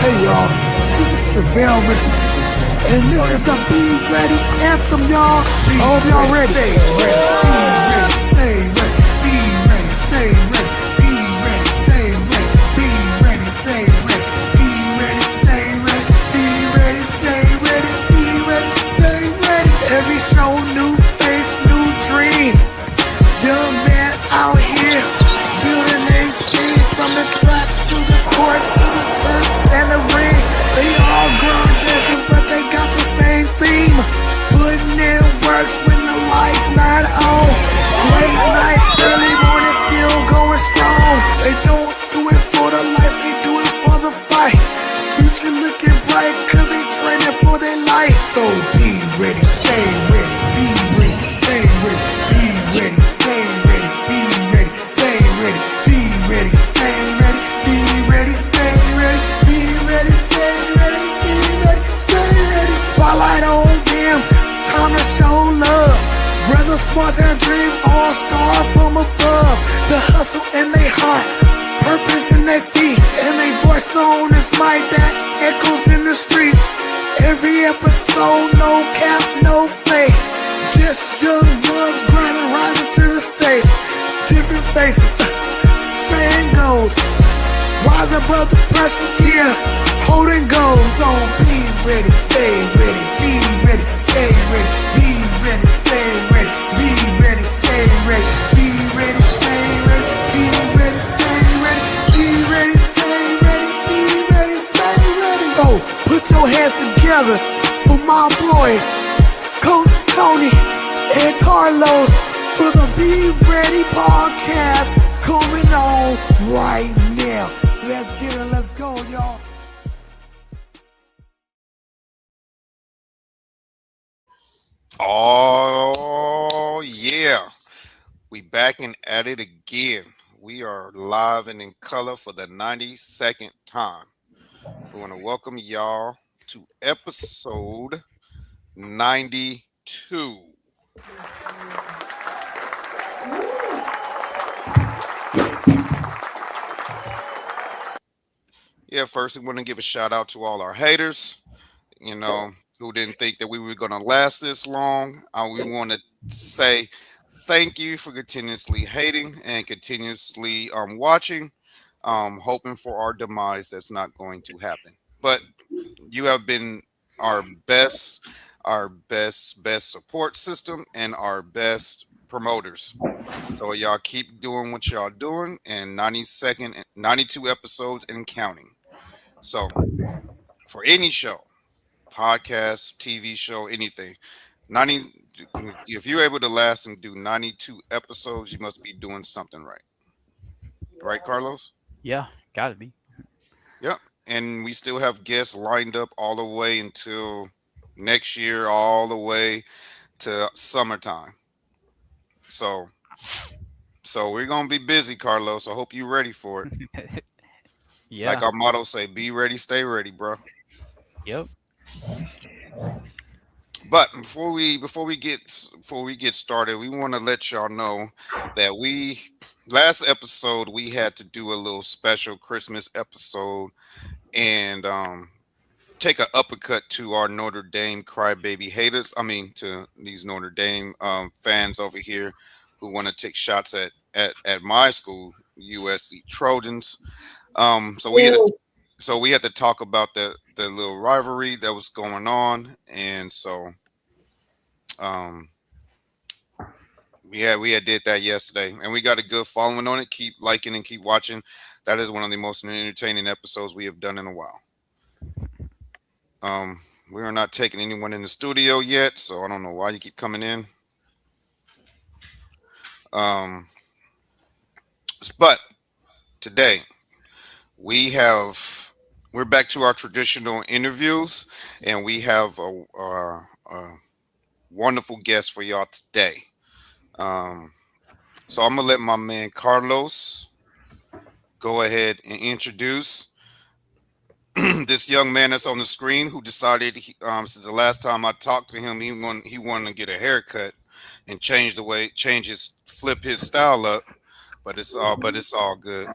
Hey y'all, this is Travell Richardson, and this is the Be Ready anthem, y'all. I hope y'all ready. Stay ready, be ready, stay ready, be ready, stay ready, be ready, stay ready, be ready, stay ready, be ready, stay ready, be ready, stay ready. Every show, new face, new dream. Young man out here building a team from the track to the court to the turf and the ring. They all grown different, but they got the same theme. Putting in work when the lights not on. Late night, early morning, still going strong. They don't do it for the lights, they do it for the fight. Future looking bright, cause they training for their life. So be ready, stay ready, be ready, stay ready, be ready, stay ready, be ready, stay ready, be ready, stay ready, be ready, stay ready, be ready, stay ready, be ready, stay ready. Spotlight on them, time to show love. Brother smart and dream, all star from above. The hustle in their heart, purpose in their feet, and they voice on this mic that echoes in the streets. Every episode, no cap, no fake. Just young bugs grinding right into the stage. Different faces, same goals. Rise above the pressure, yeah. Holding goals on. Be ready, stay ready. Be ready, stay ready. Be ready, stay ready. Be ready, stay ready. Be ready, stay ready. Be ready, stay ready. Be ready, stay ready. Be ready, stay ready. So put your hands together for my boys, Coach Tony and Carlos, for the Be Ready podcast coming on right now. Let's get it, let's go, y'all. Oh, yeah. We back and at it again. We are live and in color for the 92nd time. We want to welcome y'all to episode 92. Yeah, first we want to give a shout out to all our haters, who didn't think that we were going to last this long. We want to say thank you for continuously hating and continuously watching, hoping for our demise. That's not going to happen. But you have been our best support system and our best promoters. So y'all keep doing what y'all doing, and 92 episodes and counting. So for any show, podcast, TV show, anything, 90, if you're able to last and do 92 episodes, you must be doing something right. Right, Carlos? Yeah, gotta be. Yep. And we still have guests lined up all the way until next year, all the way to summertime. So we're gonna be busy, Carlos. I hope you're ready for it. Like Yeah. our motto say, be ready, stay ready, bro. Yep. But before we get started, we want to let y'all know that last episode we had to do a little special Christmas episode and take an uppercut to our Notre Dame crybaby haters. I mean, to these Notre Dame fans over here who want to take shots at my school, USC Trojans. So we had to talk about the little rivalry that was going on, and so we had did that yesterday, and we got a good following on it. Keep liking and keep watching. That is one of the most entertaining episodes we have done in a while. We are not taking anyone in the studio yet, so I don't know why you keep coming in. But today we're back to our traditional interviews, and we have a wonderful guest for y'all today. So I'm gonna let my man Carlos go ahead and introduce this young man that's on the screen who decided since the last time I talked to him, he wanted to get a haircut and flip his style up, but it's all good.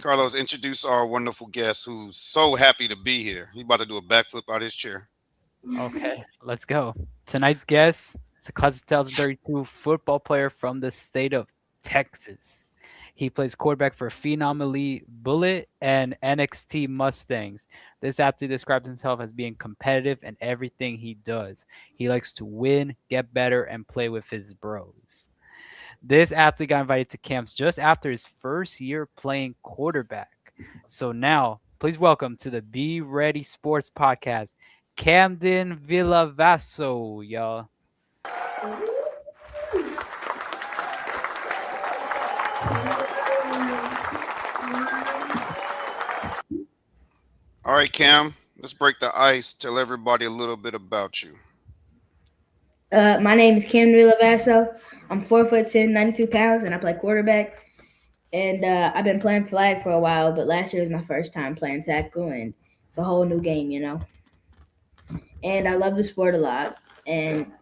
Carlos, introduce our wonderful guest who's so happy to be here. He about to do a backflip out his chair. Okay, let's go. Tonight's guest is a class of 2032 football player from the state of Texas. He plays quarterback for Phenom Elite Bullet and NXT Mustangs. This athlete describes himself as being competitive in everything he does. He likes to win, get better, and play with his bros. This athlete got invited to camps just after his first year playing quarterback. So now, please welcome to the Be Ready Sports Podcast, Camden Villavaso, y'all. All right, Cam, let's break the ice. Tell everybody a little bit about you. My name is Camden Villavaso. I'm 4'10", 92 pounds, and I play quarterback. And I've been playing flag for a while, but last year was my first time playing tackle, and it's a whole new game, And I love the sport a lot. And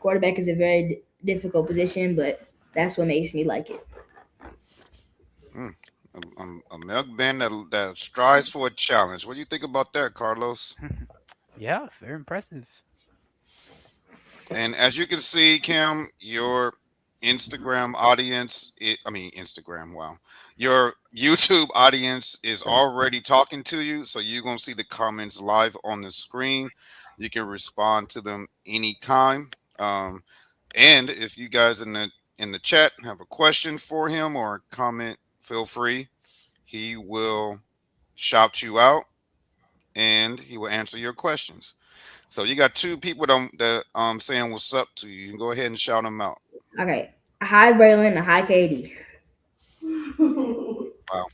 quarterback is a very difficult position, but that's what makes me like it. A milk bin that strives for a challenge. What do you think about that, Carlos? Yeah, very impressive. And as you can see, Cam, your Instagram audience, Instagram, wow. Your YouTube audience is already talking to you. So you're going to see the comments live on the screen. You can respond to them anytime. And if you guys in the chat have a question for him or a comment, feel free. He will shout you out and he will answer your questions. So you got two people that saying what's up to you. You can go ahead and shout them out. Okay. Hi, Braylon, and hi, Katie. Wow.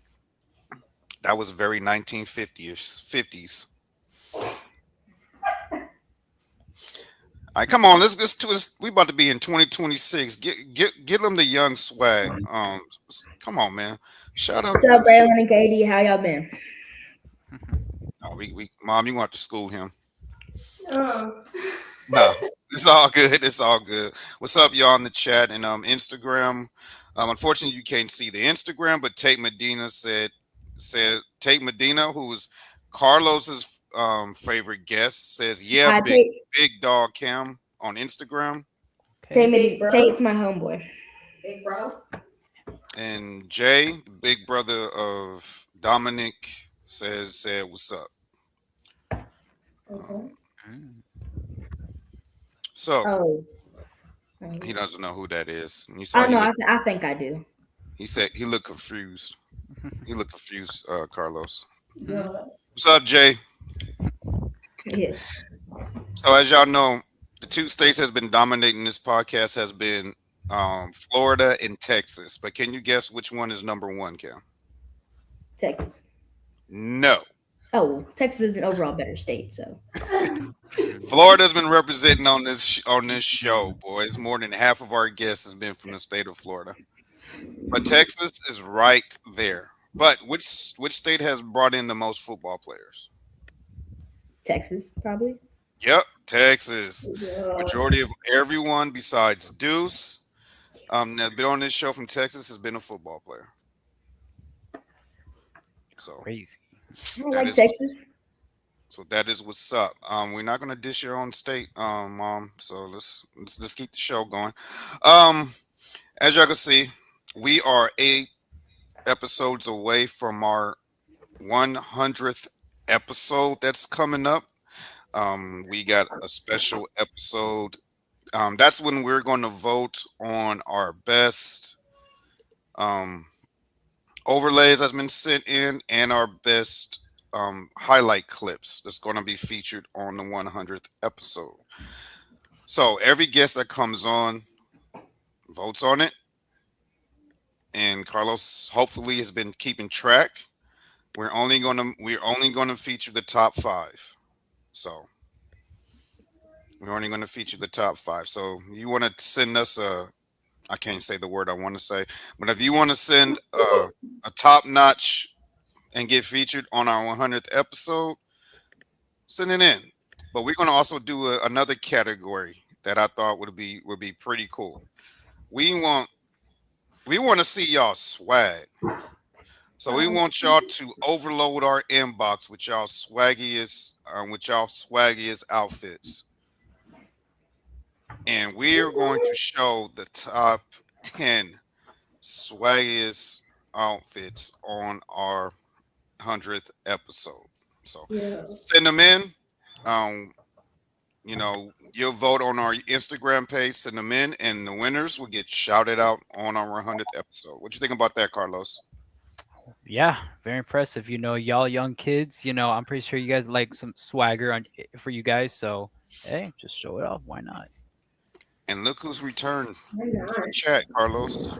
That was very 1950s. All right, come on. Let's do this. We about to be in 2026. Get them the young swag. Come on, man. Shout out. What's up, Braylon and Katie? How y'all been? Oh, Mom, you want to school him? No, it's all good. It's all good. What's up, y'all in the chat and Instagram? Unfortunately, you can't see the Instagram, but Tate Medina said Tate Medina, who's Carlos's favorite guest, says, "Yeah, Hi, big dog Cam on Instagram." Tate's my homeboy. Big bro. And Jay, the big brother of Dominic, said, "What's up?" So he doesn't know who that is. I know. I think I do. He said he looked confused. Carlos. Yeah. What's up, Jay? Yes. So as y'all know, the two states has been dominating this podcast has been Florida and Texas. But can you guess which one is number one, Cam? Texas. No. Oh, Texas is an overall better state, so. Florida's been representing on this show, boys. More than half of our guests has been from the state of Florida. But Texas is right there. But which state has brought in the most football players? Texas, probably. Yep, Texas. Yeah. Majority of everyone besides Deuce that's been on this show from Texas has been a football player. So Crazy. I like Texas. So that is what's up. We're not gonna dish your own state, Mom. So let's keep the show going. As y'all can see, we are 8 episodes away from our 100th episode that's coming up. We got a special episode. That's when we're going to vote on our best overlays that's been sent in and our best highlight clips that's going to be featured on the 100th episode. So every guest that comes on votes on it, and Carlos hopefully has been keeping track. We're only going to feature the top 5. So we're only going to feature the top 5. So you want to send us I can't say the word I want to say, but if you want to send a top notch and get featured on our 100th episode, send it in. But we're going to also do another category that I thought would be pretty cool. We want to see y'all swag. So we want y'all to overload our inbox with y'all swaggiest outfits. And we're going to show the top 10 swaggiest outfits on our 100th episode. So Yeah. send them in. Um, you'll vote on our Instagram page, send them in, and the winners will get shouted out on our 100th episode. What you think about that, Carlos? Yeah, very impressive. Y'all young kids, I'm pretty sure you guys like some swagger for you guys. So, hey, just show it off. Why not? And look who's returned Why to the not? chat, Carlos.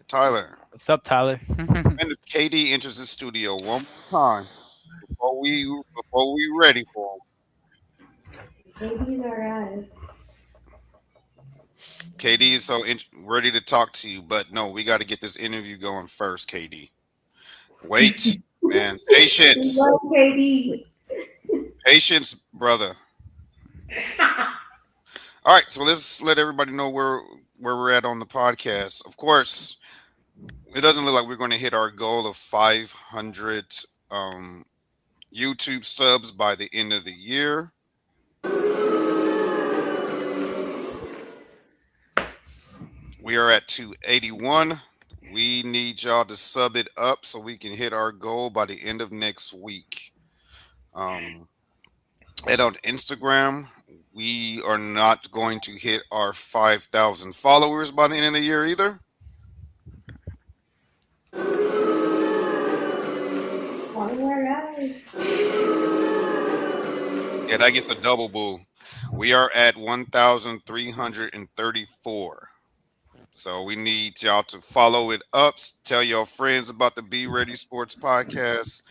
Tyler. What's up, Tyler? And if KD enters the studio one more time before we ready for him. Baby's alright. KD is ready to talk to you, but no, we got to get this interview going first, KD. Wait, man. Patience. Love KD. Patience, brother. All right, so let's let everybody know where we're at on the podcast. Of course, it doesn't look like we're going to hit our goal of 500 YouTube subs by the end of the year. We are at 281. We need y'all to sub it up so we can hit our goal by the end of next week. And on Instagram, we are not going to hit our 5,000 followers by the end of the year either. Alright. Yeah, that gets a double boo. We are at 1,334. So we need y'all to follow it up, tell your friends about the Be Ready Sports podcast,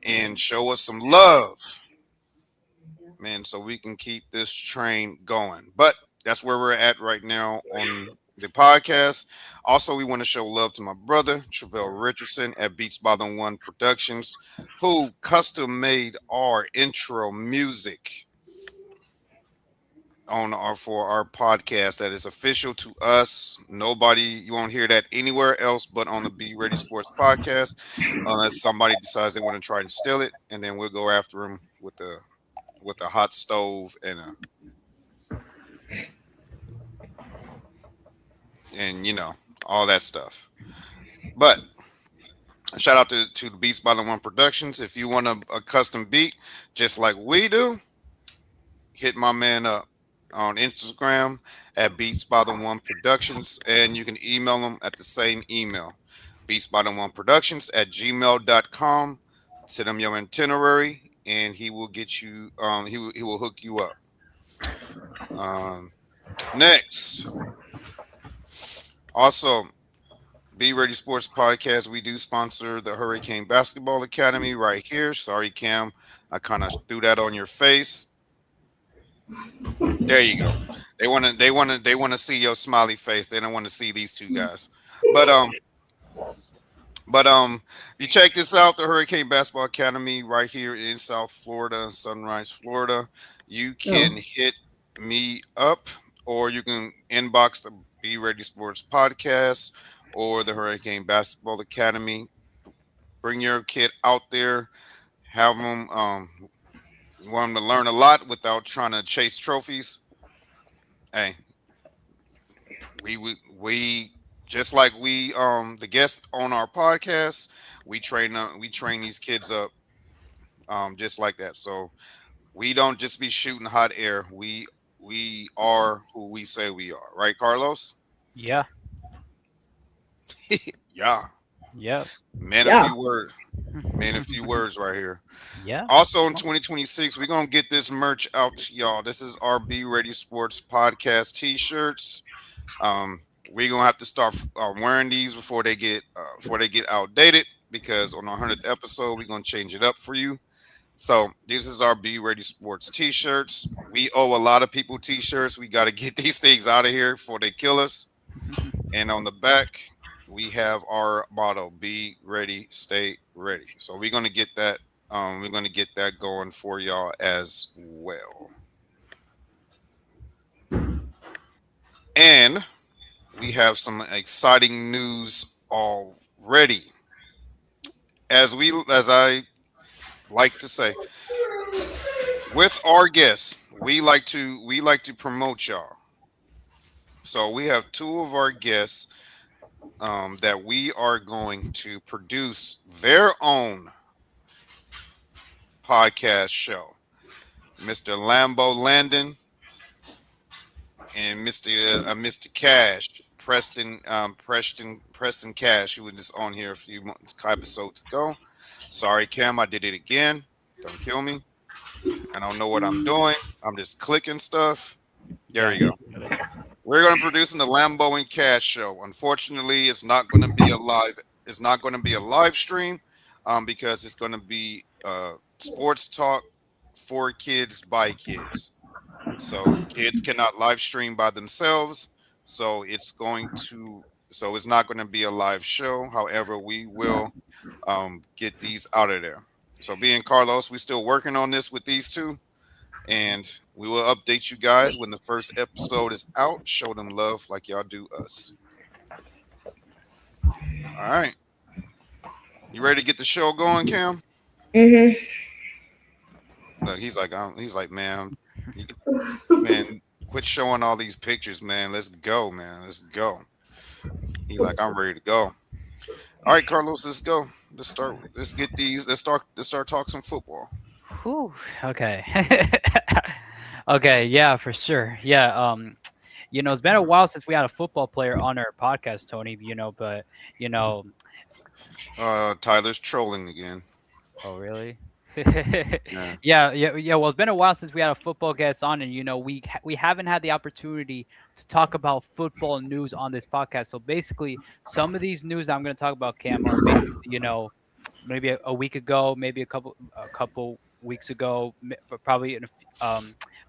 and show us some love, man, so we can keep this train going. But that's where we're at right now on the podcast. Also, we want to show love to my brother, Travell Richardson at Beats by the One Productions, who custom made our intro music for our podcast that is official to us. You won't hear that anywhere else but on the Be Ready Sports podcast, unless somebody decides they want to try and steal it, and then we'll go after them with a hot stove and all that stuff. But shout out to the Beats by the One Productions. If you want a custom beat just like we do, hit my man up on Instagram at Beats by the One Productions, and you can email them at the same email, Beats by the One Productions at gmail.com. Send him your itinerary, and he will get you. He will hook you up. Next, also, Be Ready Sports Podcast. We do sponsor the Hurricane Basketball Academy right here. Sorry, Cam, I kind of threw that on your face. There you go. They want to see your smiley face. They don't want to see these two guys. But you check this out, the Hurricane Basketball Academy right here in South Florida, Sunrise, Florida. You can hit me up, or you can inbox the Be Ready Sports podcast or the Hurricane Basketball Academy. Bring your kid out there, have them. You want them to learn a lot without trying to chase trophies. Hey, we just like the guests on our podcast, we train these kids up just like that. So we don't just be shooting hot air. We are who we say we are, right, Carlos? Yeah. Yeah. Yep. Man, Yeah. a few words. Man, a few words right here. Yeah. Also in 2026, we're gonna get this merch out to y'all. This is our Be Ready Sports podcast t-shirts. We're gonna have to start wearing these before they get outdated, because on our 100th episode we're gonna change it up for you. So this is our Be Ready Sports t-shirts. We owe a lot of people t-shirts. We got to get these things out of here before they kill us. And on the back, we have our motto: Be ready, stay ready. So we're gonna get that. We're gonna get that going for y'all as well. And we have some exciting news ready. As I like to say, with our guests, we like to promote y'all. So we have two of our guests that we are going to produce their own podcast show. Mr. Lambo Landon and Mr. Cash, Preston Cash, who was just on here a few episodes ago. Sorry, Cam, I did it again. Don't kill me. I don't know what I'm doing. I'm just clicking stuff. There you go. We're going to produce the Lambo and Cash show. Unfortunately, it's not going to be a live. It's not going to be a live stream, because it's going to be sports talk for kids by kids. So kids cannot live stream by themselves. So it's going to. So it's not going to be a live show. However, we will get these out of there. So being Carlos, we're still working on this with these two. And we will update you guys when the first episode is out. Show them love like y'all do us. All right. You ready to get the show going, Cam? Mhm. Look, he's like, man, man, quit showing all these pictures, man. Let's go, man. Let's go. He's like, I'm ready to go. All right, Carlos, let's go. Let's start. Let's get these. Let's start talking some football. Whew, okay. Okay, yeah, for sure. Yeah, it's been a while since we had a football player on our podcast, Tony, but you know, Tyler's trolling again. oh really? Yeah. Yeah. Well, it's been a while since we had a football guest on, and we haven't had the opportunity to talk about football news on this podcast. So basically, some of these news that I'm going to talk about, Cam, are basically, maybe a week ago, maybe a couple weeks ago, but probably in a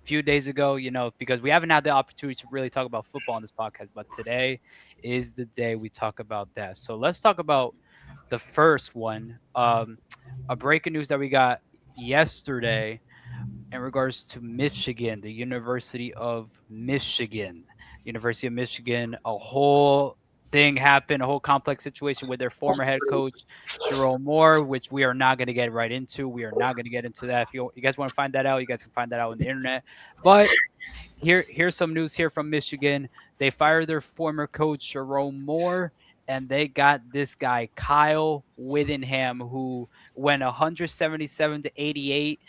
few days ago, because we haven't had the opportunity to really talk about football on this podcast. But today is the day we talk about that. So let's talk about the first one. A breaking news that we got yesterday in regards to Michigan, the University of Michigan. University of Michigan, a whole thing happened, a whole complex situation with their former head coach, Jerome Moore, which we are not going to get right into. We are not going to get into that. If you guys want to find that out, you guys can find that out on the internet. But here's some news here from Michigan. They fired their former coach, Jerome Moore, and they got this guy, Kyle Whittingham, who went 177 to 88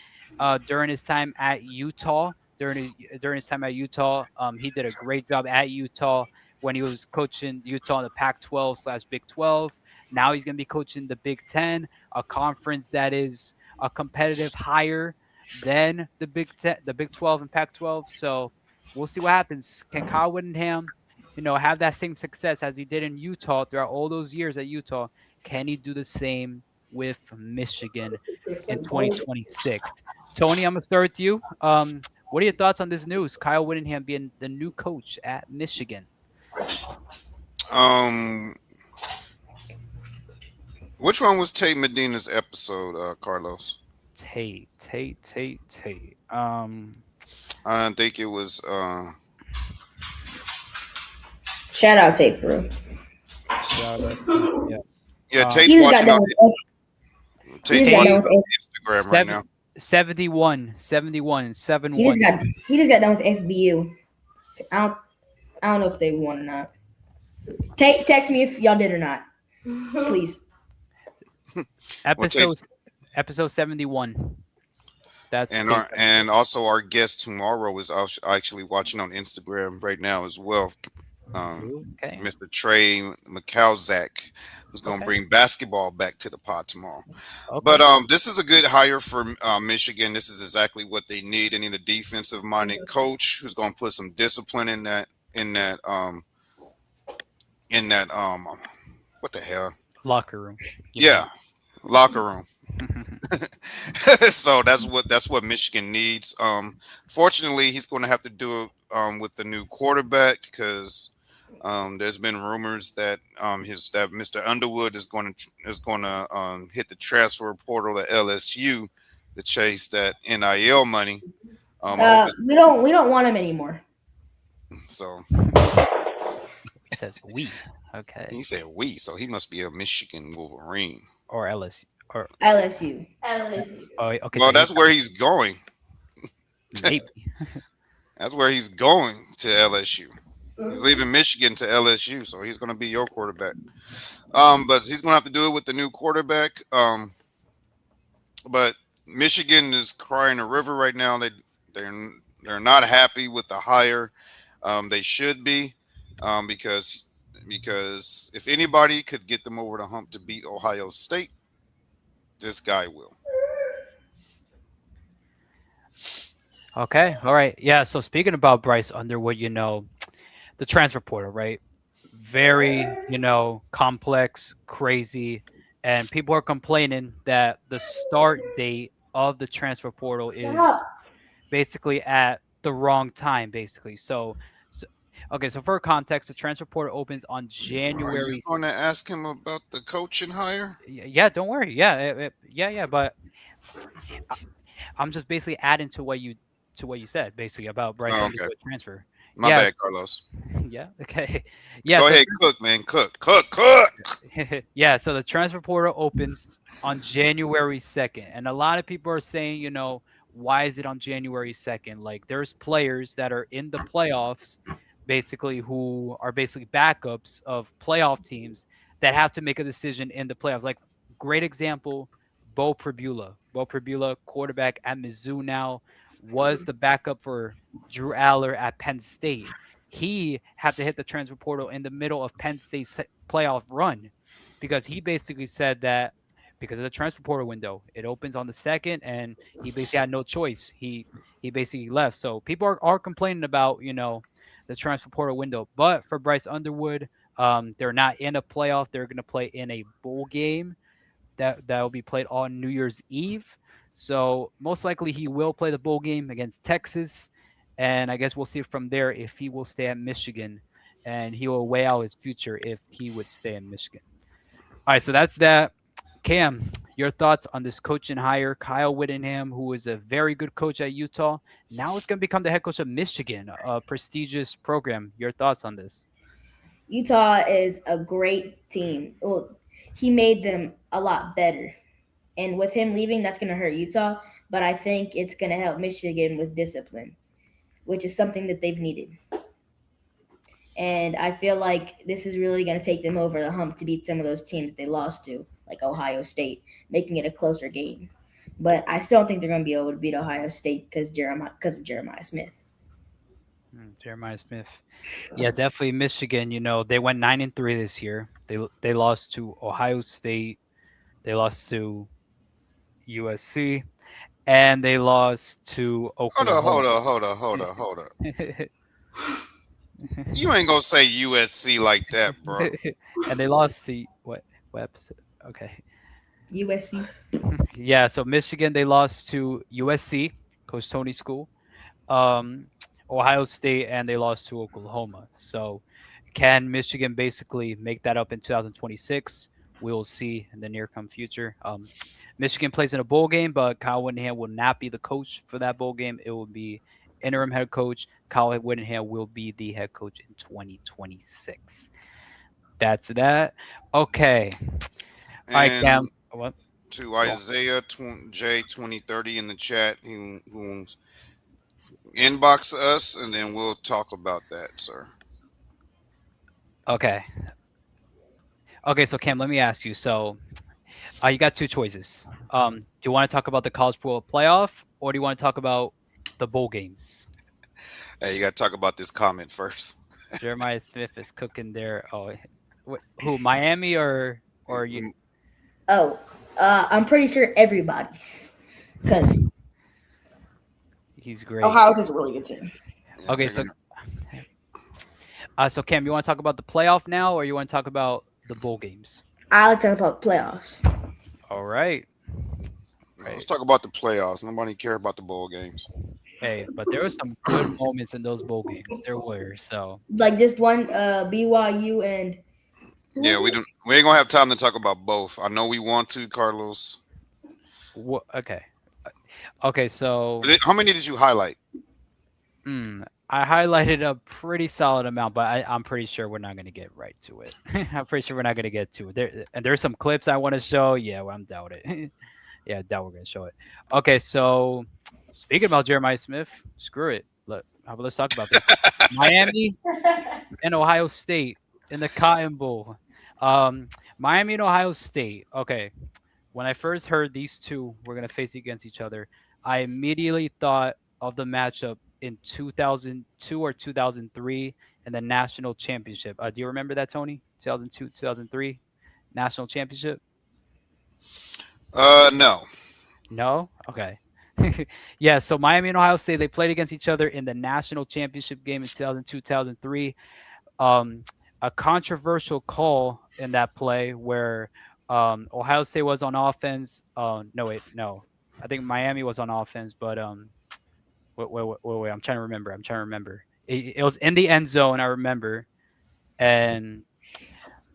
during his time at Utah. During his time at Utah, he did a great job at Utah when he was coaching Utah in the Pac-12/Big 12. Now he's going to be coaching the Big 10, a conference that is a competitive higher than the Big 10, the Big 12 and Pac-12. So we'll see what happens. Can Kyle Whittingham, have that same success as he did in Utah throughout all those years at Utah? Can he do the same with Michigan in 2026? Tony, I'm going to start with you. What are your thoughts on this news? Kyle Whittingham being the new coach at Michigan. Which one was Tate Medina's episode, Carlos? Tate. I think it was. Shout out Tate for real. Yeah, Tate's He just watching got on. done Tate's He just watching got on done Instagram right now. 71, 71, 7-1. He just got done with FBU. I don't know if they won or not. Text me if y'all did or not, please. Episode 71. That's And also our guest tomorrow is actually watching on Instagram right now as well. Okay. Mr. Trey McCalzak, who's going to bring basketball back to the pod tomorrow. Okay. But this is a good hire for Michigan. This is exactly what they need. They need a defensive-minded coach who's going to put some discipline in that what the hell? Locker room. Yeah, locker room. So that's what Michigan needs. Fortunately, he's going to have to do it with the new quarterback because there's been rumors that that Mr. Underwood is going to hit the transfer portal to LSU to chase that NIL money. We don't want him anymore. So It says we. Okay. He said we, so he must be a Michigan Wolverine. Or LSU. Or LSU. oh, okay. So Well, he's that's where he's going. maybe. That's where he's going to LSU. He's leaving Michigan to LSU, so he's going to be your quarterback. But he's going to have to do it with the new quarterback. But Michigan is crying a river right now. They're they're not happy with the hire. They should be, because if anybody could get them over the hump to beat Ohio State, this guy will. Okay. All right. Yeah. So speaking about Bryce Underwood, the transfer portal, right? Very, complex, crazy, and people are complaining that the start date of the transfer portal is basically at the wrong time, basically. So okay. So for context, the transfer portal opens on Are you January. going to ask him about the coaching hire? Yeah. Don't worry. Yeah. Yeah. But I- I'm just basically adding to what you said, basically about Bryce Oh, okay. Underwood transfer. My Yeah. bad, Carlos. Yeah. Okay. Yeah. Go So ahead, cook, man. Cook. yeah, so the transfer portal opens on January 2nd. And a lot of people are saying, why is it on January 2nd? Like, there's players that are in the playoffs, basically, who are basically backups of playoff teams that have to make a decision in the playoffs. Like, great example, Bo Pribula. Bo Pribula, quarterback at Mizzou now, was the backup for Drew Aller at Penn State. He had to hit the transfer portal in the middle of Penn State's playoff run because he basically said that because of the transfer portal window, it opens on the 2nd, and he basically had no choice. He basically left. So people are complaining about the transfer portal window, but for Bryce Underwood, they're not in a playoff. They're going to play in a bowl game that will be played on New Year's Eve. So most likely he will play the bowl game against Texas, and I guess we'll see from there if he will stay at Michigan, and he will weigh out his future if he would stay in Michigan. All right, so that's that. Cam, your thoughts on this coaching hire, Kyle Whittingham, who is a very good coach at Utah. Now it's going to become the head coach of Michigan, a prestigious program. Your thoughts on this? Utah is a great team. Well, he made them a lot better. And with him leaving, that's going to hurt Utah. But I think it's going to help Michigan with discipline, which is something that they've needed. And I feel like this is really going to take them over the hump to beat some of those teams that they lost to, like Ohio State, making it a closer game. But I still don't think they're going to be able to beat Ohio State because of Jeremiah Smith. Jeremiah Smith. Yeah, definitely Michigan. They went 9-3 this year. They lost to Ohio State. They lost to USC, and they lost to Oklahoma. Hold up. You ain't gonna say USC like that, bro. And they lost to what episode? Okay. USC. Yeah, so Michigan, they lost to USC, Coach Tony School, Ohio State, and they lost to Oklahoma. So can Michigan basically make that up in 2026? We'll see in the near come future. Michigan plays in a bowl game, but Kyle Whittingham will not be the coach for that bowl game. It will be interim head coach. Kyle Whittingham will be the head coach in 2026. That's that. Okay. All right, Cam. What? To Isaiah J 2030 in the chat, who inbox us, and then we'll talk about that, sir. Okay. Okay, so Cam, let me ask you. So, you got two choices. Do you want to talk about the college football playoff, or do you want to talk about the bowl games? Hey, you got to talk about this comment first. Jeremiah Smith is cooking there. Oh, who? Miami or you? Oh, I'm pretty sure everybody, because He's great. Ohio's is a really good team. Okay, so Cam, you want to talk about the playoff now, or you want to talk about the bowl games? I'll talk about playoffs. All right. Let's talk about the playoffs. Nobody care about the bowl games. Hey, but there were some good moments in those bowl games. There were. So Like this one, BYU and Yeah, we ain't gonna have time to talk about both. I know we want to, Carlos. okay. Okay, so How many did you highlight? I highlighted a pretty solid amount, but I'm pretty sure we're not gonna get right to it. I'm pretty sure we're not gonna get to it. There's some clips I want to show. Yeah, well, I'm doubt it. Yeah, I doubt we're gonna show it. Okay, so speaking about Jeremiah Smith, screw it. Look, let's talk about this. Miami and Ohio State in the Cotton Bowl. Um, Miami and Ohio State. Okay, when I first heard these two were going to face against each other, I immediately thought of the matchup in 2002 or 2003 in the national championship. Do you remember that, Tony? 2002, 2003 national championship? No. No? Okay. Yeah, so Miami and Ohio State, they played against each other in the national championship game in 2002, 2003. Um, a controversial call in that play where Ohio State was on offense. No, wait, no. I think Miami was on offense, but wait. I'm trying to remember. It was in the end zone, I remember. And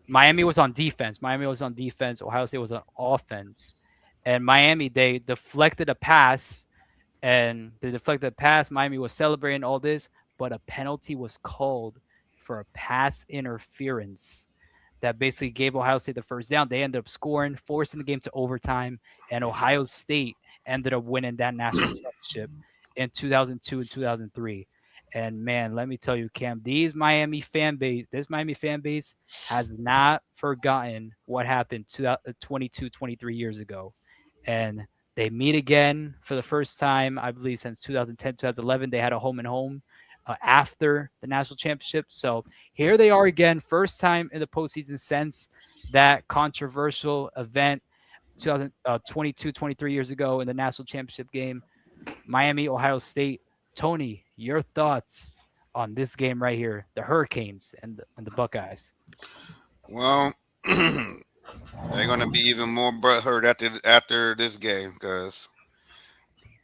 Miami was on defense. Ohio State was on offense. And Miami, they deflected a pass and they deflected the pass. Miami was celebrating all this, but a penalty was called for a pass interference that basically gave Ohio State the first down. They ended up scoring, forcing the game to overtime, and Ohio State ended up winning that national championship in 2002 and 2003. And man, let me tell you, Cam, this Miami fan base has not forgotten what happened 22, 23 years ago. And they meet again for the first time, I believe, since 2010, 2011. They had a home and home after the national championship. So here they are again, first time in the postseason since that controversial event 2022, 23 years ago in the national championship game. Miami, Ohio State. Tony, your thoughts on this game right here, the Hurricanes and the Buckeyes? Well, they're gonna be even more butthurt after this game because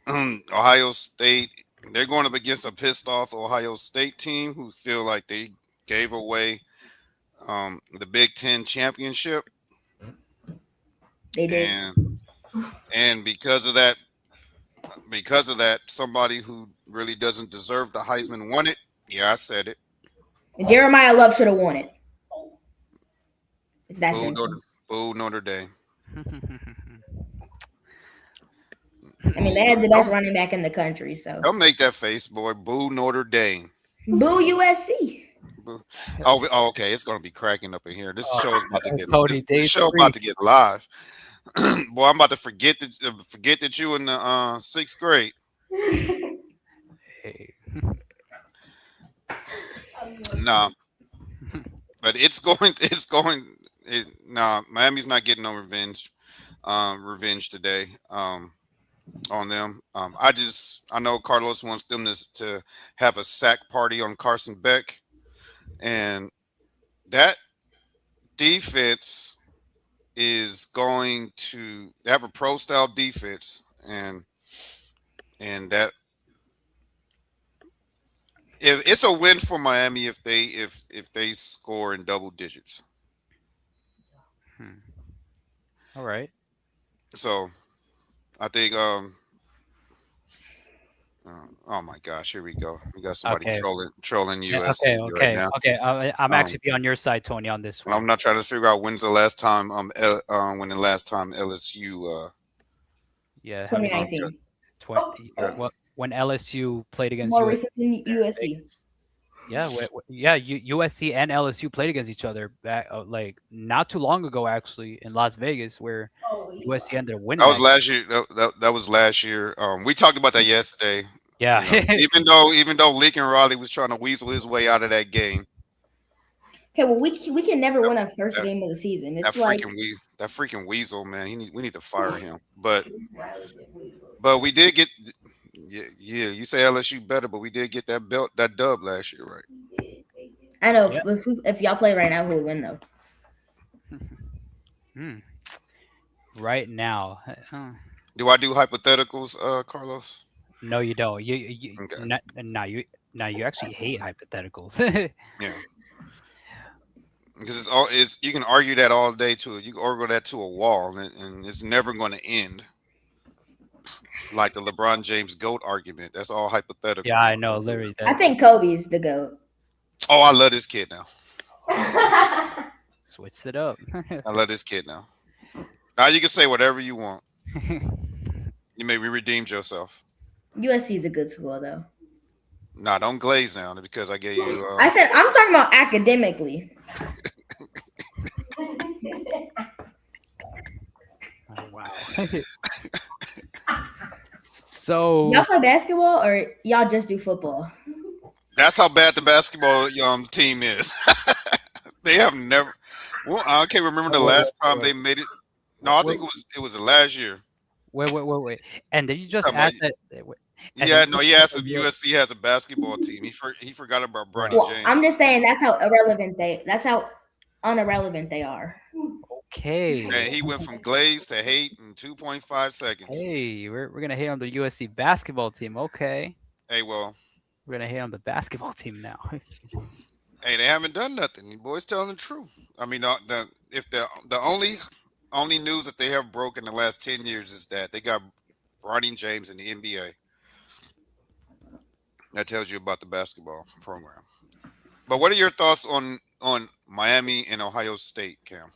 Ohio State, they're going up against a pissed off Ohio State team who feel like they gave away the Big Ten championship, They did. and because of that, somebody who really doesn't deserve the Heisman won it. Yeah, I said it. And Jeremiah Love should have won it. It's that Boo simple. Notre Dame. I mean, they had the best running back in the country, so. Don't make that face, boy. Boo Notre Dame. Boo USC. Boo. Oh, okay. It's gonna be cracking up in here. This show's about to get Cody, this show about to get live. Boy, I'm about to forget that you in the sixth grade. Hey. Nah, but nah. Miami's not getting no revenge today on them. I know Carlos wants them to have a sack party on Carson Beck, and that defense is going to have a pro style defense, and that if it's a win for Miami if they score in double digits. All right. So I think oh my gosh, here we go. We got somebody Okay. trolling Yeah, USC right now. okay. I'm actually be on your side, Tony, on this one. I'm not trying to figure out when the last time LSU Yeah, 2019. when LSU played against More USC. recent than USC. Yeah, USC and LSU played against each other back like not too long ago, actually, in Las Vegas, where USC ended up winning. That was last year. That was last year. We talked about that yesterday. Yeah. Even though Lincoln Riley was trying to weasel his way out of that game. Okay, well, we can never win our first game of the season. It's that freaking weasel, man. We need to fire him. But we did get. Yeah, you say LSU better, but we did get that dub last year, right? I know. Yeah. If y'all play right now, who would win though? Right now. Do I do hypotheticals, Carlos? No, you don't. You you actually hate hypotheticals. Yeah. Because you can argue that all day you can argue that to a wall, and it's never going to end. like the LeBron James GOAT argument. That's all hypothetical. Yeah, I know. Literally, I that think Kobe's the GOAT. Oh, I love this kid now. switched it up. I love this kid now. Now you can say whatever you want. You maybe redeemed yourself. USC is a good school, though. Nah, don't glaze now because I gave you. I said I'm talking about academically. Oh, wow. So Y'all play basketball or y'all just do football? That's how bad the basketball team is. They have never. Well, I can't remember the last time they made it. No, I think it was the last year. Wait. And did you just Talking ask about- that? Yeah, no, he asked if USC has a basketball team. He forgot about Bronny Well, James. I'm just saying that's how unirrelevant they are. Okay. And he went from glaze to hate in 2.5 seconds. Hey, we're gonna hate on the USC basketball team. Okay. Hey, well, We're gonna hate on the basketball team now. hey, they haven't done nothing. You boys telling the truth. I mean, the only news that they have broke in the last 10 years is that they got Bronny James in the NBA. That tells you about the basketball program. But what are your thoughts on Miami and Ohio State, Cam?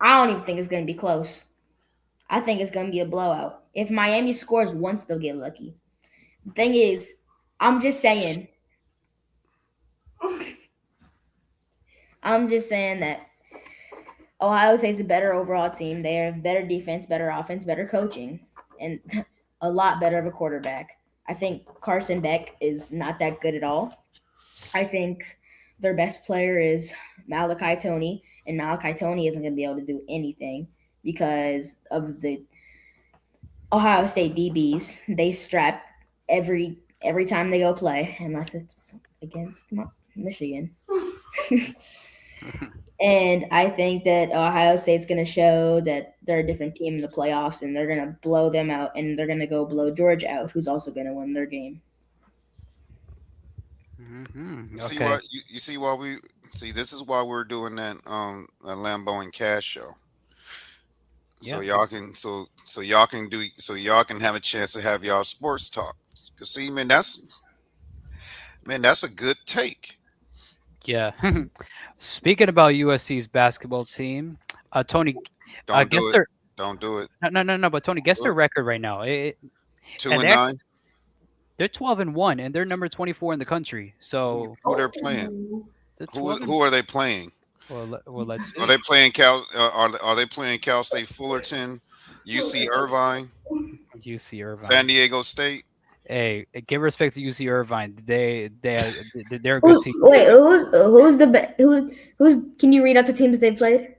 I don't even think it's gonna be close. I think it's gonna be a blowout. If Miami scores once, they'll get lucky. The thing is, I'm just saying. I'm just saying that Ohio State's a better overall team. They have better defense, better offense, better coaching, and a lot better of a quarterback. I think Carson Beck is not that good at all. I think their best player is Malachi Tony, and Malachi Tony isn't going to be able to do anything because of the Ohio State DBs. They strap every time they go play, unless it's against Michigan. And I think that Ohio State's going to show that they're a different team in the playoffs, and they're going to blow them out, and they're going to go blow Georgia out, who's also going to win their game. You see why you see why we see this is why we're doing that a Lambo and Cash show. So y'all can have a chance to have y'all sports talk. Cause see, man, that's a good take. Yeah. Speaking about USC's basketball team, Tony, Don't guess do it. their Don't do it. no. But Tony, guess their record right now. 2-9. They're 12-1, and they're number 24 in the country. So Who they're playing? they're Who are they playing? Well, let's see. Are they playing Cal? Are they playing Cal State Fullerton, UC Irvine, UC Irvine. San Diego State? Hey, give respect to UC Irvine. They're a good team. Wait, who's? Can you read out the teams they played?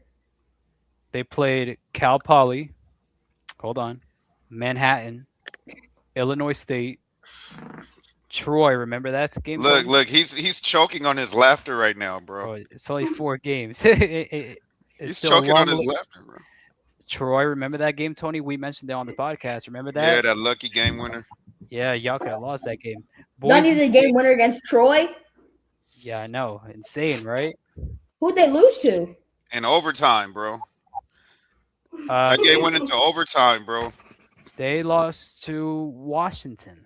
They played Cal Poly. Hold on, Manhattan, Illinois State, Troy. Remember that game? Look, he's choking on his laughter right now, bro. Oh, it's only 4 games. He's It's still choking on his long- laughter, bro. Troy, remember that game, Tony? We mentioned it on the podcast. Remember Yeah, that? that lucky game winner. Yeah, y'all could have lost that game. Don't Boise need a State- game winner against Troy. Yeah, I know. Insane, right? Who'd they lose to? In overtime, bro. That game went into overtime, bro. They lost to Washington.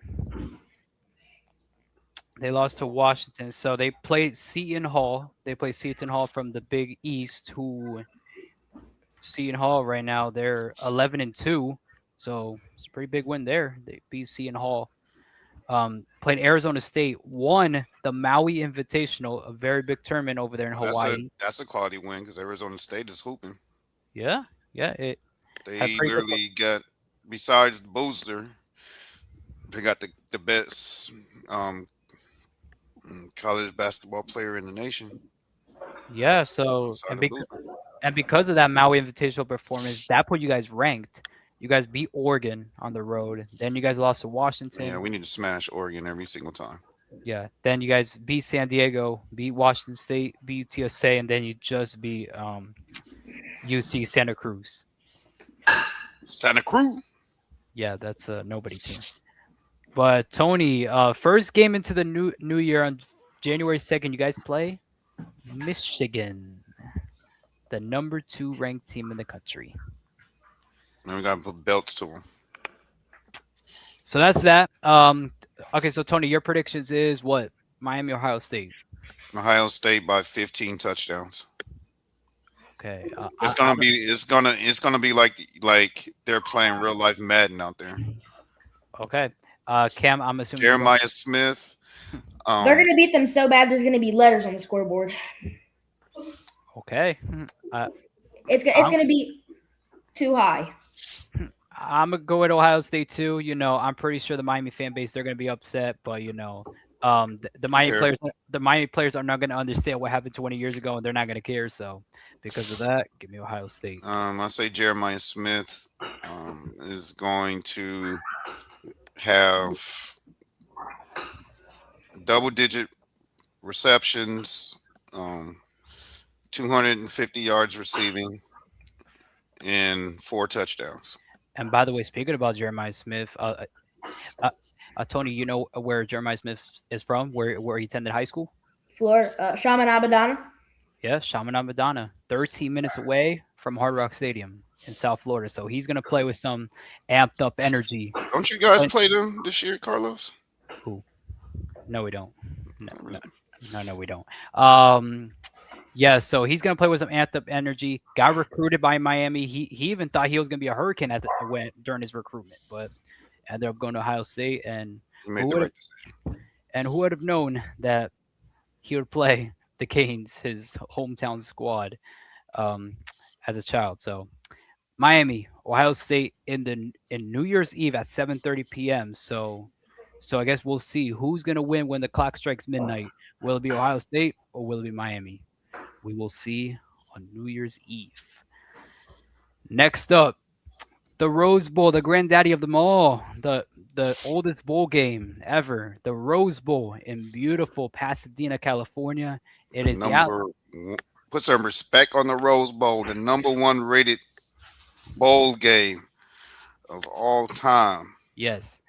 So they played Seton Hall. They played Seton Hall from the Big East, who Seton Hall right now, they're 11-2. So it's a pretty big win there. They beat Seton Hall. Played Arizona State, won the Maui Invitational, a very big tournament over there in Hawaii. That's a quality win because Arizona State is hooping. Yeah. They Had pretty good literally got, besides Booster, they got the best college basketball player in the nation. Yeah, so and because of that Maui Invitational performance, that put you guys ranked. You guys beat Oregon on the road. Then you guys lost to Washington. Yeah, we need to smash Oregon every single time. Yeah. Then you guys beat San Diego, beat Washington State, beat TSA, and then you just beat UC Santa Cruz. Santa Cruz. Yeah, that's a nobody team. But Tony, first game into the new year on January 2nd, you guys play Michigan, the number 2 ranked team in the country. And we got to put belts to them. So that's that. Okay, so Tony, your predictions is what? Miami, Ohio State. Ohio State by 15 touchdowns. Okay. It's gonna be it's gonna be like they're playing real life Madden out there. Okay. Cam, I'm assuming you don't. Jeremiah Smith. They're Um, gonna beat them so bad. There's gonna be letters on the scoreboard. Okay. It's gonna be too high. I'm gonna go with Ohio State too. I'm pretty sure the Miami fan base they're gonna be upset, but the Miami cares? players are not gonna understand what happened 20 years ago, and they're not gonna care. So, because of that, give me Ohio State. I say Jeremiah Smith is going to have double digit receptions, 250 yards receiving, and 4 touchdowns. And by the way, speaking about Jeremiah Smith, Tony, you know where Jeremiah Smith is from? Where he attended high school? Florida, Shaman Abadana. Yeah, Chaminade Madonna, 13 minutes away from Hard Rock Stadium in South Florida. So he's gonna play with some amped up energy. Don't you guys play them this year, Carlos? Who? No, we don't. No, Not really. no, we don't. Yeah, so he's gonna play with some amped up energy. Got recruited by Miami. He even thought he was gonna be a Hurricane during his recruitment, but ended up going to Ohio State. And You made the right decision. who would have known that he would play the Canes, his hometown squad, as a child? So Miami, Ohio State in New Year's Eve at 7:30 p.m. So I guess we'll see who's gonna win when the clock strikes midnight. Will it be Ohio State or will it be Miami? We will see on New Year's Eve. Next up, the Rose Bowl, the granddaddy of them all, the oldest bowl game ever, the Rose Bowl in beautiful Pasadena, California. It is Put some respect on the Rose Bowl, the #1 rated bowl game of all time. Yes,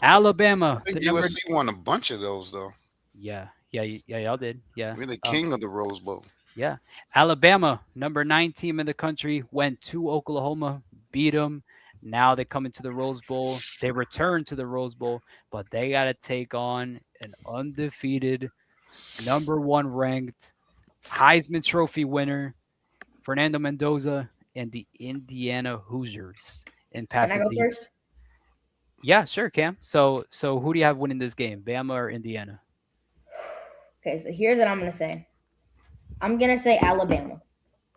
Alabama. I think USC won a bunch of those though. Yeah, y'all did. Yeah, We're the king of the Rose Bowl. yeah. Alabama, #9 team in the country, went to Oklahoma, beat them. Now they come into the Rose Bowl. They return to the Rose Bowl, but they got to take on an undefeated, #1 ranked Heisman Trophy winner, Fernando Mendoza, and the Indiana Hoosiers in Can I go Pasadena. first? Yeah, sure, Cam. So who do you have winning this game, Bama or Indiana? Okay, so here's what I'm gonna say. I'm gonna say Alabama.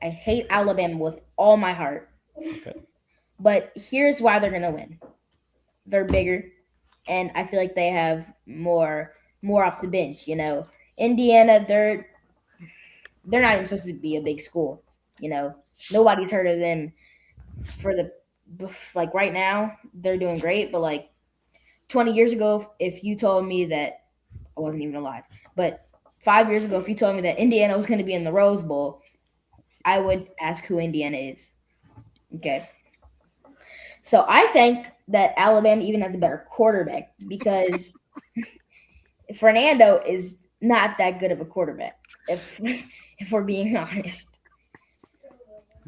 I hate Alabama with all my heart. Okay. But here's why they're gonna win. They're bigger, and I feel like they have more off the bench. Indiana, they're not even supposed to be a big school. Nobody's heard of them for the right now. They're doing great, but 20 years ago, if you told me that I wasn't even alive, but 5 years ago, if you told me that Indiana was going to be in the Rose Bowl, I would ask who Indiana is. Okay. So I think that Alabama even has a better quarterback because Fernando is not that good of a quarterback, if we're being honest.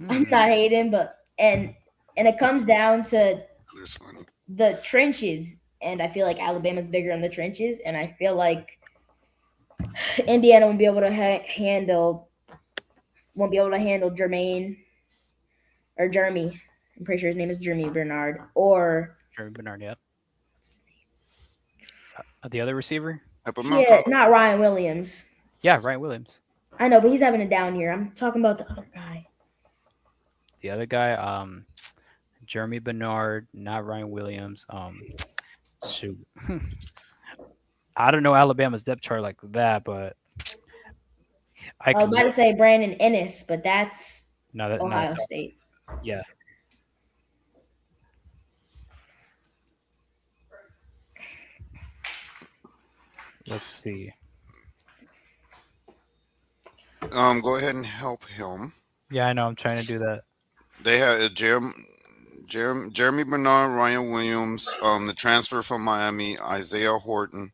I'm not hating, but and it comes down to That's funny. the trenches, and I feel like Alabama's bigger in the trenches, and I feel like Indiana won't be able to handle Jermaine or Jeremy. I'm pretty sure his name is Jeremy Bernard or Jeremy Bernard, yeah. The other receiver? not Ryan Williams. Yeah, Ryan Williams. I know, but he's having a down year. I'm talking about the other guy. The other guy, Jeremy Bernard, not Ryan Williams. Shoot. I don't know Alabama's depth chart like that, but I was about to say Brandon Ennis, but that's no, Ohio State. Yeah. Let's see. Go ahead and help him. Yeah, I know. I'm trying to do that. They had Jeremy Bernard, Ryan Williams, the transfer from Miami, Isaiah Horton.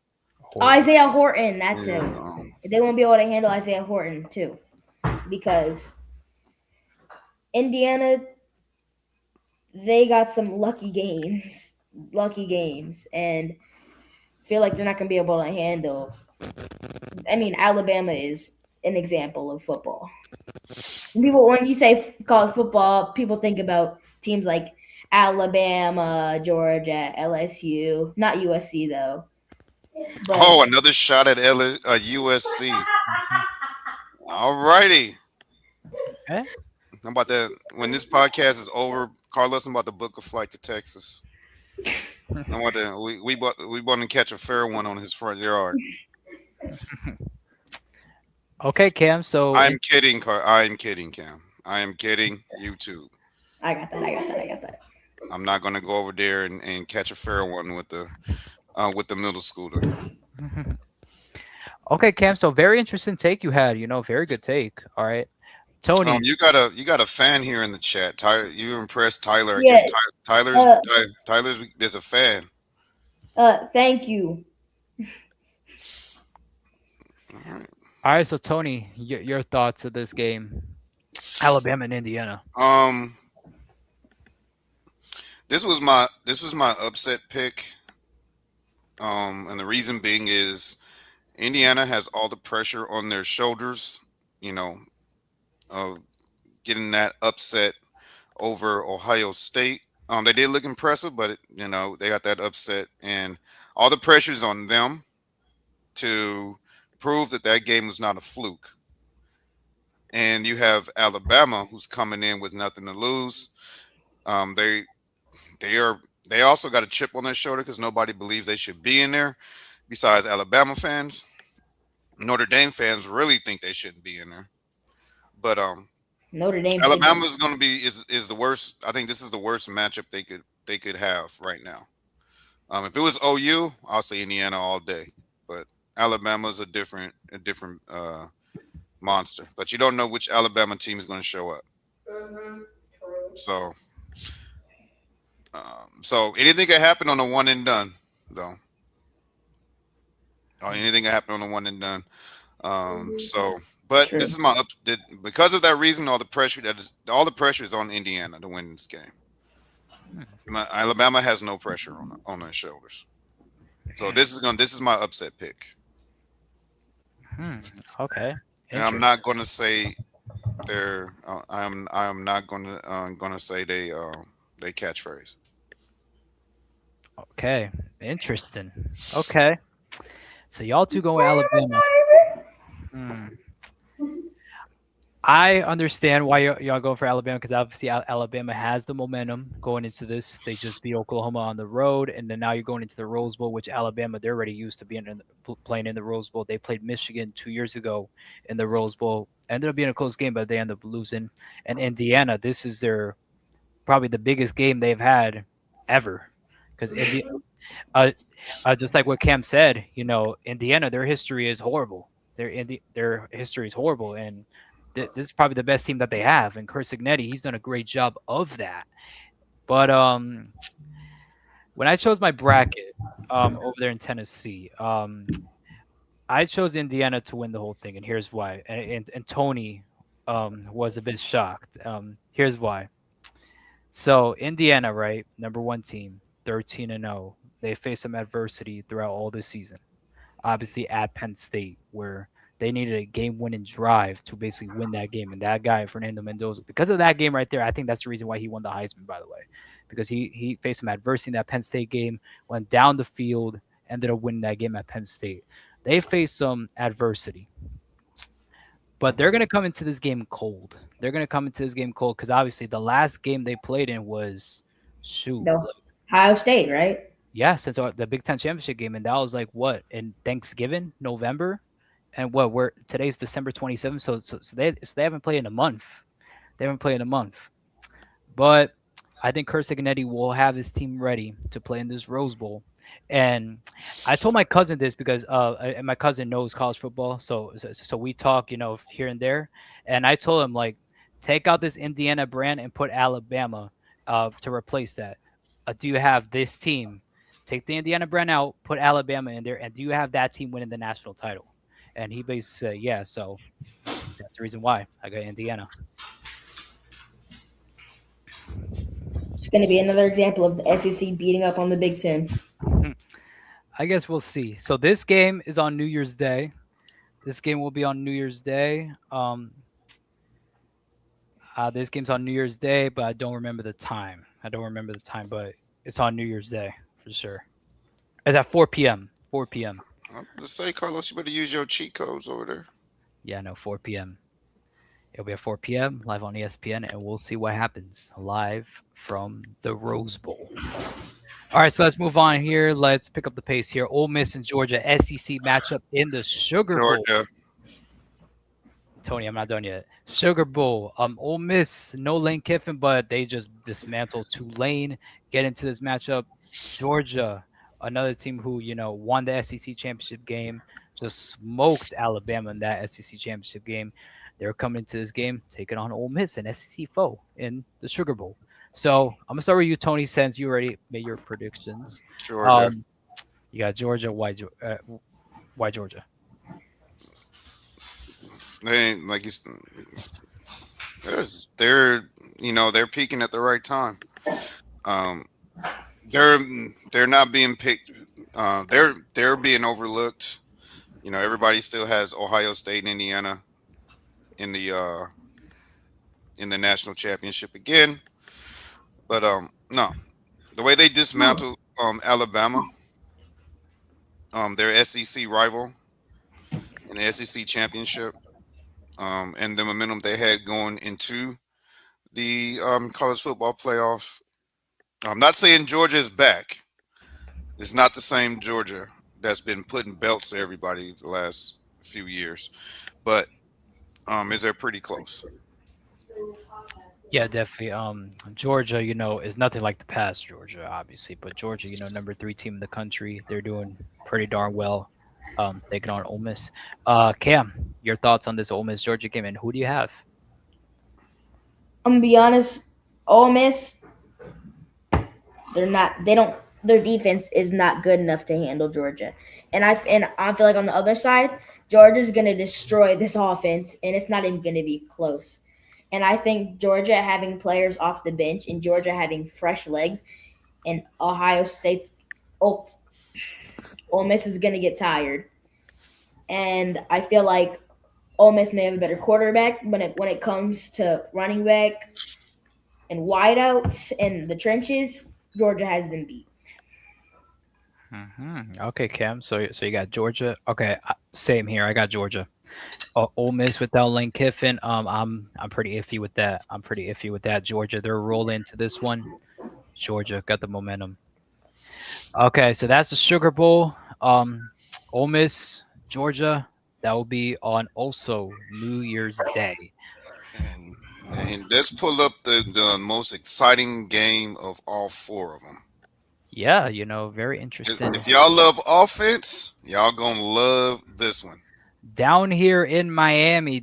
Isaiah Horton, that's it. And, They won't be able to handle Isaiah Horton too, because Indiana, they got some lucky games. lucky games, and feel like they're not going to be able to handle. I mean, Alabama is an example of football. People, when you say college football, people think about teams like Alabama, Georgia, LSU, not USC though. But Oh, another shot at USC. Mhm. All righty. Okay. I'm about to, when this podcast is over, Carlos, I'm about to book a flight to Texas. I want to, we want to catch a fair one on his front yard. Okay, Cam. So I'm kidding, I'm kidding, Cam. I am kidding. YouTube. I got that. I got that. I got that. I'm not going to go over there and catch a fair one with the middle schooler. okay, Cam. So very interesting take you had. Very good take. All right, Tony. You got a fan here in the chat. Tyler, you impressed Tyler. I guess Yeah. Tyler's Uh, Tyler's there's a fan. Thank you. All right. All right. So Tony, your thoughts of this game, Alabama and Indiana. Um, this was my upset pick. And the reason being is Indiana has all the pressure on their shoulders. You know, of getting that upset over Ohio State. They did look impressive, but they got that upset, and all the pressure's on them to prove that that game was not a fluke. And you have Alabama, who's coming in with nothing to lose. Um, they they are they also got a chip on their shoulder because nobody believes they should be in there, besides Alabama fans. Notre Dame fans really think they shouldn't be in there, but Notre Dame should Alabama be. is going to be is the worst. I think this is the worst matchup they could have right now. If it was OU, I'll say Indiana all day, but Alabama's a different monster. But you don't know which Alabama team is going to show up. So so anything can happen on a one and done, though. Anything can happen on a one and done. So, but True. this is because of that reason. All the pressure is on Indiana to win this game. Alabama has no pressure on their shoulders. So this is my upset pick. Hmm. Okay. And I'm not going to say they're. I am not going to say they catchphrase. Okay. Interesting. Okay. So y'all two go with Alabama. Hmm. I understand why y'all go for Alabama because obviously Alabama has the momentum going into this. They just beat Oklahoma on the road, and then now you're going into the Rose Bowl, which Alabama they're already used to playing in the Rose Bowl. They played Michigan 2 years ago in the Rose Bowl. Ended up being a close game, but they ended up losing. And Indiana, this is their probably the biggest game they've had ever because uh, just like what Cam said, Indiana, their history is horrible. Their history is horrible, and this is probably the best team that they have. And Kurt Signetti, he's done a great job of that. But when I chose my bracket over there in Tennessee, I chose Indiana to win the whole thing, and here's why. And Tony was a bit shocked. Here's why. So Indiana, right, number one team, 13-0. They faced some adversity throughout all this season. Obviously at Penn State, where they needed a game-winning drive to basically win that game. And that guy, Fernando Mendoza, because of that game right there, I think that's the reason why he won the Heisman, by the way, because he faced some adversity in that Penn State game, went down the field, ended up winning that game at Penn State. They faced some adversity, but they're going to come into this game cold. They're going to come into this game cold because obviously the last game they played in was, shoot, No, Ohio State, right? yeah, since the Big Ten championship game, and that was like what in Thanksgiving, November, and what we're today's December 27th. So they haven't played in a month. They haven't played in a month, but I think Kurt Signetti will have his team ready to play in this Rose Bowl. And I told my cousin this because and my cousin knows college football, so we talk, here and there. And I told him like, take out this Indiana brand and put Alabama to replace that. Do you have this team? Take the Indiana brand out, put Alabama in there, and do you have that team winning the national title? And he basically said, yeah. So that's the reason why I got Indiana. It's going to be another example of the SEC beating up on the Big Ten. I guess we'll see. So this game is on New Year's Day. This game will be on New Year's Day. This game's on New Year's Day, but I don't remember the time. But it's on New Year's Day for sure. It's at 4 p.m. 4 p.m. I'm gonna say, Carlos, you better use your cheat codes over there. Yeah, no, 4 p.m. It'll be at 4 p.m. live on ESPN, and we'll see what happens live from the Rose Bowl. All right, so let's move on here. Let's pick up the pace here. Ole Miss and Georgia SEC matchup in the Sugar Bowl. Georgia. Tony, I'm not done yet. Sugar Bowl. Ole Miss, no Lane Kiffin, but they just dismantled Tulane. Get into this matchup. Georgia, another team who won the SEC championship game, just smoked Alabama in that SEC championship game. They're coming into this game taking on Ole Miss, an SEC foe in the Sugar Bowl. So I'm gonna start with you, Tony, since you already made your predictions. Georgia. You got Georgia. Why Georgia? They ain't like they're peaking at the right time. They're not being picked. They're being overlooked. Everybody still has Ohio State and Indiana in the national championship again. But no, the way they dismantled Alabama, their SEC rival in the SEC championship, and the momentum they had going into the college football playoff. I'm not saying Georgia is back. It's not the same Georgia that's been putting belts to everybody the last few years, but they're pretty close. Yeah, definitely. Georgia, is nothing like the past Georgia, obviously, but Georgia, number 3 team in the country. They're doing pretty darn well. Taking on Ole Miss. Cam, your thoughts on this Ole Miss Georgia game, and who do you have? I'm gonna be honest. Ole Miss, their defense is not good enough to handle Georgia, and I feel like on the other side, Georgia's gonna destroy this offense, and it's not even gonna be close. And I think Georgia having players off the bench and Georgia having fresh legs, and Ohio State's Ole Miss is gonna get tired. And I feel like Ole Miss may have a better quarterback when it comes to running back and wideouts and the trenches. Georgia has them beat. Okay, Cam. So you got Georgia. Okay, same here. I got Georgia. Ole Miss without Lane Kiffin. I'm pretty iffy with that. Georgia, they're rolling into this one. Georgia got the momentum. Okay, so that's the Sugar Bowl. Ole Miss, Georgia. That will be on also New Year's Day. And let's pull up the most exciting game of all 4 of them. Yeah, very interesting. If y'all love offense, y'all gonna love this one. Down here in Miami,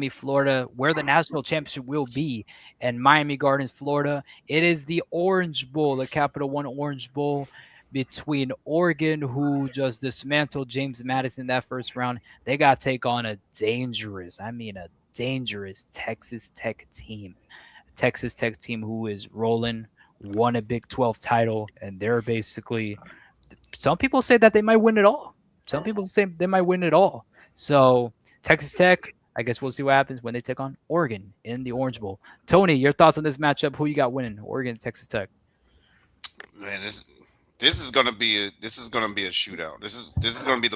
Florida, where the national championship will be, in Miami Gardens, Florida, it is the Orange Bowl, the Capital One Orange Bowl between Oregon, who just dismantled James Madison that first round. They got to take on a dangerous Texas Tech team. Texas Tech team who is rolling, won a Big 12 title, and they're basically, some people say that they might win it all. So Texas Tech, I guess we'll see what happens when they take on Oregon in the Orange Bowl. Tony, your thoughts on this matchup? Who you got winning? Oregon, Texas Tech. Man, this is gonna be a shootout. This is gonna be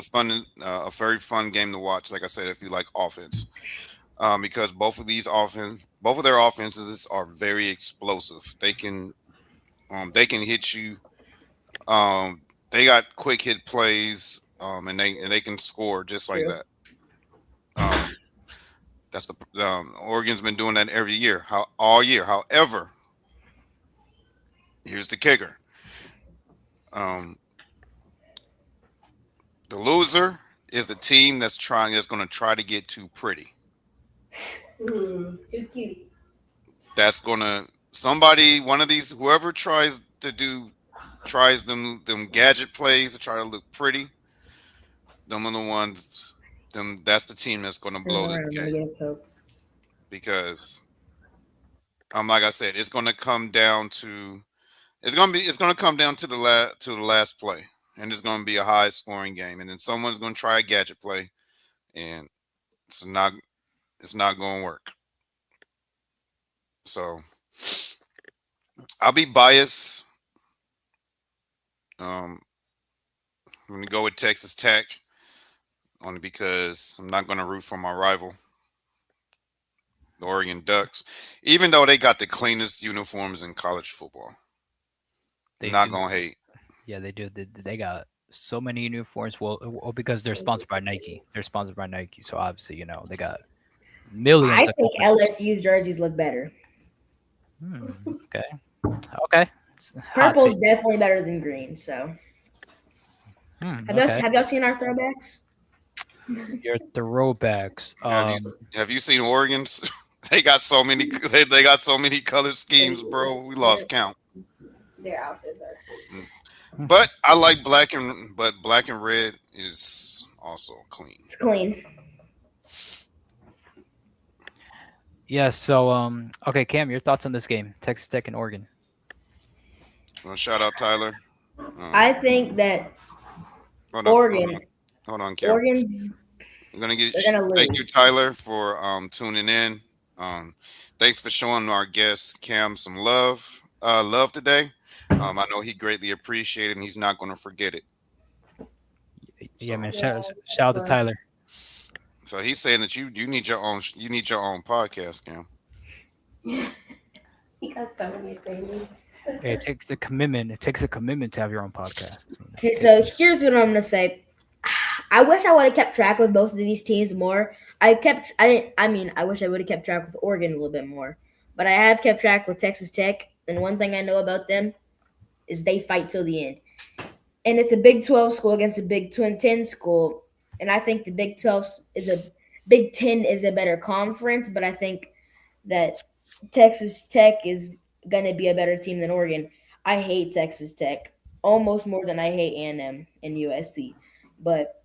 a very fun game to watch. Like I said, if you like offense, because both of their offenses are very explosive. They can hit you. They got quick hit plays, and they can score just like that. That's Oregon's been doing that every year, all year. However, here's the kicker. The loser is the team that's going to try to get too pretty. Too cute. That's going to one of these, whoever tries them gadget plays to try to look pretty. Them are the ones. That's the team that's going to blow this game, because Like I said, it's gonna come down to it's gonna come down to the last play, and it's gonna be a high scoring game, and then someone's gonna try a gadget play, and it's not it's not gonna work. So I'll be biased. Um, I'm gonna go with Texas Tech only because I'm not gonna root for my rival, the Oregon Ducks, even though they got the cleanest uniforms in college football. They Not do. gonna hate. Yeah, they do. They got so many uniforms. Well, because they're sponsored by Nike. They're sponsored by Nike, so obviously, they got I millions of think companies. LSU's jerseys look better. Okay. Okay. It's a hot Purple's take. definitely better than green. So Okay. have y'all seen our throwbacks? Your throwbacks. Have you seen Oregon's? They got so many. They got so many color schemes, bro. We lost count. Their outfits are. But black and red is also clean. It's clean. Yeah. So okay, Cam, your thoughts on this game, Texas Tech and Oregon. Well, shout out Tyler. I think that Hold on, Oregon, hold on, Cam. Oregon's I'm gonna get. they're gonna Thank you, lose. Tyler, for tuning in. Thanks for showing our guest Cam some love today. I know he greatly appreciated, and he's not going to forget it. Yeah, So, man. Shout out to Tyler. so he's saying that you need your own podcast, Cam. He got so many things. Hey, it takes a commitment. It takes a commitment to have your own podcast. Okay, so here's what I'm gonna say. I wish I would have kept track with both of these teams more. I didn't. I mean, I wish I would have kept track with Oregon a little bit more. But I have kept track with Texas Tech, and one thing I know about them is they fight till the end. And it's a Big 12 school against a Big 10 school, and I think the Big 10 is a better conference, but I think that Texas Tech is gonna be a better team than Oregon. I hate Texas Tech almost more than I hate A&M and USC, but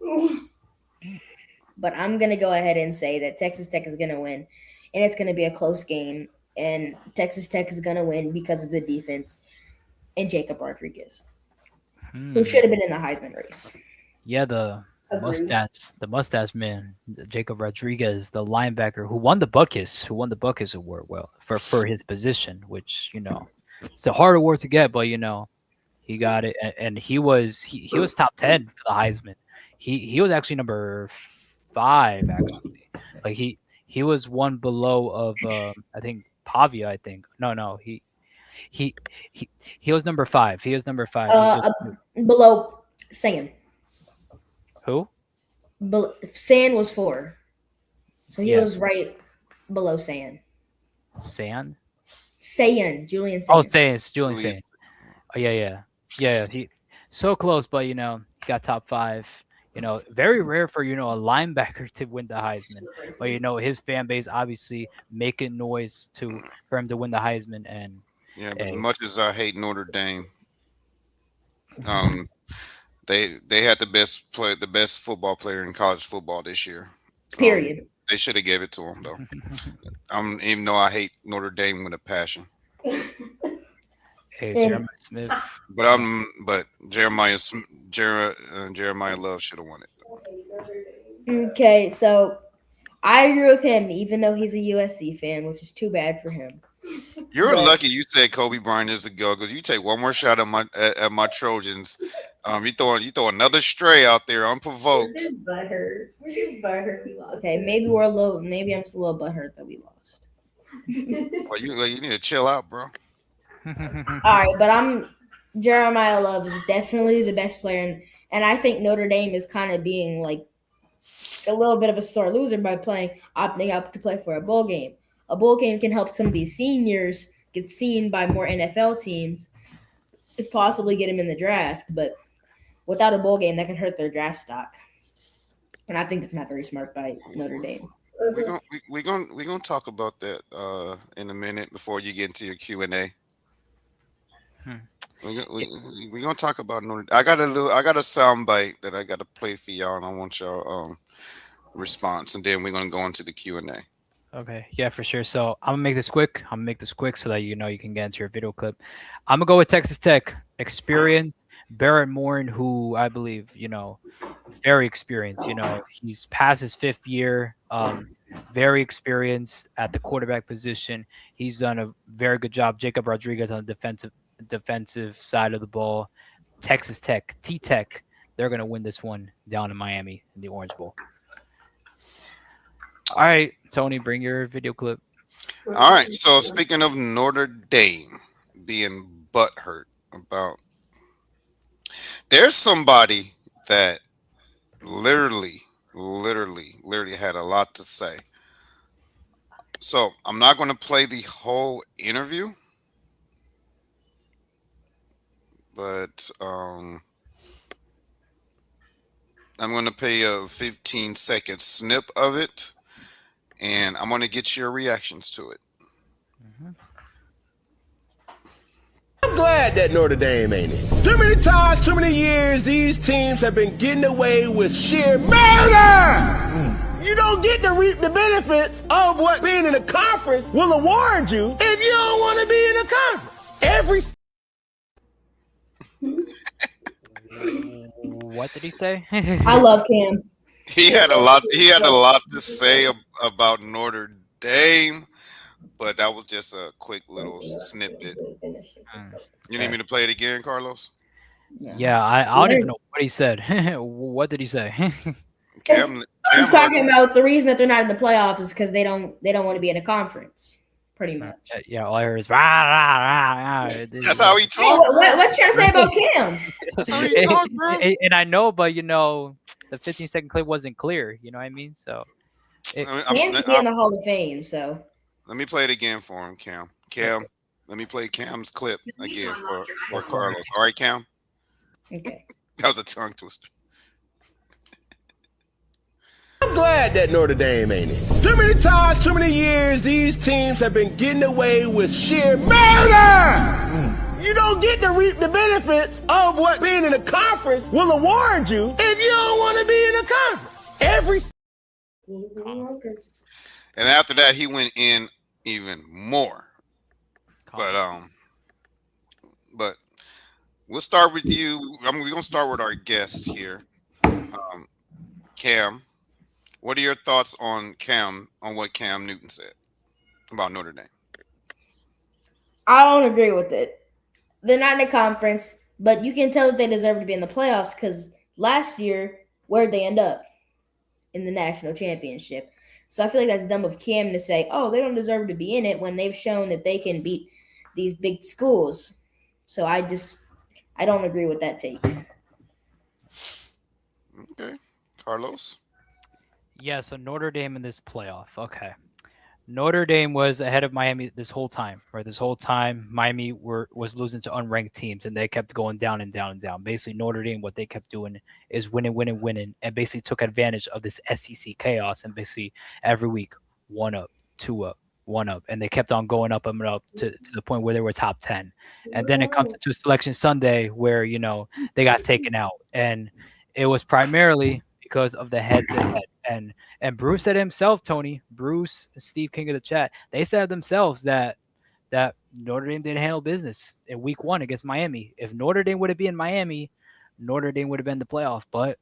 I'm gonna go ahead and say that Texas Tech is gonna win, and it's gonna be a close game, and Texas Tech is gonna win because of the defense and Jacob Rodriguez, who should have been in the Heisman race. Yeah, the Agreed. mustache man, Jacob Rodriguez, the linebacker who won the Buckus award. Well, for his position, which it's a hard award to get, but he got it, and he was top 10 for the Heisman. He was actually number 5 actually. Like he was one below of I think Pavia. I think no he he he was number 5. He was number 5. He just Below San. who? San was 4, so he Yeah. was right below San. Sand. Julian Oh, San. it's Julian Julian. Saint. Oh yeah. He so close, but he got top 5. Very rare for a linebacker to win the Heisman. But his fan base obviously making noise for him to win the Heisman, and Yeah, but as hey, much as I hate Notre Dame, they had the best football player in college football this year. Period. They should have gave it to him though. Even though I hate Notre Dame with a passion, hey, And- Jeremiah Smith. but Jeremiah Love should have won it. Okay, so I agree with him, even though he's a USC fan, which is too bad for him. You're But- lucky you said Kobe Bryant is a go because you take one more shot at my Trojans. You throw another stray out there unprovoked. We're just butthurt. We lost. Okay, maybe we're a little. Maybe I'm just a little butthurt that we lost. Well, you need to chill out, bro. All right, but Jeremiah Love is definitely the best player, and I think Notre Dame is kind of being like a little bit of a sore loser by opting out to play for a bowl game. A bowl game can help some of these seniors get seen by more NFL teams, could possibly get him in the draft, but without a bowl game, that can hurt their draft stock. And I think it's not very smart by Notre Dame. We're gonna talk about that in a minute before you get into your Q&A. We're gonna talk about Notre. I got a sound bite that I got to play for y'all, and I want y'all response, and then we're gonna go into the Q&A. Okay, yeah, for sure. So I'm gonna make this quick. I'm gonna make this quick so that you know you can get into your video clip. I'm gonna go with Texas Tech experience. Barrett Morton, who I believe very experienced. He's past his fifth year. Very experienced at the quarterback position. He's done a very good job. Jacob Rodriguez on the defensive side of the ball. Texas Tech, T Tech, they're gonna win this one down in Miami in the Orange Bowl. All right, Tony, bring your video clip. All right. So speaking of Notre Dame being butthurt about, there's somebody that literally had a lot to say. So I'm not going to play the whole interview, but I'm going to play a 15-second snip of it, and I'm going to get your reactions to it. I'm glad that Notre Dame ain't it. Too many times, too many years, these teams have been getting away with sheer murder. You don't get to reap the benefits of what being in a conference will award you if you don't want to be in a conference. What did he say? I love Cam. He had a lot to say about Notre Dame, but that was just a quick little snippet. You need me to play it again, Carlos? Yeah, I don't even know what he said. What did he say? He's talking about the reason that they're not in the playoffs is because they don't want to be in a conference, pretty much. Yeah, all I heard is rah, rah, rah, rah. That's how he Hey, talks. what you trying to say about Cam? That's how he talks, bro. And I know, but the 15-second clip wasn't clear. You know what I mean? So Cam's in the Hall of Fame, so. Let me play it again for him, Cam. Cam, let me play Cam's clip again for Carlos. All right, Cam? Okay. That was a tongue twister. I'm glad that Notre Dame ain't it. Too many times, too many years, these teams have been getting away with sheer murder. You don't get to reap the benefits of what being in a conference will award you if you don't want to be in a conference. And after that, he went in even more. But we'll start with you. We're going to start with our guest here. Cam, what are your thoughts on what Cam Newton said about Notre Dame? I don't agree with it. They're not in a conference, but you can tell that they deserve to be in the playoffs because last year, where'd they end up? In the national championship. So I feel like that's dumb of Cam to say, oh, they don't deserve to be in it when they've shown that they can beat these big schools. So I don't agree with that take. Okay. Carlos? yeah, so Notre Dame in this playoff. Okay. Notre Dame was ahead of Miami this whole time, right? This whole time, Miami was losing to unranked teams, and they kept going down and down and down. Basically, Notre Dame, what they kept doing is winning, and basically took advantage of this SEC chaos. And basically, every week, 1 up, 2 up, 1 up, and they kept on going up and up to the point where they were top 10. And then it comes to Selection Sunday, where they got taken out, and it was primarily because of the head-to-head. And Bruce said himself, Tony, Bruce, Steve King of the chat, they said themselves that Notre Dame didn't handle business in week 1 against Miami. If Notre Dame would have been in Miami, Notre Dame would have been in the playoff. But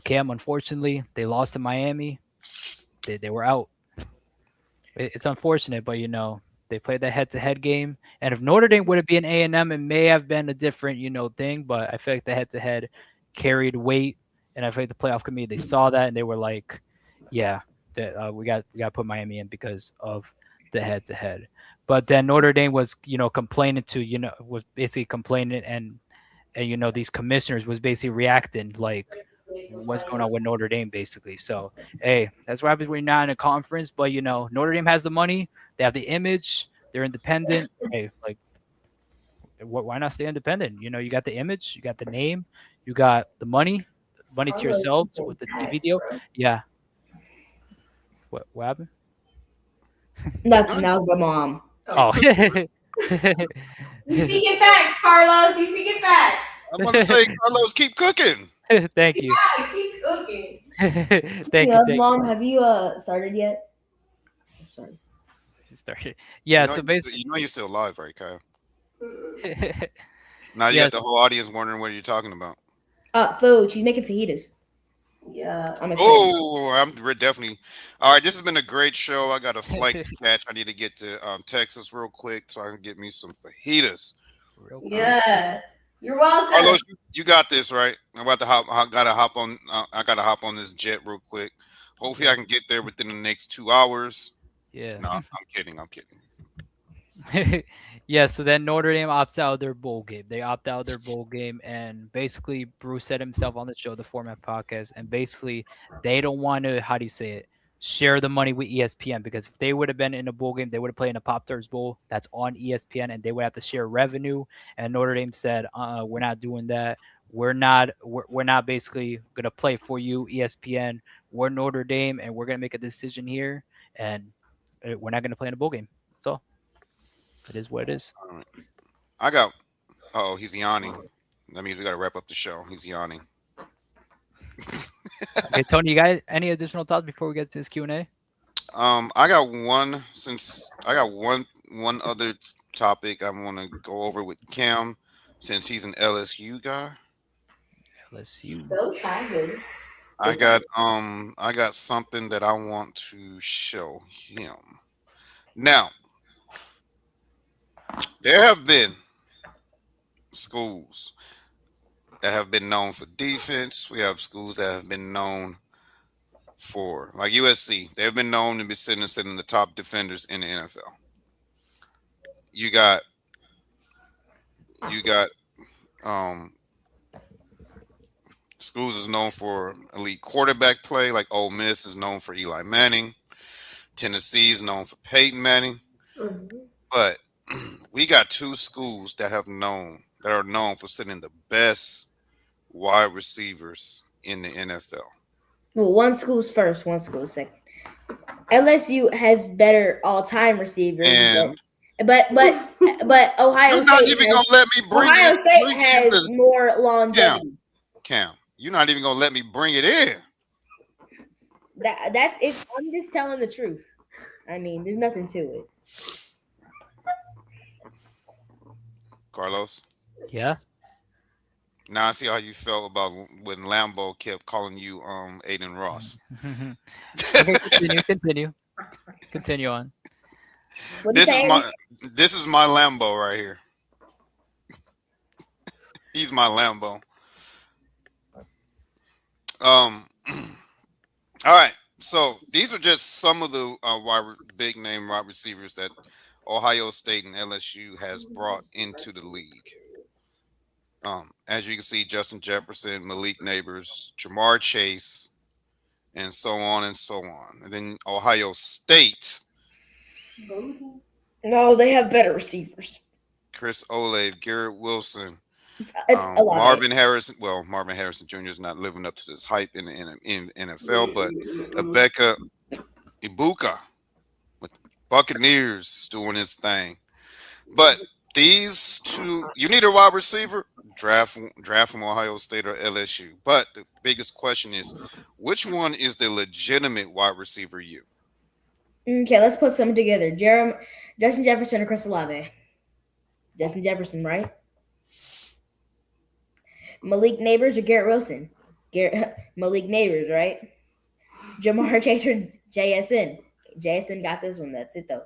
Cam, unfortunately, they lost to Miami. They were out. It's unfortunate, but they played that head-to-head game. And if Notre Dame would have been A&M, it may have been a different thing. But I feel like the head-to-head carried weight. And I feel like the playoff committee, they saw that and they were like, yeah, we got to put Miami in because of the head-to-head. But then Notre Dame was, complaining was basically complaining and these commissioners was basically reacting like, what's going on with Notre Dame, basically. So, hey, that's what happens when you're not in a conference. But, Notre Dame has the money. They have the image. They're independent. Hey, like, why not stay independent? You got the image. You got the name. You got the money to yourselves with the TV deal. Yeah. What happened? Nothing. That was my mom. Oh. He's speaking facts, Carlos. He's speaking facts. I'm going to say, Carlos, keep cooking. Thank you. Yeah, keep cooking. Thank you. Mom, have you started yet? started. Yeah, You know, so basically, you know you're still alive, right, Kyle? Mm-mm. Now you got yes, the whole audience wondering what you're talking about. Food. She's making fajitas. Yeah. I'm excited. Oh, we're definitely. All right, this has been a great show. I got a flight to catch. I need to get to Texas real quick so I can get me some fajitas. real quick. Yeah. You're welcome. Carlos, you got this, right? I'm about to hop. I gotta hop on. I gotta hop on this jet real quick. Hopefully, I can get there within the next 2 hours. Yeah. No, I'm kidding. I'm kidding. Yeah, so then Notre Dame opts out of their bowl game. They opt out of their bowl game, and basically Bruce said himself on the show, the Format Podcast, and basically they don't want to, how do you say it, share the money with ESPN, because if they would have been in a bowl game, they would have played in a Pop Tarts Bowl that's on ESPN, and they would have to share revenue. And Notre Dame said, we're not doing that. We're not basically gonna play for you, ESPN. We're Notre Dame, and we're gonna make a decision here, and we're not gonna play in a bowl game. That's all. It is what it is. All right. I got. Oh, he's yawning. That means we gotta wrap up the show. He's yawning. Okay, Tony, you got any additional thoughts before we get to this Q&A? I got one. Since I got one other topic I want to go over with Cam, since he's an LSU guy. LSU. So tired. I got something that I want to show him. Now, there have been schools that have been known for defense. We have schools that have been known for, like USC. They've been known to be sitting the top defenders in the NFL. You got schools is known for elite quarterback play, like Ole Miss is known for Eli Manning. Tennessee is known for Peyton Manning. Mhm. But we got two schools that are known for sending the best wide receivers in the NFL. Well, one school's first, one school's second. LSU has better all-time receivers, And but Ohio you're not State even has, gonna let me bring Ohio it. State Bring has it in more longevity. Cam, you're not even gonna let me bring it in. That's it. I'm just telling the truth. I mean, there's nothing to it. Carlos, Yeah. now I see how you felt about when Lambeau kept calling you Aiden Ross. Okay, continue on. What are you saying? This is my Lambo right here. He's my Lambo. All right. So these are just some of the big name wide receivers that Ohio State and LSU has brought into the league. As you can see, Justin Jefferson, Malik Neighbors, Jamar Chase, and so on and so on. And then Ohio State, No, they have better receivers. Chris Olave, Garrett Wilson, It's a lot. Marvin Harrison. Well, Marvin Harrison Jr. is not living up to this hype in NFL, but Emeka Ibuka with Buccaneers doing his thing. But these two, you need a wide receiver, draft from Ohio State or LSU. But the biggest question is, which one is the legitimate wide receiver you? Okay, let's put some together. Justin Jefferson or Chris Olave? Justin Jefferson, right? Malik Neighbors or Garrett Wilson? Malik Neighbors, right? Jamar Chase or JSN? JSN got this one. That's it, though.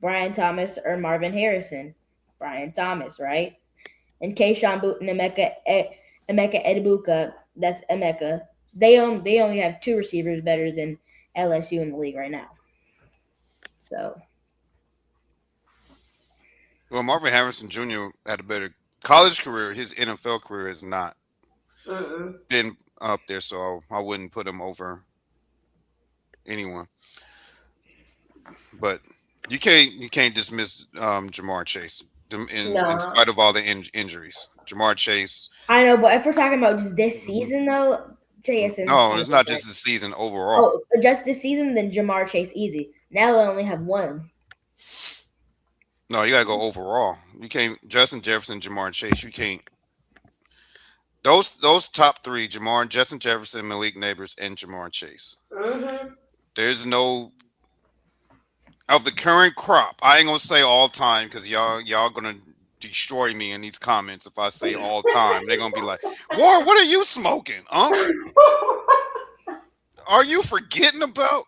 Brian Thomas or Marvin Harrison? Brian Thomas, right? And Kayshawn Booten and Emeka Edibuka. That's Emeka. They only have two receivers better than LSU in the league right now. So, Well, Marvin Harrison Jr. had a better college career. His NFL career has not been up there, so I wouldn't put him over anyone. But you can't dismiss Jamar Chase in spite of all the injuries. Jamar Chase. I know, but if we're talking about just this season, though, JSN. No, it's not just the season overall. Oh, just this season, then Jamar Chase easy. Now they only have one. No, you gotta go overall. You can't Justin Jefferson, Jamar Chase. You can't. Those top three: Justin Jefferson, Malik Neighbors, and Jamar Chase. Mm-hmm. There's no. of the current crop. I ain't gonna say all time because y'all gonna destroy me in these comments if I say all time. They're gonna be like, "War, what are you smoking, Unc? Are you forgetting about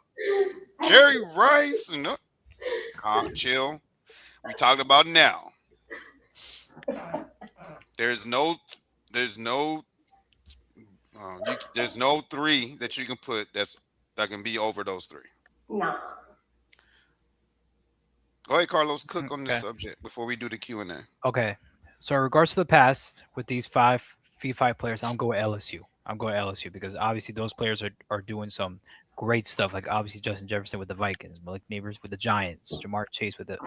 Jerry Rice?" And chill. We talking about now. There's no there's no three that you can put that can be over those three. Nah. Go ahead, Carlos. Cook on this Okay. subject before we do the Q&A. Okay. So in regards to the past with these five V5 players, I'm going LSU. I'm going LSU because obviously those players are doing some great stuff. Like obviously Justin Jefferson with the Vikings, Malik Neighbors with the Giants, Jamar Chase with the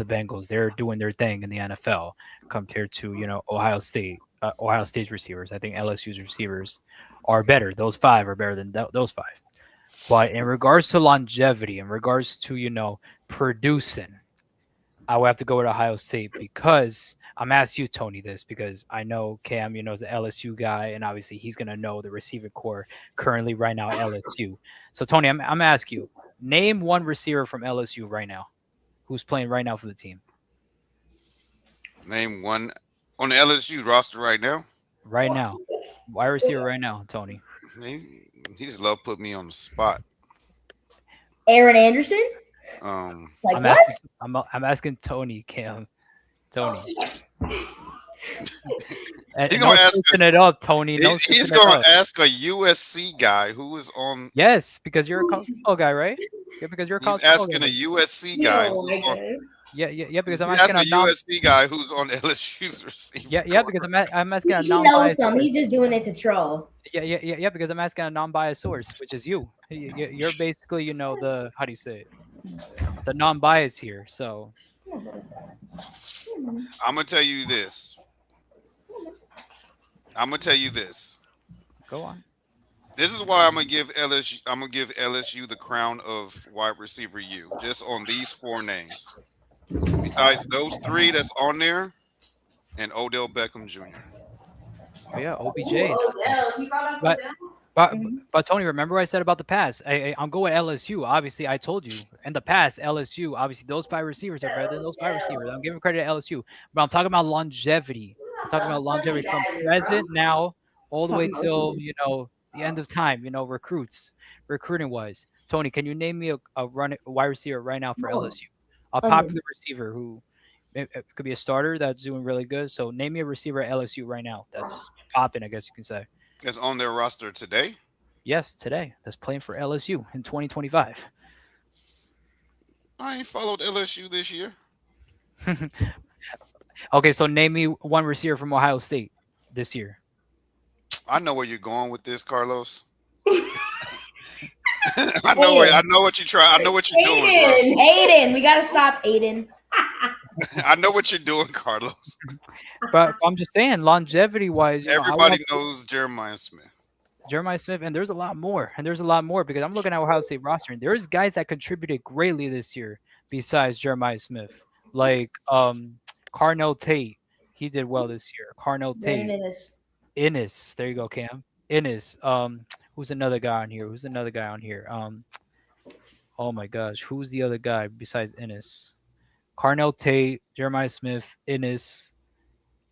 Bengals. They're doing their thing in the NFL compared to Ohio State. Ohio State's receivers. I think LSU's receivers are better. Those five are better than those five. But in regards to longevity, in regards to producing, I would have to go with Ohio State because I'm asking you, Tony, this because I know Cam, is the LSU guy, and obviously he's gonna know the receiving core currently right now at LSU. So Tony, I'm asking you, name one receiver from LSU right now, who's playing right now for the team. Name one on the LSU roster right now. Right now, wide receiver right now, Tony. He just love put me on the spot. Aaron Anderson? Like I'm what? I'm asking Tony, Cam, Tony. And He's no gonna ask switching it up, Tony. No He's switching it going up. to ask a USC guy who is on. Yes, because you're a college football guy, right? Yeah, because you're a college He's football asking guy. a USC guy. Oh Who's my on, goodness. Yeah, because I'm he's asking asking a a non. USC guy who's on LSU's receiver. Yeah, because I'm asking a He knows non-biased some. source. He's just doing it to troll. Yeah, because I'm asking a non-biased source, which is you. You're basically, the how do you say it? The non-bias here. So I'm gonna tell you this. go on. This is why I'm gonna give LSU the crown of wide receiver U, just on these four names. Besides those three that's on there, and Odell Beckham Jr. Oh, yeah, OBJ. Oh, yeah, he brought up But- Odell. But Tony, remember what I said about the pass? I'm going LSU. Obviously, I told you in the past, LSU. Obviously, those five receivers are better than those five receivers. I'm giving credit to LSU, but I'm talking about longevity. I'm talking about longevity from present now all the way till the end of time. Recruiting wise. Tony, can you name me a wide receiver right now for LSU? A popular receiver who it could be a starter that's doing really good. So name me a receiver at LSU right now that's popping. I guess you can say. That's on their roster today. Yes, today. That's playing for LSU in 2025. I ain't followed LSU this year. Okay, so name me one receiver from Ohio State this year. I know where you're going with this, Carlos. I know what you try. I know what you're doing, bro. Aiden, we gotta stop Aiden. I know what you're doing, Carlos. But I'm just saying, longevity-wise, Everybody knows Jeremiah Smith. Jeremiah Smith, and there's a lot more. Because I'm looking at Ohio State roster, and there's guys that contributed greatly this year besides Jeremiah Smith, like Carnell Tate. He did well this year. Carnell Tate. Ennis. There you go, Cam. Ennis. Who's another guy on here? Oh my gosh, who's the other guy besides Ennis? Carnell Tate, Jeremiah Smith, Ennis,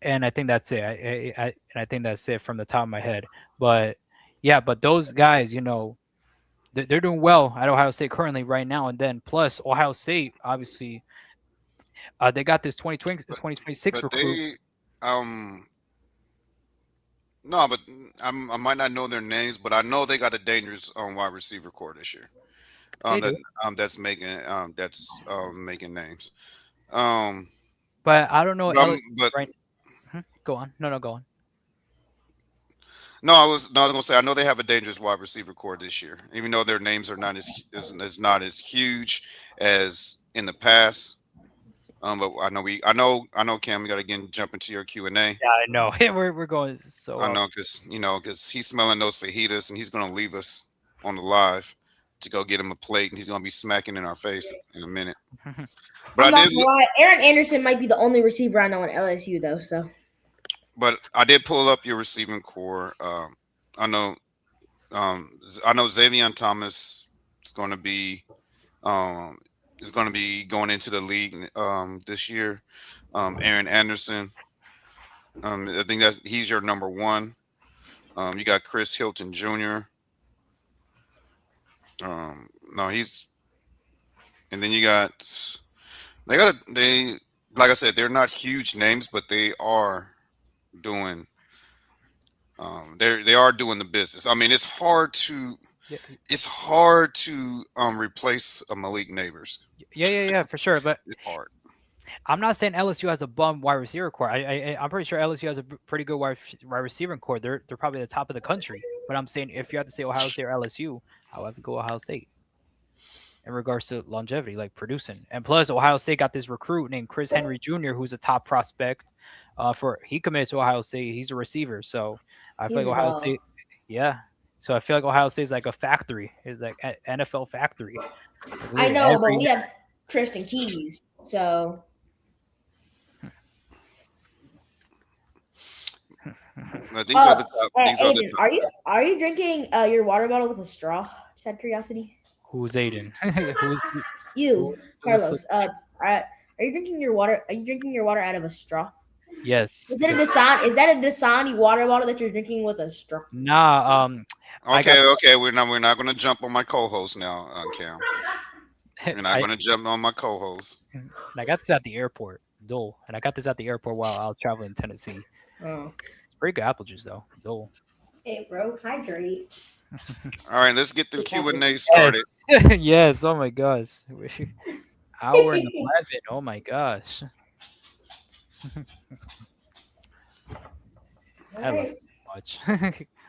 and I think that's it. I think that's it from the top of my head. But yeah, but those guys, they're doing well at Ohio State currently right now. And then plus Ohio State, obviously, they got this 2026 But recruit. No, but I might not know their names, but I know they got a dangerous wide receiver core this year. That's making names. But I don't know. But right. Go on. No, go on. No, I was gonna say I know they have a dangerous wide receiver core this year, even though their names are not as huge as in the past. But I know Cam, we got to again jump into your Q&A. Yeah, I know. We're going so. I know because he's smelling those fajitas and he's gonna leave us on the live to go get him a plate and he's gonna be smacking in our face in a minute. But Aaron Anderson might be the only receiver I know in LSU though. So. But I did pull up your receiving core. I know Xavier Thomas is going to be is going to be going into the league this year. Aaron Anderson. I think that he's your number one. You got Chris Hilton Jr. No, he's and then you got they like I said, they're not huge names, but they are doing they are doing the business. I mean, Yeah, it's hard to replace a Malik Neighbors. yeah, for sure. But It's hard. I'm not saying LSU has a bum wide receiver core. I'm pretty sure LSU has a pretty good wide receiving core. They're probably the top of the country. But I'm saying if you have to say Ohio State or LSU, I would have to go Ohio State in regards to longevity, like producing. And plus, Ohio State got this recruit named Chris Henry Jr., who's a top prospect. He committed to Ohio State. He's a receiver, so I feel He's like a Ohio dog. State. Yeah, so I feel like Ohio State is like a factory. It's like an NFL factory. Like, I literally know, but every we have Tristan Keys, so These are the top. Hey, These are the Aiden, top. are you drinking your water bottle with a straw? Just out of curiosity. who's Aiden? who's You, who- Carlos. Are you drinking your water? Are you drinking your water out of a straw? yes. Is it a Dasani? Is that a Dasani water bottle that you're drinking with a straw? Nah. I got Okay. We're not going to jump on my co-host now, Cam. We're not I, going to jump on my co-host. I got this at the airport. Dole, and I got this at the airport while I was traveling in Tennessee. Oh. It's pretty good apple juice though. Dole. Hey, bro, hydrate. All right, let's get the Q&A Yes. started. yes. Oh my gosh. Hour and 11. Oh my gosh. I love it so much.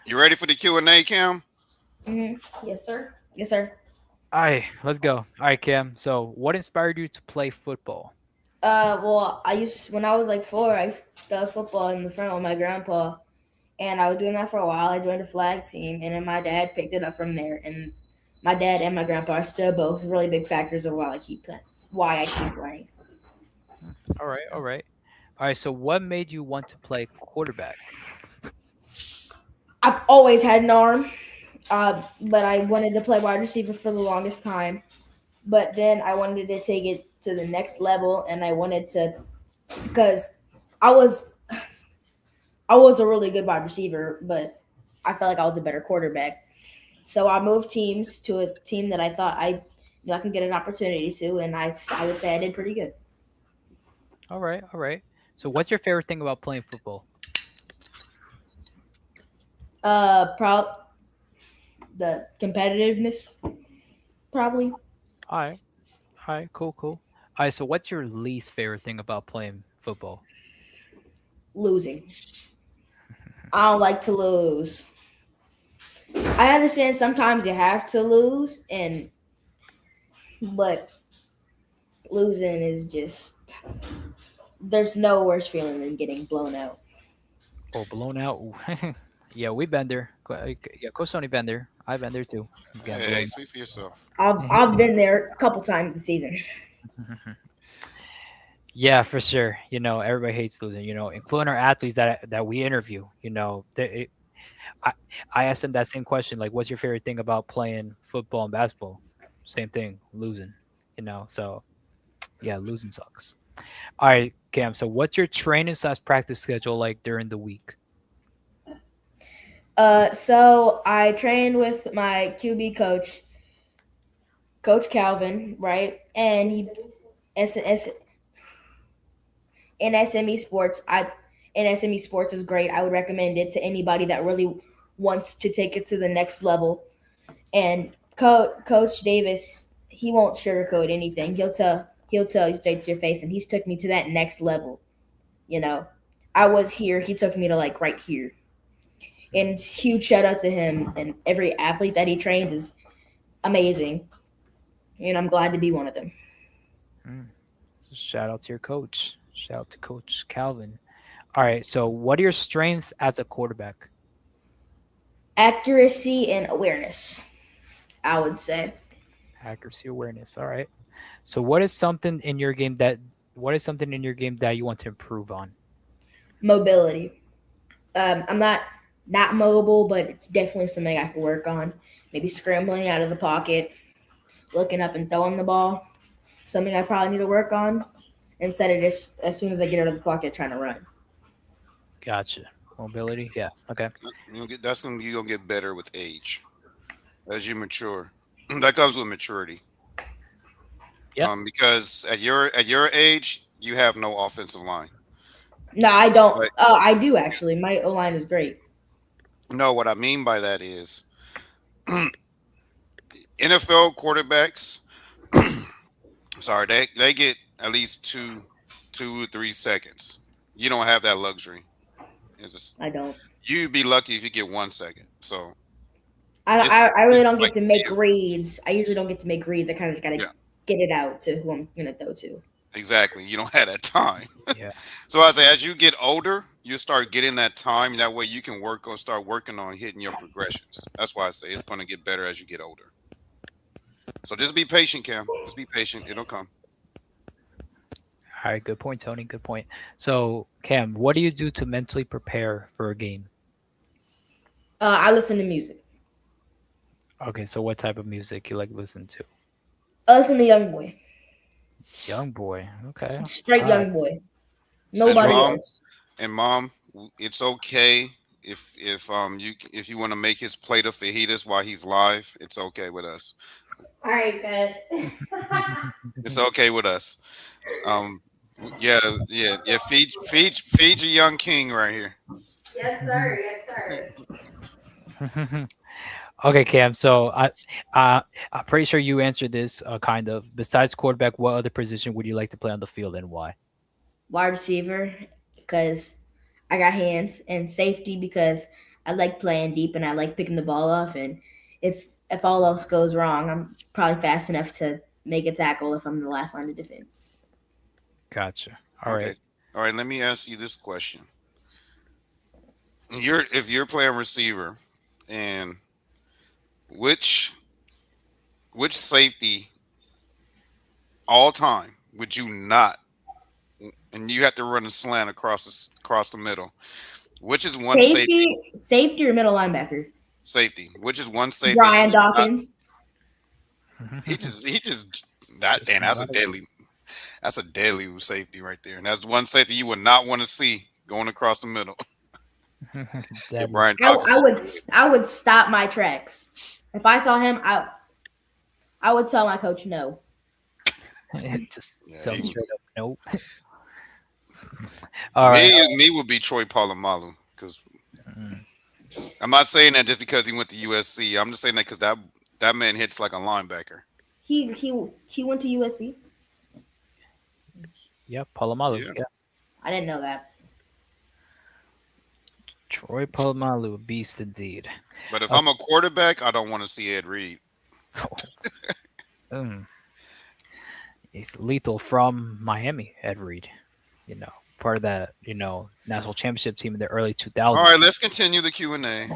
You ready for the Q&A, Cam? Yes, sir. Yes, sir. All right, let's go. All right, Cam. So, what inspired you to play football? Well, when I was like 4, I used to play football in the front with my grandpa, and I was doing that for a while. I joined a flag team, and then my dad picked it up from there. And my dad and my grandpa are still both really big factors of why I keep playing. All right, all right. All right, so what made you want to play quarterback? I've always had an arm, but I wanted to play wide receiver for the longest time. But then I wanted to take it to the next level, and I wanted to because I was a really good wide receiver, but I felt like I was a better quarterback. So I moved teams to a team that I thought I can get an opportunity to, and I would say I did pretty good. All right, all right. So, what's your favorite thing about playing football? The competitiveness, probably All right, cool. All right, so what's your least favorite thing about playing football? losing. I don't like to lose. I understand sometimes you have to lose, but losing is just there's no worse feeling than getting blown out. Oh, blown out. Ooh. Yeah, we've been there. Yeah, Coach Sony been there. I've been there too. Getting Hey, blown speak for yourself. I've been there a couple times this season. out. Yeah, for sure. Everybody hates losing. Including our athletes that we interview. I asked them that same question. Like, what's your favorite thing about playing football and basketball? Same thing, losing. So yeah, losing sucks. All right, Cam. So, what's your training / practice schedule like during the week? So I trained with my QB coach, Coach Calvin, right? And he in SME sports. SME sports is great. I would recommend it to anybody that really wants to take it to the next level. And Coach Davis, he won't sugarcoat anything. He'll tell you straight to your face, and he's took me to that next level. I was here. He took me to like right here. And it's huge shout out to him, and every athlete that he trains is amazing. And I'm glad to be one of them. So shout out to your coach. Shout out to Coach Calvin. All right. So, what are your strengths as a quarterback? Accuracy and awareness, I would say. Accuracy, awareness. All right. So, what is something in your game that you want to improve on? Mobility. I'm not mobile, but it's definitely something I can work on. Maybe scrambling out of the pocket, looking up and throwing the ball. something I probably need to work on instead of just as soon as I get out of the pocket trying to run. Gotcha. Mobility. Yeah. Okay. You're gonna get better with age as you mature. That comes with maturity. Yeah. Because at your age, you have no offensive line. No, I don't. Right. I do actually. My O line is great. No, what I mean by that is NFL quarterbacks. Sorry, they get at least 2 or 3 seconds. You don't have that luxury. It's just, I don't. you'd be lucky if you get 1 second. So I, it's I, I really it's don't like get to make reads. I usually don't get to make reads. I kind of just gotta yeah, get it out to who I'm gonna throw to. exactly. You don't have that time. Yeah. So I say as you get older, you start getting that time. That way you can start working on hitting your progressions. That's why I say it's going to get better as you get older. So just be patient, Cam. Just be patient. It'll come. All right. Good point, Tony. Good point. So, Cam, what do you do to mentally prepare for a game? I listen to music. Okay. So, what type of music you like listening to? I listen to Young Boy, Young boy. Okay. straight All right. Young Boy. And Nobody mom, else. it's okay if you want to make his plate of fajitas while he's live. It's okay with us. All right, bet. It's okay with us. Yeah, yeah, yeah. Feed your young king right here. Yes, sir. Yes, sir. Okay, Cam. So, I'm pretty sure you answered this. Kind of. Besides quarterback, what other position would you like to play on the field and why? Wide receiver because I got hands, and safety because I like playing deep and I like picking the ball off. And if all else goes wrong, I'm probably fast enough to make a tackle if I'm the last line of defense. Gotcha. All Okay. right. All right. Let me ask you this question. If you're playing receiver, and which safety all time would you not, and you have to run a slant across the middle? Which is one Safety or middle linebacker? safety? Which is one safety you Brian would not? Dawkins. He just that damn, that's a deadly safety right there, and that's one safety you would not want to see going across the middle. Yeah, Deadly. Brian I, Dawkins. I would I would stop my tracks if I saw him. I would tell my coach no. Just Yeah, some he- straight up nope. All right. me would be Troy Polamalu because Mm, I'm not saying that just because he went to USC. I'm just saying that because that man hits like a linebacker. He went to USC. yeah, Palomalu. Yeah. Yeah. I didn't know that. Troy Polamalu, beast indeed. But if I'm a quarterback, I don't want to see Ed Reed. Mm. He's lethal from Miami, Ed Reed. You know, part of that, national championship team in the early 2000s. All right, let's continue the Q&A.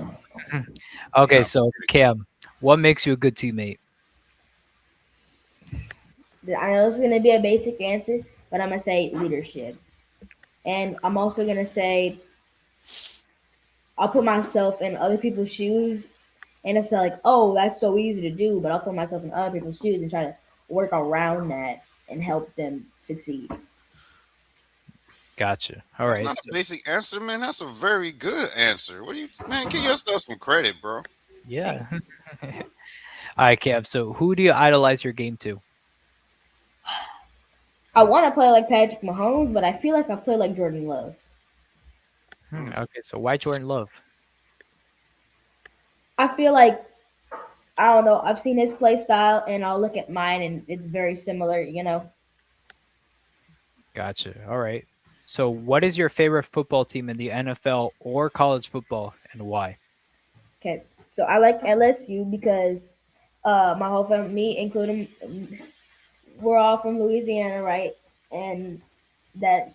Okay, Yeah. so Cam, what makes you a good teammate? I know it's gonna be a basic answer, but I'm gonna say leadership, and I'm also gonna say I'll put myself in other people's shoes, and it's like, oh, that's so easy to do, but I'll put myself in other people's shoes and try to work around that and help them succeed. Gotcha. All That's right. not a basic answer, man. That's a very good answer. Man? Give yourself some credit, bro. Yeah. All right, Cam. So who do you idolize your game to? I want to play like Patrick Mahomes, but I feel like I play like Jordan Love. Okay, so why Jordan Love? I feel like I don't know. I've seen his play style, and I'll look at mine, and it's very similar. Gotcha. All right. So what is your favorite football team in the NFL or college football and why? Okay, so I like LSU because my whole family, me including, we're all from Louisiana, right? And that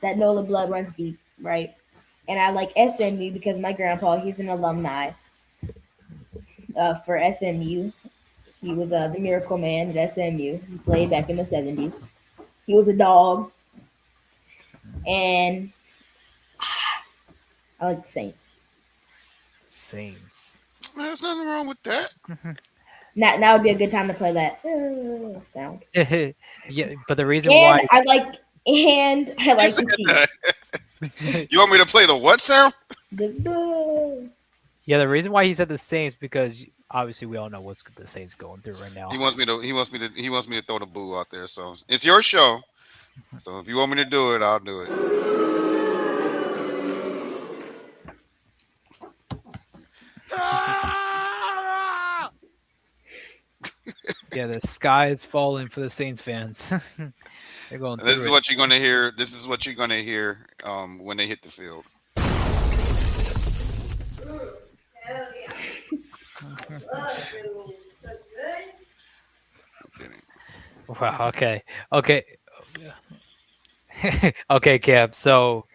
that NOLA blood runs deep, right? And I like SMU because my grandpa, he's an alumni for SMU. He was the Miracle Man at SMU. He played back in the 70s. He was a dog. And I like the Saints. Saints. There's nothing wrong with that. Now would be a good time to play that sound. Yeah, but the reason And why I like He said the Chiefs. that. You want me to play the what sound? The boo. yeah, the reason why he said the Saints because obviously we all know what's the Saints going through right now. He wants me to. He wants me to throw the boo out there. So it's your show. So if you want me to do it, I'll do it. Yeah, the sky is falling for the Saints fans. They're going through This is it. what you're gonna hear. This is what you're gonna hear when they hit the field. Hell yeah. Look, dude. Look good. I'm kidding. Wow. Okay. Okay, Cam. So, all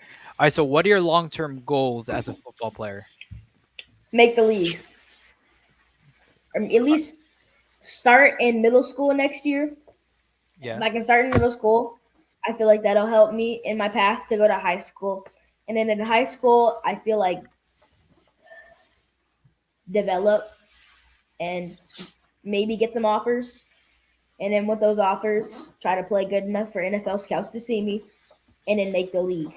right. So, what are your long-term goals as a football player? Make the league. Or at least start in middle school next year. Yeah. If I can start in middle school, I feel like that'll help me in my path to go to high school. And then in high school, I feel like develop and maybe get some offers. And then with those offers, try to play good enough for NFL scouts to see me and then make the league.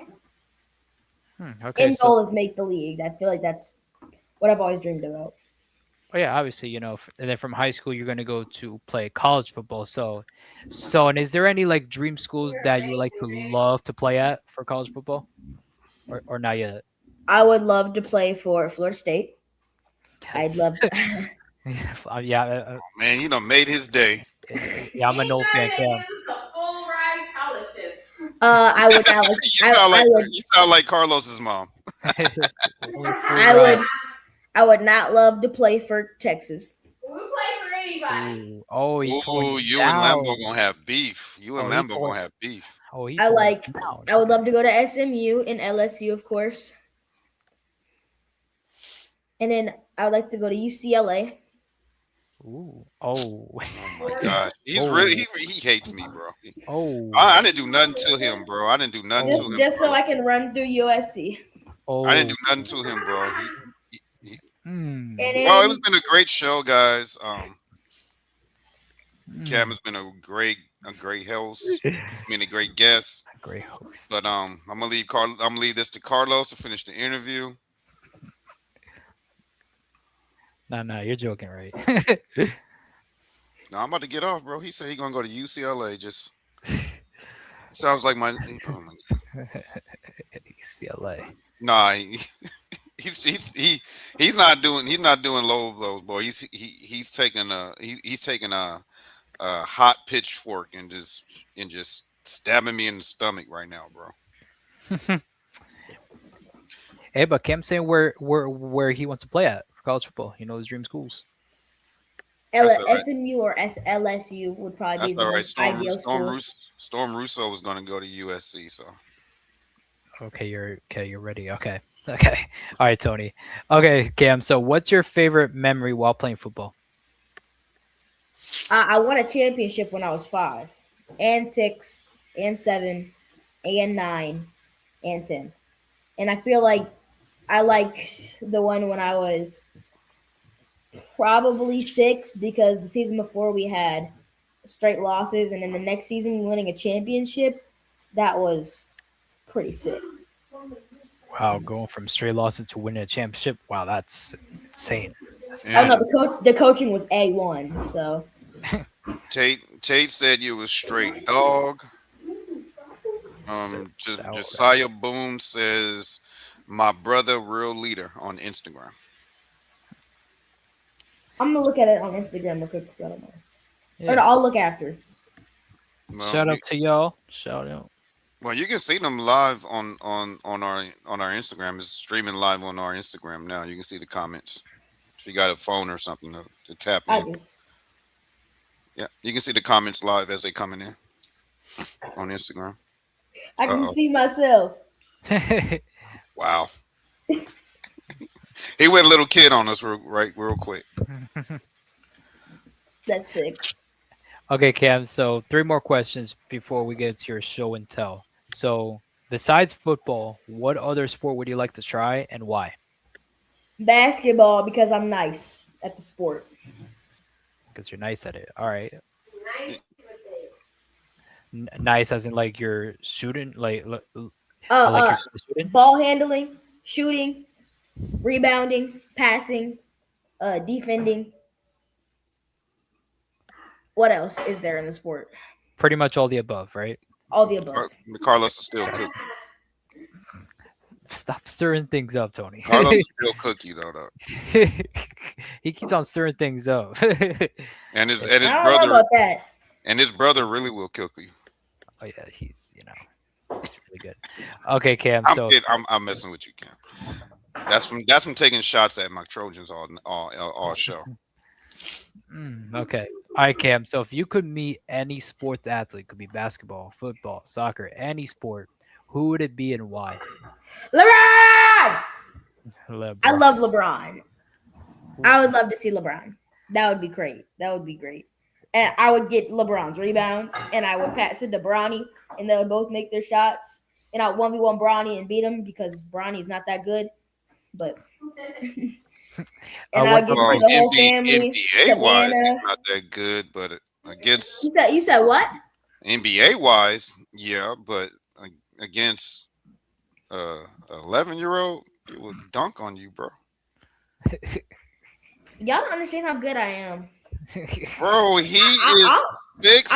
Okay. End So, goal is make the league. I feel like that's what I've always dreamed about. oh yeah, obviously, and then from high school you're going to go to play college football. So, and is there any like dream schools that you would like to love to play at for college football, or not yet? I would love to play for Florida State. I'd love to. Yeah, Man, you done made his day. yeah. I'm an old fan, Cam. It's a full ride scholarship. I would not like. You sound like Carlos's mom. I would not love to play for Texas. We'll play for anybody. Ooh, oh, he's throwing Ooh, it you and down. Lambo gonna have beef. You and Oh, he's Lambo throwing- gonna have beef. Oh, he's I throwing like. it down. I would love to go to SMU and LSU, of course. And then I would like to go to UCLA. Ooh, oh, Oh my gosh, he's Oh. really he hates me, bro. oh, I didn't do nothing to him, bro. I didn't do nothing to him. Just so bro. I can run through USC. oh. I didn't do nothing to him, bro. Hmm. And then, Well, it's been a great show, guys. Hmm. Cam has been a great host. I mean, a great guest. Great host. But I'm gonna leave this to Carlos to finish the interview. No, you're joking, right? No, I'm about to get off, bro. He said he's gonna go to UCLA. Just sounds like my. Oh my UCLA. Nah, he's not doing low blows, boy. He's taking a hot pitchfork and just stabbing me in the stomach right now, bro. Hey, but Cam's saying where he wants to play at for college football. You know his dream schools. That's all right. SMU or LSU would probably That's be all the right. most ideal school. Storm Russo was gonna go to USC, so Okay, you're ready. Okay. All right, Tony. Okay, Cam. So, what's your favorite memory while playing football? I won a championship when I was 5, and 6, and 7, and 9, and 10. And I feel like I like the one when I was probably 6 because the season before we had straight losses, and then the next season winning a championship, that was pretty sick. Wow, going from straight losses to winning a championship. Wow, that's insane. yeah. Oh no, the coaching was A1, so Tate said you was straight dog. Josiah Boone says my brother real leader on Instagram. I'm gonna look at it on Instagram real quick. I don't know. Yeah. Or I'll look after. Well, Shout out to y'all. Shout out. Well, you can see them live on our Instagram. It's streaming live on our Instagram now. You can see the comments. If you got a phone or something to tap I in. do. Yeah, you can see the comments live as they coming in on Instagram. I can Uh-oh. see myself. Wow. He went little kid on us real quick. That's sick. Okay, Cam. So 3 more questions before we get to your show and tell. So besides football, what other sport would you like to try and why? Basketball because I'm nice at the sport. Because you're nice at it. All right. Nice with it. Nice as in like you're shooting, like Uh, like uh, you're shooting. ball handling, shooting, rebounding, passing, defending. What else is there in the sport? Pretty much all the above, right? All the above. Carlos is still cook. Stop stirring things up, Tony. Carlos is still cook you though. He keeps on stirring things up. And his I don't know brother about that. and his brother really will cook you. Oh yeah, he's really good. Okay, Cam. I'm So kidding. I'm messing with you, Cam. That's from taking shots at my Trojans all show. okay. All right, Cam. So if you could meet any sports athlete, could be basketball, football, soccer, any sport, who would it be and why? LeBron! LeBron. I love LeBron. I would love to see LeBron. That would be great. That would be great. And I would get LeBron's rebounds, and I would pass it to Bronny, and they would both make their shots. And I'd 1v1 Bronny and beat him because Bronny's not that good. But and I would get to see the whole family. NBA wise, Savannah. he's not that good, but against You said what? NBA wise, yeah, but against 11-year-old, he will dunk on you, bro. Y'all don't understand how good I am. Bro, he is 6.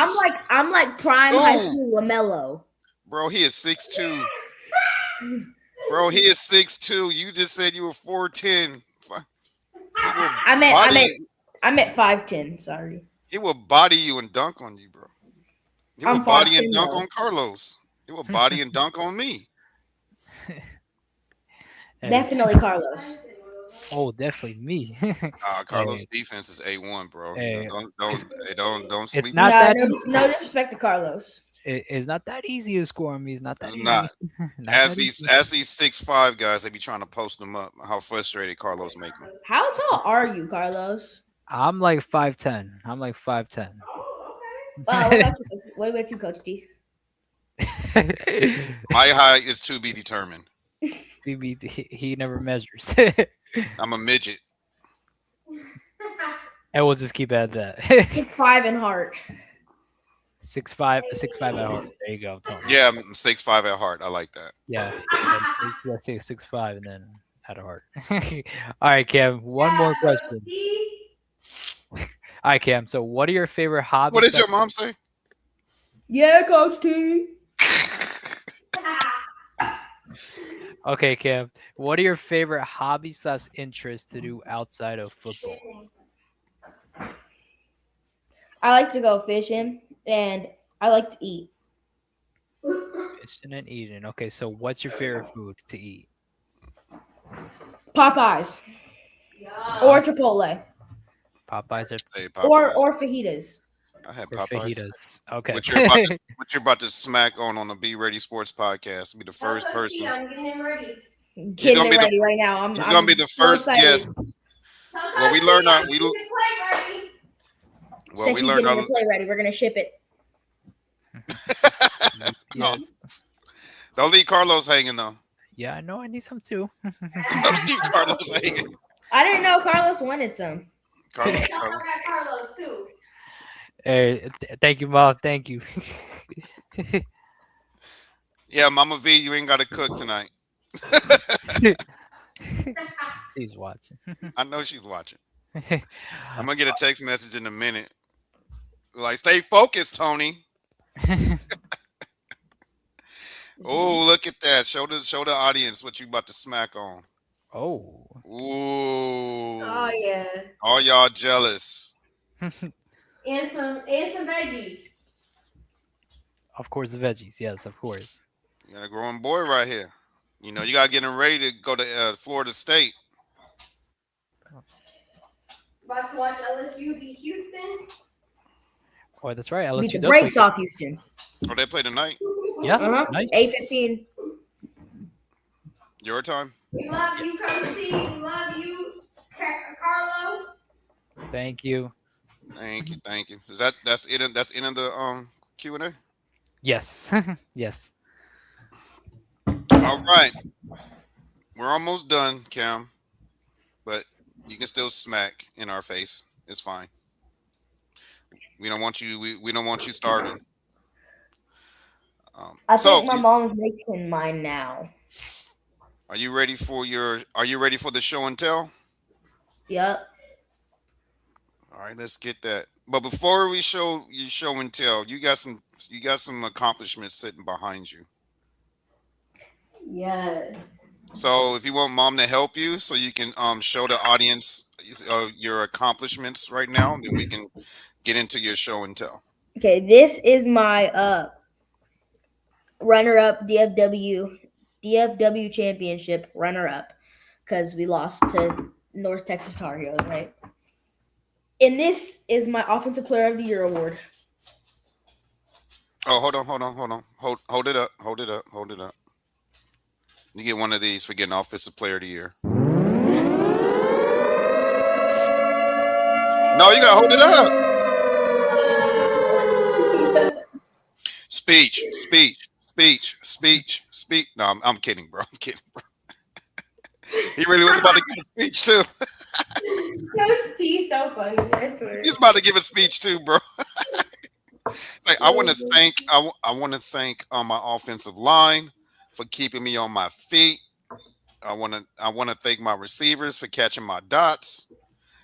I'm like prime high school LaMelo. Bro, he is 6'2". Bro, he is 6'2". You just said you were 4'10". I meant 5'10". Sorry. He will body you and dunk on you, bro. He will I'm body and 5'10", dunk though. on Carlos. He will body and dunk on me. Definitely Carlos. Oh, definitely me. Carlos' defense is A1, bro. Hey. Don't sleep. It's not that No disrespect to Carlos. it's not that easy to score on me. It's not that It's easy. not. Not As that these easy. 6'5" guys, they be trying to post them up. How frustrated Carlos make me. How tall are you, Carlos? I'm like 5'10". I'm like 5'10". What about you, Coach D? My height is to be determined. he never measures. I'm a midget. And we'll just keep it at that. 6'5" in heart. 6'5", 6'5" at heart. There you go, Tony. Yeah, I'm 6'5" at heart. I like that. Yeah. Yeah, say 6'5" and then at a heart. All right, Cam. One more question. All right, Cam. So, what are your favorite hobbies? What did your mom say? Yeah, Coach T. Okay, Cam. What are your favorite hobbies / interests to do outside of football? I like to go fishing and I like to eat. Fishing and eating. Okay, so what's your favorite food to eat? Popeyes or Chipotle Popeyes Hey, Popeye. or fajitas. I had or Popeyes. fajitas? Okay. What you're about to smack on the Be Ready Sports podcast. Be the first person. I'm getting him ready. Getting gonna it be the- ready right now. He's gonna be the first guest. Well, we learned our- we- Get the plate ready. Well, Since we he's learned getting how the play ready, we're gonna ship it. Yes. Don't leave Carlos hanging though. Yeah, I know. I need some too. Don't leave Carlos hanging. I didn't know Carlos wanted some. Carlos, Tell her about Carlos too. Hey, thank you, Mom. Thank you. Yeah, Mama V, you ain't got to cook tonight. She's watching. I know she's watching. I'm gonna get a text message in a minute. Like, stay focused, Tony. Oh, look at that. Show the audience what you about to smack on. Oh. Ooh. Oh yeah. All y'all jealous. And some veggies. Of course, the veggies. Yes, of course. You got a growing boy right here. You know, you got to get him ready to go to Florida State. About to watch LSU beat Houston. Oh, that's right. LSU Beat the does brakes play- off Houston. Oh, they play tonight. Yeah. Uh-huh. Nice. 8:15. Your time. We love you, Coach T. We love you, Carlos. Thank you. Thank you. That's it? That's in the Q&A. Yes. Yes. All right. We're almost done, Cam. But you can still smack in our face. It's fine. We don't want you. We don't want you starving. I So, think my mom's making mine now. are you ready for your? Are you ready for the show and tell? Yep. All right, let's get that. But before we show and tell, you got some accomplishments sitting behind you. Yes. So if you want mom to help you, so you can show the audience your accomplishments right now, then we can get into your show and tell. Okay, this is my runner-up DFW championship runner-up because we lost to North Texas Tar Heels, right? And this is my Offensive Player of the Year award. Oh, hold on. Hold it up. You get one of these for getting Offensive Player of the Year. No, you gotta hold it up. Speech. No, I'm kidding, bro. He really was about to give a speech too. Coach T so funny, I swear. He's about to give a speech too, bro. It's like I want to thank my offensive line for keeping me on my feet. I want to thank my receivers for catching my dots,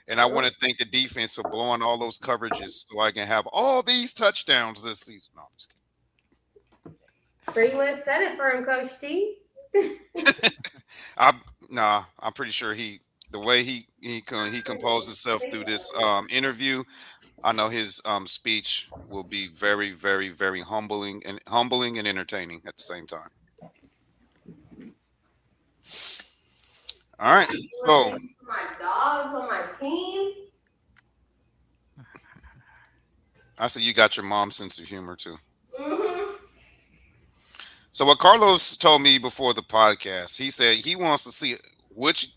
and I want to thank the defense for blowing all those coverages so I can have all these touchdowns this season. No, I'm just kidding. Pretty much said it for him, Coach T. I'm pretty sure the way he composed himself through this interview, I know his speech will be very, very, very humbling and entertaining at the same time. All right, so My dogs on my team. I said you got your mom's sense of humor too. Mm-hmm. So what Carlos told me before the podcast, he said he wants to see which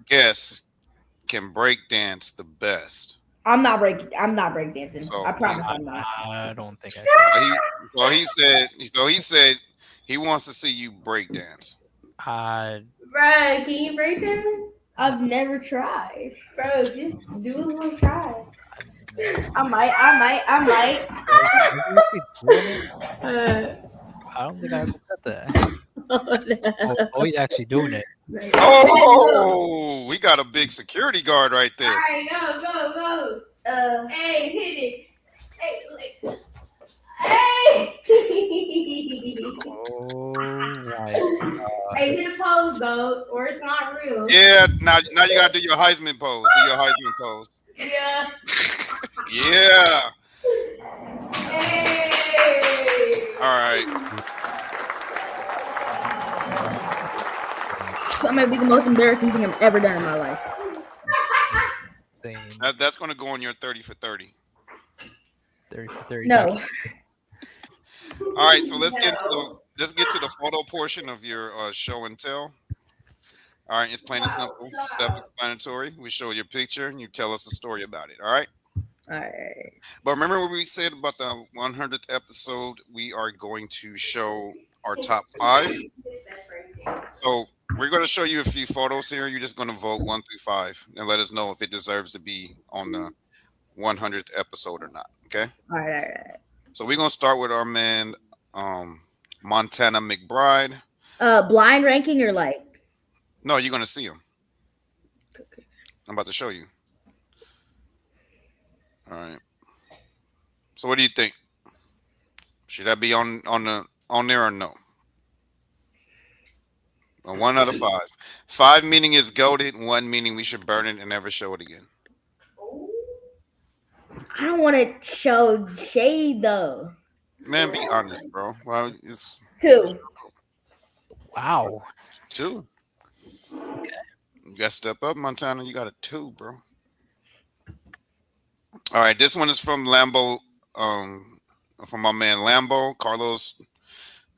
guest can break dance the best. I'm not breakdancing. So I promise I'm not. I don't think I should. He said he wants to see you break dance. Uh, Bro, can you break dance? I've never tried. Bro, just do a little try. I might. I don't think I ever said that. Oh, he's actually doing it. Oh, we got a big security guard right there. Alright, go. Hey, hit it. Hey, like, hey. Oh, right. Hey, hit a pose though, or it's not real. Yeah, now you gotta do your Heisman pose. Do your Heisman pose. Yeah. Yeah. Hey. All right. That might be the most embarrassing thing I've ever done in my life. Same. That's gonna go on your 30 for 30. 30 for 30. No. All right, so let's get to the photo portion of your show and tell. All right, it's plain and simple, self-explanatory. We show your picture and you tell us a story about it. All right. All right. But remember what we said about the 100th episode? We are going to show our top 5. So we're going to show you a few photos here. You're just going to vote 1 through 5 and let us know if it deserves to be on the 100th episode or not. Okay. All right. So we're going to start with our man, Montana McBride. Blind ranking or like? No, you're going to see him. I'm about to show you. All right. So what do you think? Should I be on there or no? 1 out of 5. 5 meaning it's goated. 1 meaning we should burn it and never show it again. I don't want to show shade though. Man, be honest, bro. Well, it's 2. Wow. 2. Okay. You got to step up, Montana. You got a 2, bro. All right, this one is from Lambo, from my man Lambo. Carlos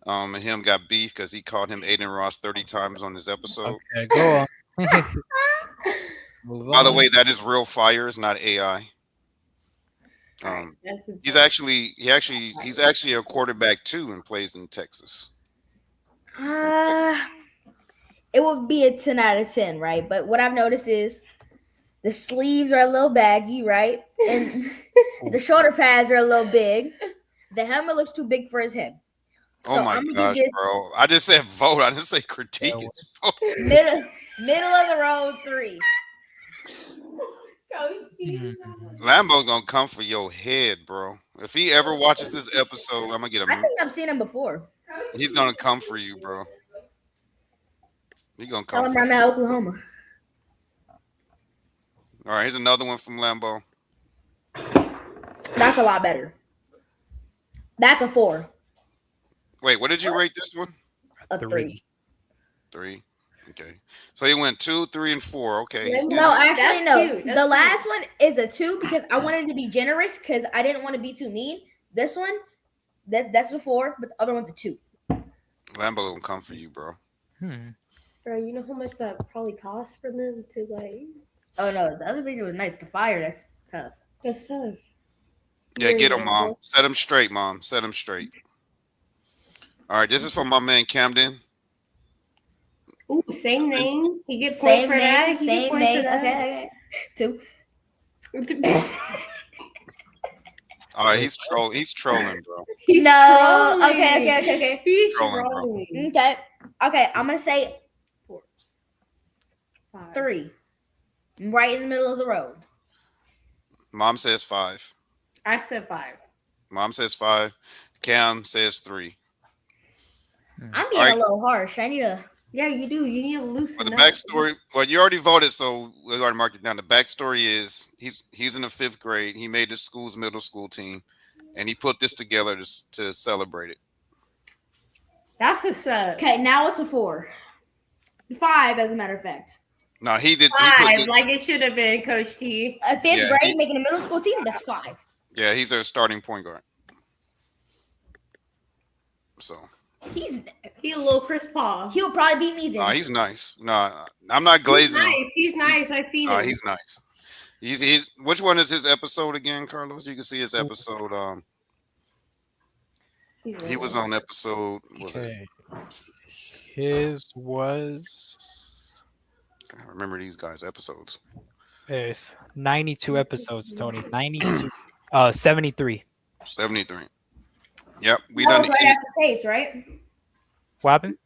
and him got beef because he called him Aiden Ross 30 times on this episode. Okay, go on. Move By the on. way, that is real fire. It's not AI. He's actually a quarterback too and plays in Texas. It would be a 10 out of 10, right? But what I've noticed is The sleeves are a little baggy, right? And the shoulder pads are a little big. The helmet looks too big for his head. Oh So my I'm gonna gosh, give this bro! I just said vote. I didn't say critique. Yeah, middle of the road 3. Lambo's gonna come for your head, bro. If he ever watches this episode, I'm gonna get I him. think I've seen him before. He's gonna come for you, bro. He's gonna Tell come. him For right you. now, Oklahoma. All right, here's another one from Lambo. That's a lot better. That's a 4. Wait, what did you rate this one? A 3. 3. Okay, so he went 2, 3, and 4. Okay, he's No, actually, That's no. cute. The That's last one is a 2 because I wanted to be generous because I didn't want to be too mean. This one, that's a 4, but the other one's a 2. Lambo gonna come for you, bro. Bro, you know how much that probably costs for them to like. Oh no, the other picture was nice. The fire, that's tough. That's tough. Yeah, get him, mom. Set him straight, mom. Set him straight. All right, this is from my man Camden. Ooh, same name. He gets points Same for that. name, He same get points name. for that. Okay. 2. All right, he's trolling. He's trolling, bro. He's No. trolling. Okay. He's Trolling, bro. trolling. Okay. I'm gonna say 5. 3. Right in the middle of the road. Mom says 5. I said 5. Mom says 5. Cam says 3. I'm being Alright. a little harsh. I need to. Yeah, you do. You need to loosen But the up. backstory, well, you already voted, so we already marked it down. The backstory is he's in the 5th grade. He made the school's middle school team, and he put this together to celebrate it. That's a sub. Okay, now it's a 4. 5, as a matter of fact. No, he did. 5, like it should have been, Coach T. A 5th Yeah, grade making a middle school team. That's 5. Yeah, he's a starting point guard. So He's He a little Chris Paul. he'll probably beat me then. he's nice. No, I'm not glazing him. He's nice. I've seen him. He's nice. He's which one is his episode again, Carlos? You can see his episode. He was on episode. Was it? His was I remember these guys' episodes. there's 92 episodes, Tony. 92. 73. 73. Yep, we That done. was right after Tate's, right? What happened?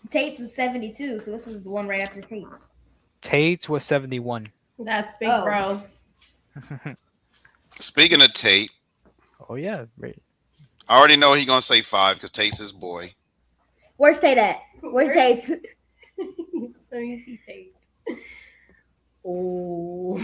Tate's was 72, so this was the one right after Tate's. Tate's was 71. That's big, Oh. bro. Speaking of Tate, Oh yeah, right. I already know he gonna say 5 because Tate's his boy. Where's Tate at? Where's Tate's? Let me see Tate. Oh.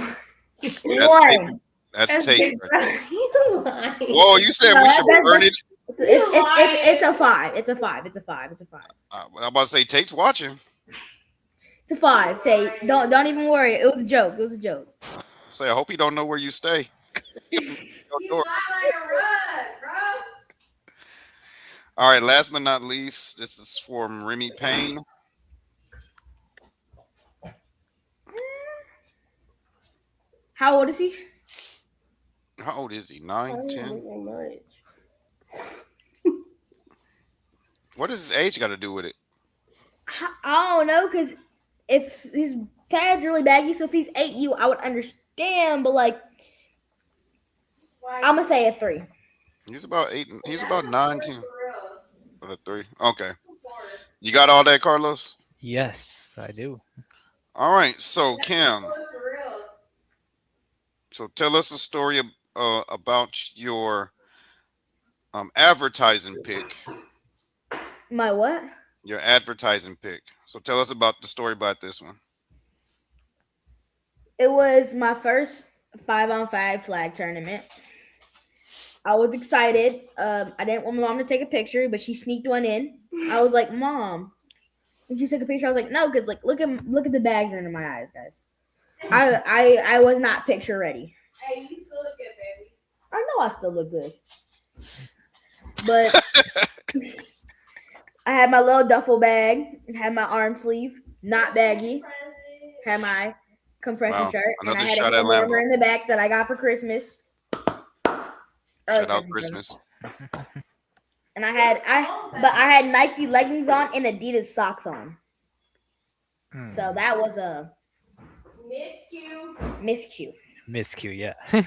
That's One. Tate. That's That's Tate. big, Right? bro. You lying. Whoa, you said we should burn it. It's a 5. It's a 5. It's a 5. It's a 5. I'm about to say Tate's watching. It's a 5, Tate. Don't even worry. It was a joke. It was a joke. Say, I hope he don't know where you stay. He's lying like a rug, bro. All right, last but not least, this is from Remy Payne. How old is he? How old is he? 9, 10? What does his age got to do with it? I don't know, because if his pad's really baggy, so if he's 8U, I would understand, but like, I'm going to say a 3. He's about 8. He's about 9, 10. What a 3. Okay. You got all that, Carlos? Yes, I do. All right. So, Cam. So, tell us a story about your advertising pick. My what? Your advertising pick. So, tell us about the story about this one. It was my first 5-on-5 flag tournament. I was excited. I didn't want my mom to take a picture, but she sneaked one in. I was like, "Mom," and she took a picture. I was like, "No," because like look at the bags under my eyes, guys. I was not picture ready. Hey, you still look good, baby. I know I still look good, but I had my little duffel bag, had my arm sleeve, not baggy, had my compression Wow, shirt, and I another had shot a at warmer Lambo. in the back that I got for Christmas. Shout out Christmas. And I had Nike leggings on and Adidas socks on. So that was a Miss Q. Miss Q, yeah. We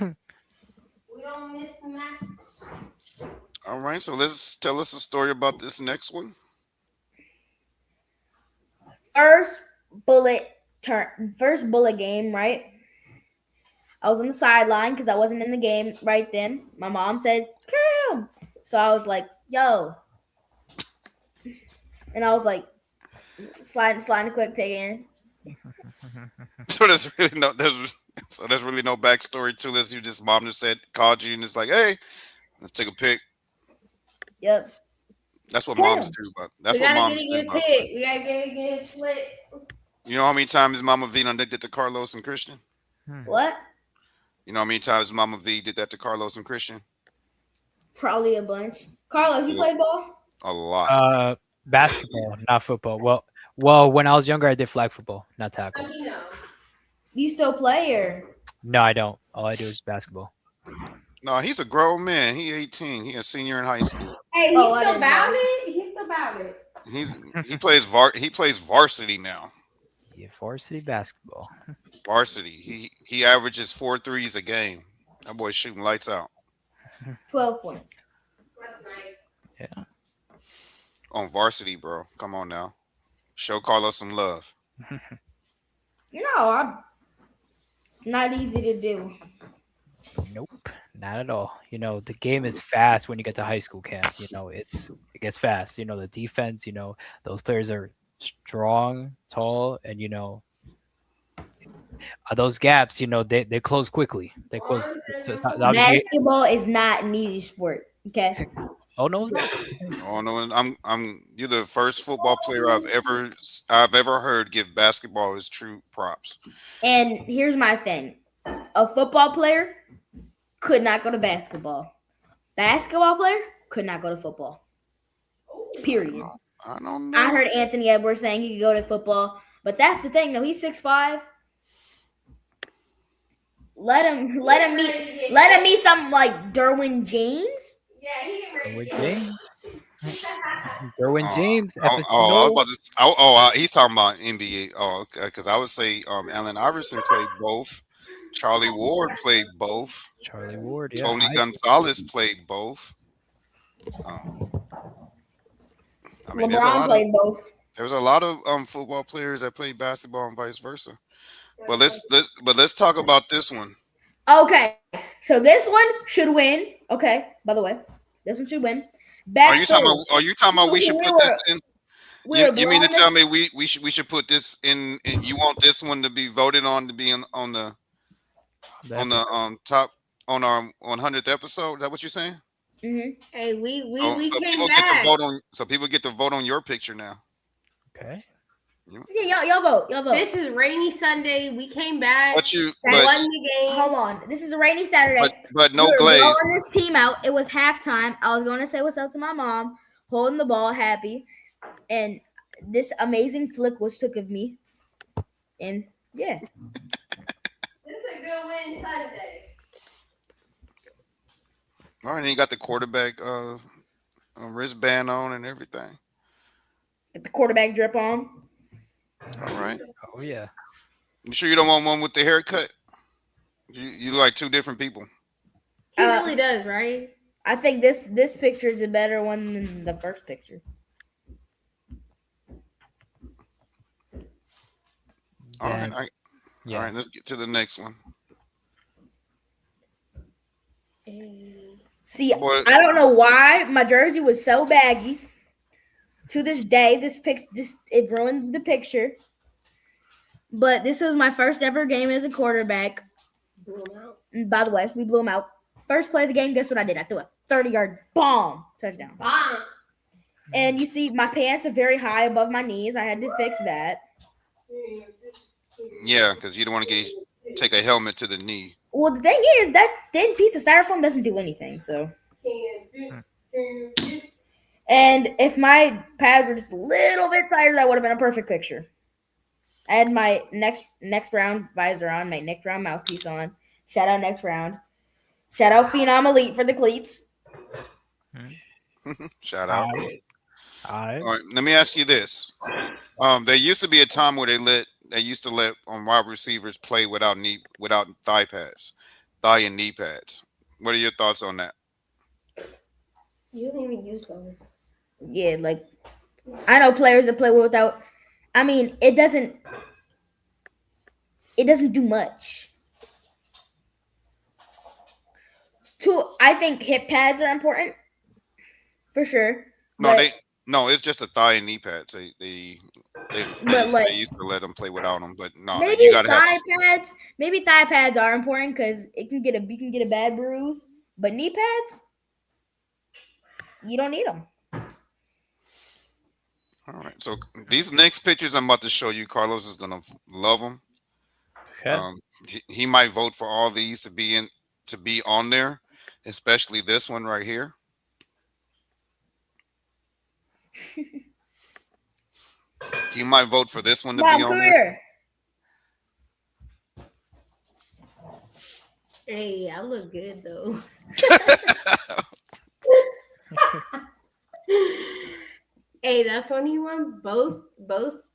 don't mismatch. All right, so let's tell us a story about this next one. First bullet game, right? I was on the sideline because I wasn't in the game right then. My mom said, "Cam," so I was like, "Yo," and I was like, sliding a quick pick in. So there's really no backstory to this. You just mom just called you and it's like, hey, let's take a pic. Yep. That's what Yeah. moms do, but that's We what gotta moms get do. a But good pick. We gotta get it split. you know how many times Mama V done did that to Carlos and Christian? What? You know how many times Mama V did that to Carlos and Christian? Probably a bunch. Carlos, you play ball? A lot. Basketball, not football. Well, when I was younger, I did flag football, not tackle. You know. You still play or? No, I don't. All I do is basketball. No, he's a grown man. He 18. He a senior in high school. Hey, he's Oh, I still didn't about know. it. He's still about it. He plays varsity now. Yeah, varsity basketball. Varsity. He averages 4 threes a game. That boy's shooting lights out 12 points. That's nice. Yeah. on varsity, bro. Come on now, show Carlos some love. It's not easy to do. Nope, not at all. You know, the game is fast when you get to high school camp. You know, it gets fast. You know, the defense, you know, those players are strong, tall, and you know, those gaps, you know, they close quickly. They close. So it's not, obviously, Basketball is not an easy sport. Okay. oh no, it's not. Oh no, you're the first football player I've ever heard give basketball his true props. And here's my thing: a football player could not go to basketball. Basketball player could not go to football. Period. I don't know. I heard Anthony Edwards saying he could go to football, but that's the thing though. He's 6'5". Let him meet something like Derwin James. Yeah, he can Derwin ready. James. Derwin James. He's talking about NBA. Oh, because I would say Allen Iverson played both. Charlie Ward played both. Charlie Ward. Yeah. Tony Gonzalez played both. I mean, LeBron played both. there's a lot of football players that play basketball and vice versa. But let's talk about this one. Okay, so this one should win. Okay, by the way, this one should win. Are you talking about we should put this in? You mean to tell me we should put this in? And you want this one to be voted on to be on the top on our 100th episode? Is that what you're saying? Mm-hmm. Hey, we So came people back. get to vote on. So people get to vote on your picture now. Okay. Yeah, y'all vote. This is rainy Sunday. We came back. But won the game. Hold on. This is a rainy Saturday. but no We were glaze. blowing this team out. It was halftime. I was going to say what's up to my mom, holding the ball, happy, and this amazing flick was took of me, and yeah. This is a good win Sunday. All right, and you got the quarterback wristband on and everything. Get the quarterback drip on. All right. Oh yeah. You sure you don't want one with the haircut? You like two different people. He really does, right? I think this picture is a better one than the first picture. All Then- right. yeah. All right. Let's get to the next one. See, Boy. I don't know why my jersey was so baggy. To this day, it ruins the picture. But this was my first ever game as a quarterback. And by the way, we blew him out. First play of the game, guess what I did? I threw a 30-yard bomb touchdown. Bomb. And you see, my pants are very high above my knees. I had to fix that. Yeah, because you don't want to take a helmet to the knee. Well, the thing is, that thin piece of styrofoam doesn't do anything. So, and if my pads were just a little bit tighter, that would have been a perfect picture. I had my next round visor on, my next round mouthpiece on. Shout out next round. Shout out Phenom Elite for the cleats. Shout out. All right. All right. Let me ask you this. There used to be a time where they they used to let wide receivers play without thigh and knee pads. What are your thoughts on that? You don't even use those. Yeah, like I know players that play without. I mean, it doesn't do much. I think hip pads are important for sure. No, But it's just the thigh and knee pads. but like They used to let them play without them, but no, maybe you gotta have thigh this. pads. Maybe thigh pads are important because you can get a bad bruise. But knee pads, you don't need them. All right, so these next pictures I'm about to show you, Carlos is gonna love them. Okay. He might vote for all these to be on there, especially this one right here. He might vote for this one to Mom, be come on there. here. Hey, I look good though. Hey, that's when he won both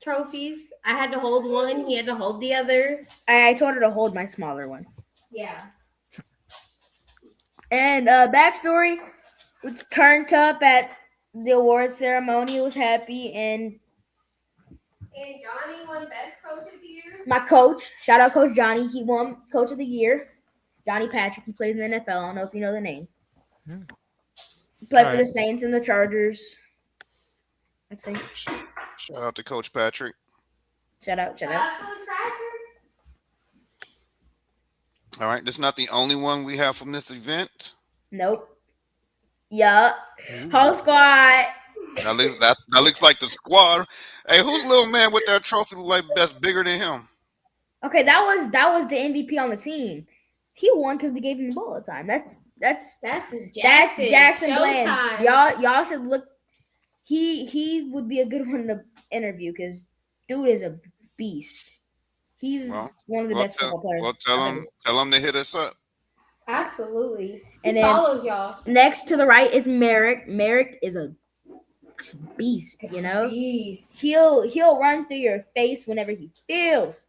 trophies. I had to hold one. He had to hold the other. I told her to hold my smaller one. Yeah. And backstory was turned up at the awards ceremony. Was happy, and And Johnny won best coach of the year. my coach, shout out Coach Johnny, he won Coach of the Year. Johnny Patrick, he plays in the NFL. I don't know if you know the name. He played for the Alright. Saints and the Chargers. I'd say Shout out to Coach Patrick. shout out. Coach Patrick. All right, this is not the only one we have from this event. Nope. Yup. Whole squad. That looks like the squad. Hey, who's little man with that trophy look like that's bigger than him? Okay, that was the MVP on the team. He won because we gave him the ball all the time. That's Jackson Bland. Showtime. Y'all should look. He would be a good one to interview because dude is a beast. He's Well, one of the best football players. Well, tell him to hit us up. Absolutely. And He then follows y'all. next to the right is Merrick. Merrick is a beast. You know, Jeez. he'll run through your face whenever he feels.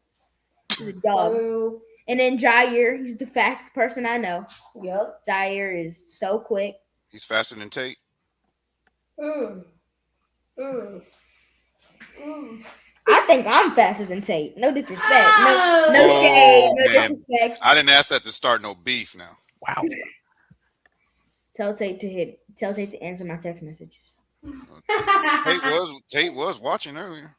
He's a dog. True. And then Jair, he's the fastest person I know. Yup. Jair is so quick. He's faster than Tate. Mm. Mm. Mm. I think I'm faster than Tate. No disrespect. No Oh. shade. No Man. disrespect. I didn't ask that to start no beef now. Wow. Tell Tate to answer my text messages. Tate was watching earlier.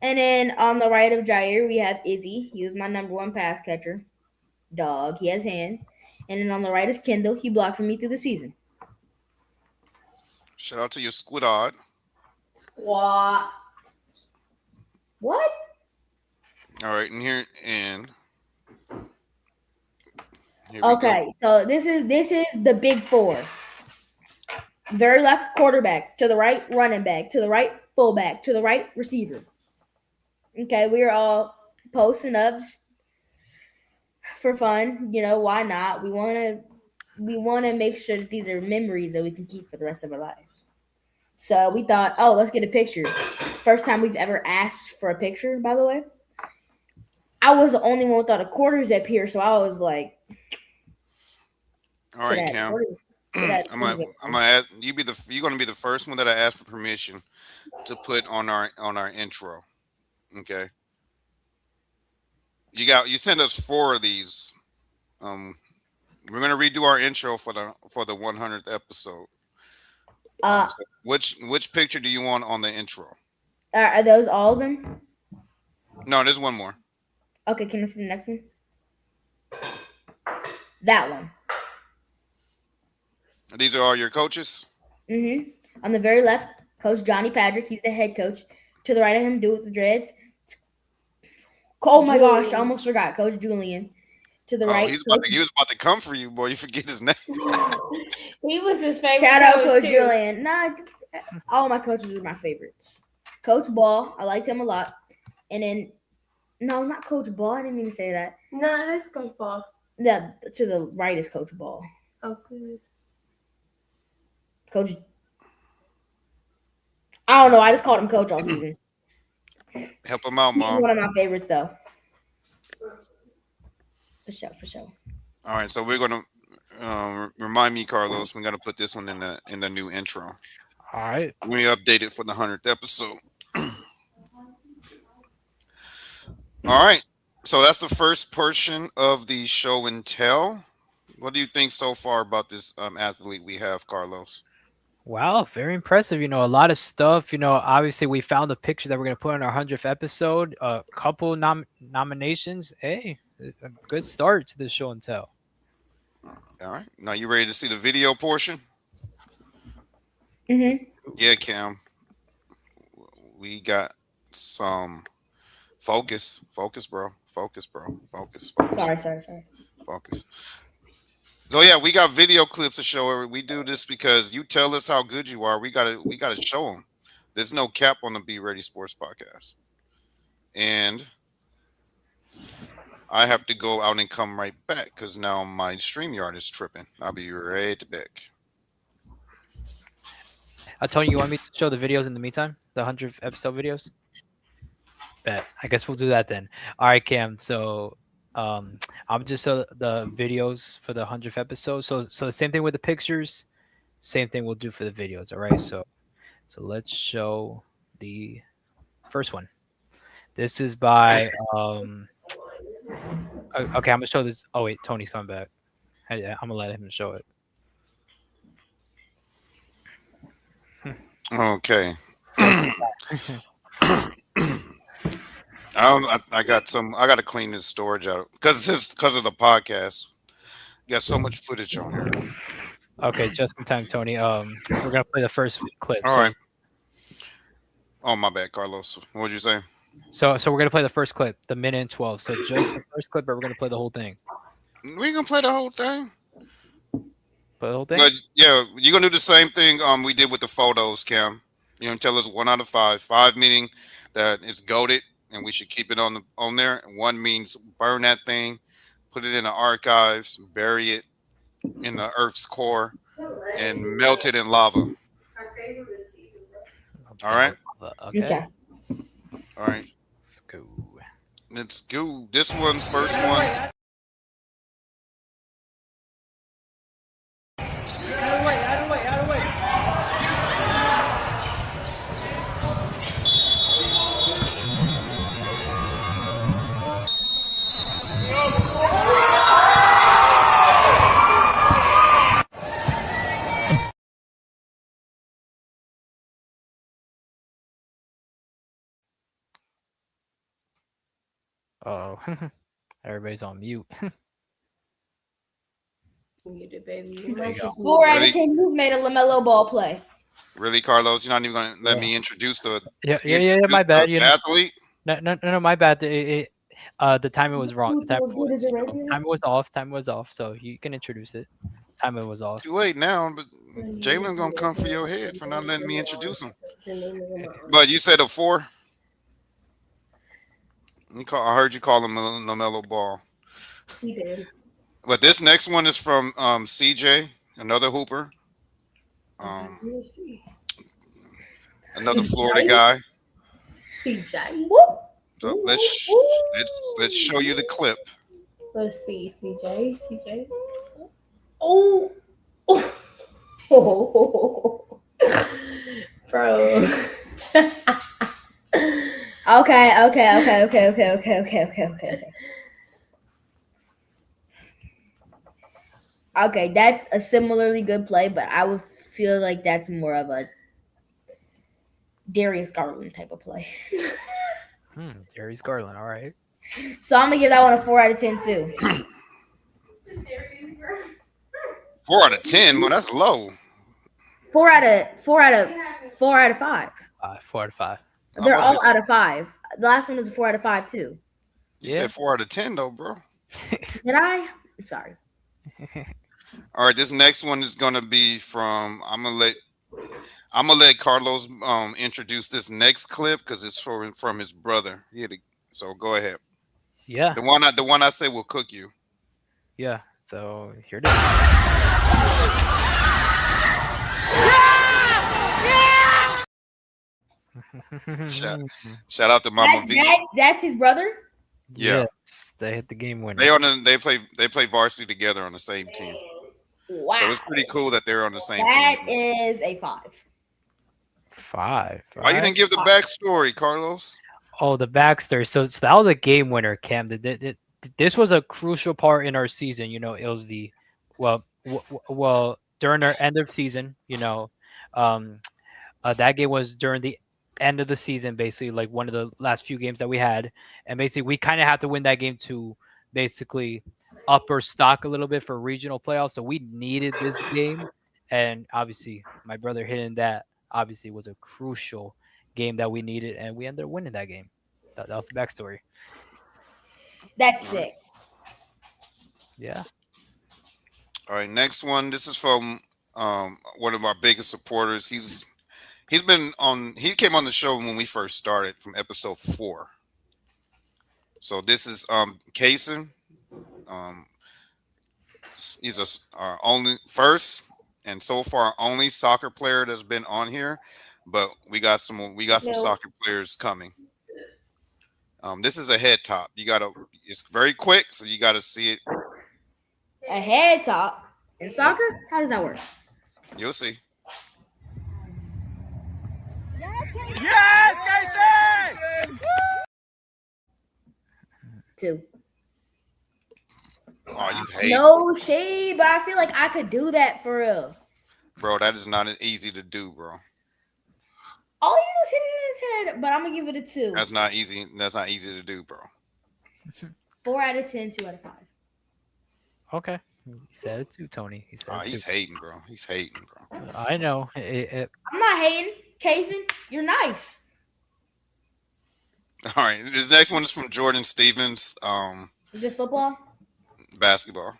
And then on the right of Jair, we have Izzy. He was my number one pass catcher. Dog. He has hands. And then on the right is Kendall. He blocked for me through the season. Shout out to your squad. Squat. What? All right, and here we Okay, so this is the big four. Very left quarterback, to the right running back, to the right fullback, to the right receiver. Okay, we are all posting up for fun. You know, why not? We want to make sure that these are memories that we can keep for the rest of our lives. So we thought, oh, let's get a picture. First time we've ever asked for a picture, by the way. I was the only one without a quarters up here, so I was like, All right, Cam. I'm gonna add, you're gonna be the first one that I ask for permission to put on our intro. Okay. You sent us 4 of these. We're gonna redo our intro for the 100th episode. So which picture do you want on the intro? Are those all of them? No, there's one more. Okay, can I see the next one? That one. These are all your coaches. Mm-hmm. On the very left, Coach Johnny Patrick. He's the head coach. To the right of him, dude with the dreads. Oh my gosh, I almost forgot. Coach Julian. To the right. He was about to come for you, boy. You forget his name. He was his favorite. Shout out Coach too. Julian. Nah, all my coaches are my favorites. Coach Ball, I like him a lot. And then, no, not Coach Ball. I didn't mean to say that. No, that's Coach Ball. Yeah, to the right is Coach Ball. Oh, good. Coach. I don't know. I just called him Coach all season. Help him out, He's Mom. one of my favorites, though. For sure, for sure. All right, so we're gonna remind me, Carlos. We're gonna put this one in the new intro. All right. We update it for the 100th episode. All right, so that's the first portion of the show and tell. What do you think so far about this athlete we have, Carlos? Wow, very impressive. A lot of stuff. Obviously we found a picture that we're gonna put in our 100th episode. A couple nominations. Hey, a good start to the show and tell. All right, now you ready to see the video portion? Mm-hmm. Yeah, Cam. We got some focus, bro. Focus. Sorry. Focus. So yeah, we got video clips to show. We do this because you tell us how good you are. We gotta show them. There's no cap on the Be Ready Sports Podcast, and I have to go out and come right back because now my StreamYard is tripping. I'll be right back. Tony, you want me to show the videos in the meantime? The 100th episode videos? Bet. I guess we'll do that then. All right, Cam. So I'm just show the videos for the 100th episode. So the same thing with the pictures, same thing we'll do for the videos. All right. So let's show the first one. This is by okay, I'm gonna show this. Oh wait, Tony's coming back. I'm gonna let him show it. Okay. I got to clean this storage out because of the podcast. You got so much footage on here. Okay, just in time, Tony. We're gonna play the first clip. All right. Oh, my bad, Carlos. What would you say? So we're gonna play the first clip, the minute and 12. So just the first clip, but we're gonna play the whole thing. We gonna play the whole thing. Play the whole thing. But yeah, you're gonna do the same thing we did with the photos, Cam. You're gonna tell us 1 out of 5. 5 meaning that it's goated and we should keep it on there. And 1 means burn that thing, put it in the archives, bury it in the Earth's core, and melt it in lava. All right. Okay. All right. Let's go. Let's go. This one, first one. Out of way. Oh, everybody's on mute. Muted, baby. There you go. 4 out Really? of 10. Who's made a LaMelo Ball play? Really, Carlos? You're not even gonna let me introduce the Yeah. My bad. athlete. No. My bad. The timing was wrong. The timing What is it right here? Time was off. So you can introduce it. Timing was off. It's too late now, but Jalen's gonna come for your head for not letting me introduce him. But you said a 4. I heard you call him LaMelo Ball. He did. But this next one is from CJ, another hooper, another Florida guy. CJ. Whoop. So let's show you the clip. Let's see. CJ. Oh. Bro. Okay. Okay, that's a similarly good play, but I would feel like that's more of a Darius Garland type of play. Darius Garland. All right. So I'm gonna give that one a 4 out of 10 too. 4 out of 10. Well, that's low. 4 out of 5. 4 out of 5. They're all out of 5. The last one was a 4 out of 5 too. You said 4 out of 10 though, bro. Did I? I'm sorry. All right, this next one is gonna be from. I'm gonna let Carlos introduce this next clip because it's from his brother. So go ahead. Yeah. The one I say will cook you. Yeah. So here it is. Shout out to Mama V. That's his brother. Yeah. Yes, they hit the game winner. They play varsity together on the same team. Wow. So it's pretty cool that they're on the same That team. is a 5. 5. Why you didn't give the backstory, Carlos? Oh, the backstory. So that was a game winner, Cam. This was a crucial part in our season. You know, it was the well during our end of season. You know, that game was during the end of the season, basically like one of the last few games that we had, and basically we kind of had to win that game to basically up our stock a little bit for regional playoffs. So we needed this game, and obviously my brother hitting that obviously was a crucial game that we needed, and we ended up winning that game. That was the backstory. That's sick. Yeah. All right, next one. This is from one of our biggest supporters. He came on the show when we first started from episode 4. So this is Kaysen. He's our only first and so far only soccer player that's been on here, but we got some soccer players coming. This is a head top. It's very quick, so you gotta see it. A head top in soccer? How does that work? You'll see. Yes, Casey! 2. Oh, you hate, No shade, but I feel like I could do that for real. bro. That is not easy to do, bro. All he was hitting in his head, but I'm gonna give it a 2. That's not easy. That's not easy to do, bro. 4 out of 10, 2 out of 5. Okay. He said it too, Tony. He said He's hating, bro. He's hating, bro. I know. I'm not hating. Kaysen, you're nice. All right, this next one is from Jordan Stevens. Is it football? Basketball.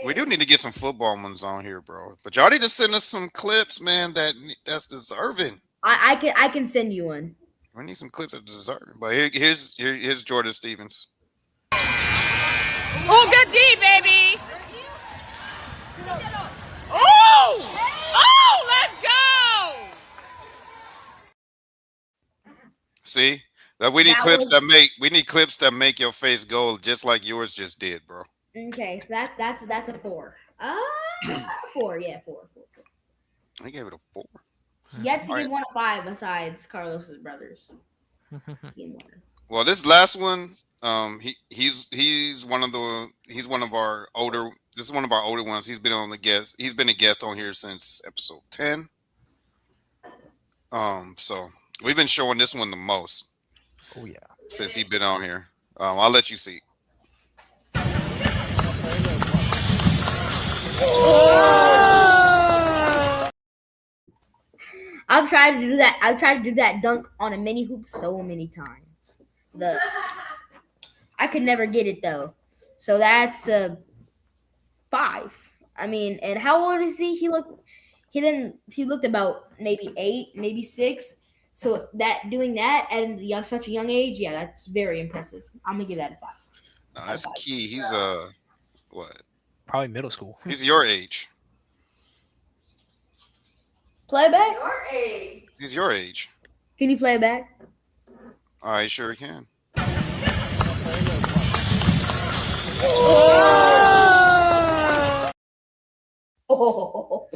We do need to get some football ones on here, bro. But y'all need to send us some clips, man. That's deserving. I can send you one. We need some clips that deserve. But here's Jordan Stevens. Oh, good D, baby. Oh! Oh, let's go! See? That we need clips that make your face go just like yours just did, bro. Okay, so that's a 4. 4, yeah, 4. I gave it a 4. You have to All give right. one a 5 besides Carlos's brothers. Well, this last one, he's one of our older. This is one of our older ones. He's been a guest on here since episode 10. So we've been showing this one the most. Oh yeah. Since he's been on here. I'll let you see. I've tried to do that. I've tried to do that dunk on a mini hoop so many times. I could never get it though. So that's a 5. I mean, and how old is he? He looked about maybe 8, maybe 6. So doing that at such a young age, yeah, that's very impressive. I'm gonna give that a 5. No, that's key. He's what? Probably middle school. He's your age. Play it back? He's your age. Can you play it back? All right, sure he can. Oh,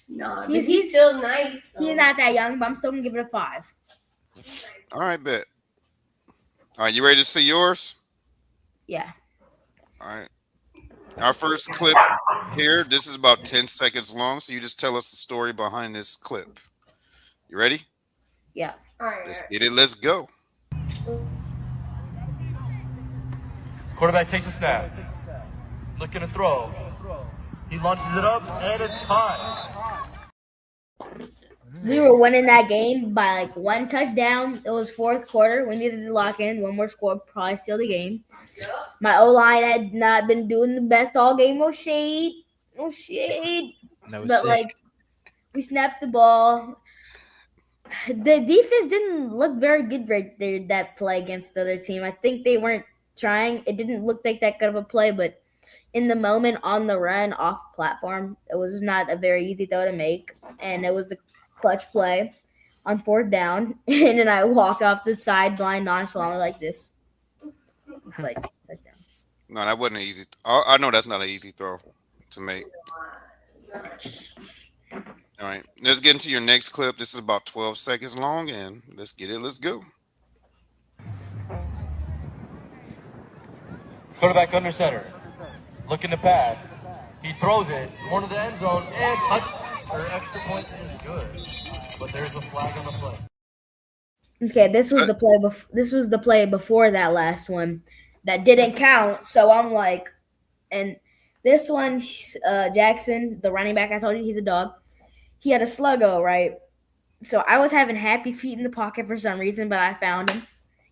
No, he's still nice. he's not that young, but I'm still gonna give it a 5. All right, bet. All right, you ready to see yours? Yeah. All right. Our first clip here. This is about 10 seconds long, so you just tell us the story behind this clip. You ready? Yeah. All right. Let's get it. Let's go. Quarterback takes a snap. Looking to throw. He launches it up, and it's time. We were winning that game by like 1 touchdown. It was 4th quarter. We needed to lock in. One more score, probably steal the game. My O-line had not been doing the best all game. No shade. But like, we snapped the ball. The defense didn't look very good right there, that play against the other team. I think they weren't trying. It didn't look like that good of a play, but in the moment on the run off platform, it was not a very easy throw to make, and it was a clutch play. on fourth down, and then I walk off the sideline nonchalantly like this. It's like touchdown. No, that wasn't an easy. I know that's not an easy throw to make. All right, let's get into your next clip. This is about 12 seconds long, and let's get it. Let's go. Quarterback under center. Looking to pass. He throws it. Corner of the end zone. And touch. Or extra point is good. But there's a flag on the play. Okay, this was the play. This was the play before that last one that didn't count. So I'm like, and this one, Jackson, the running back, I told you he's a dog. He had a sluggo, right? So I was having happy feet in the pocket for some reason, but I found him.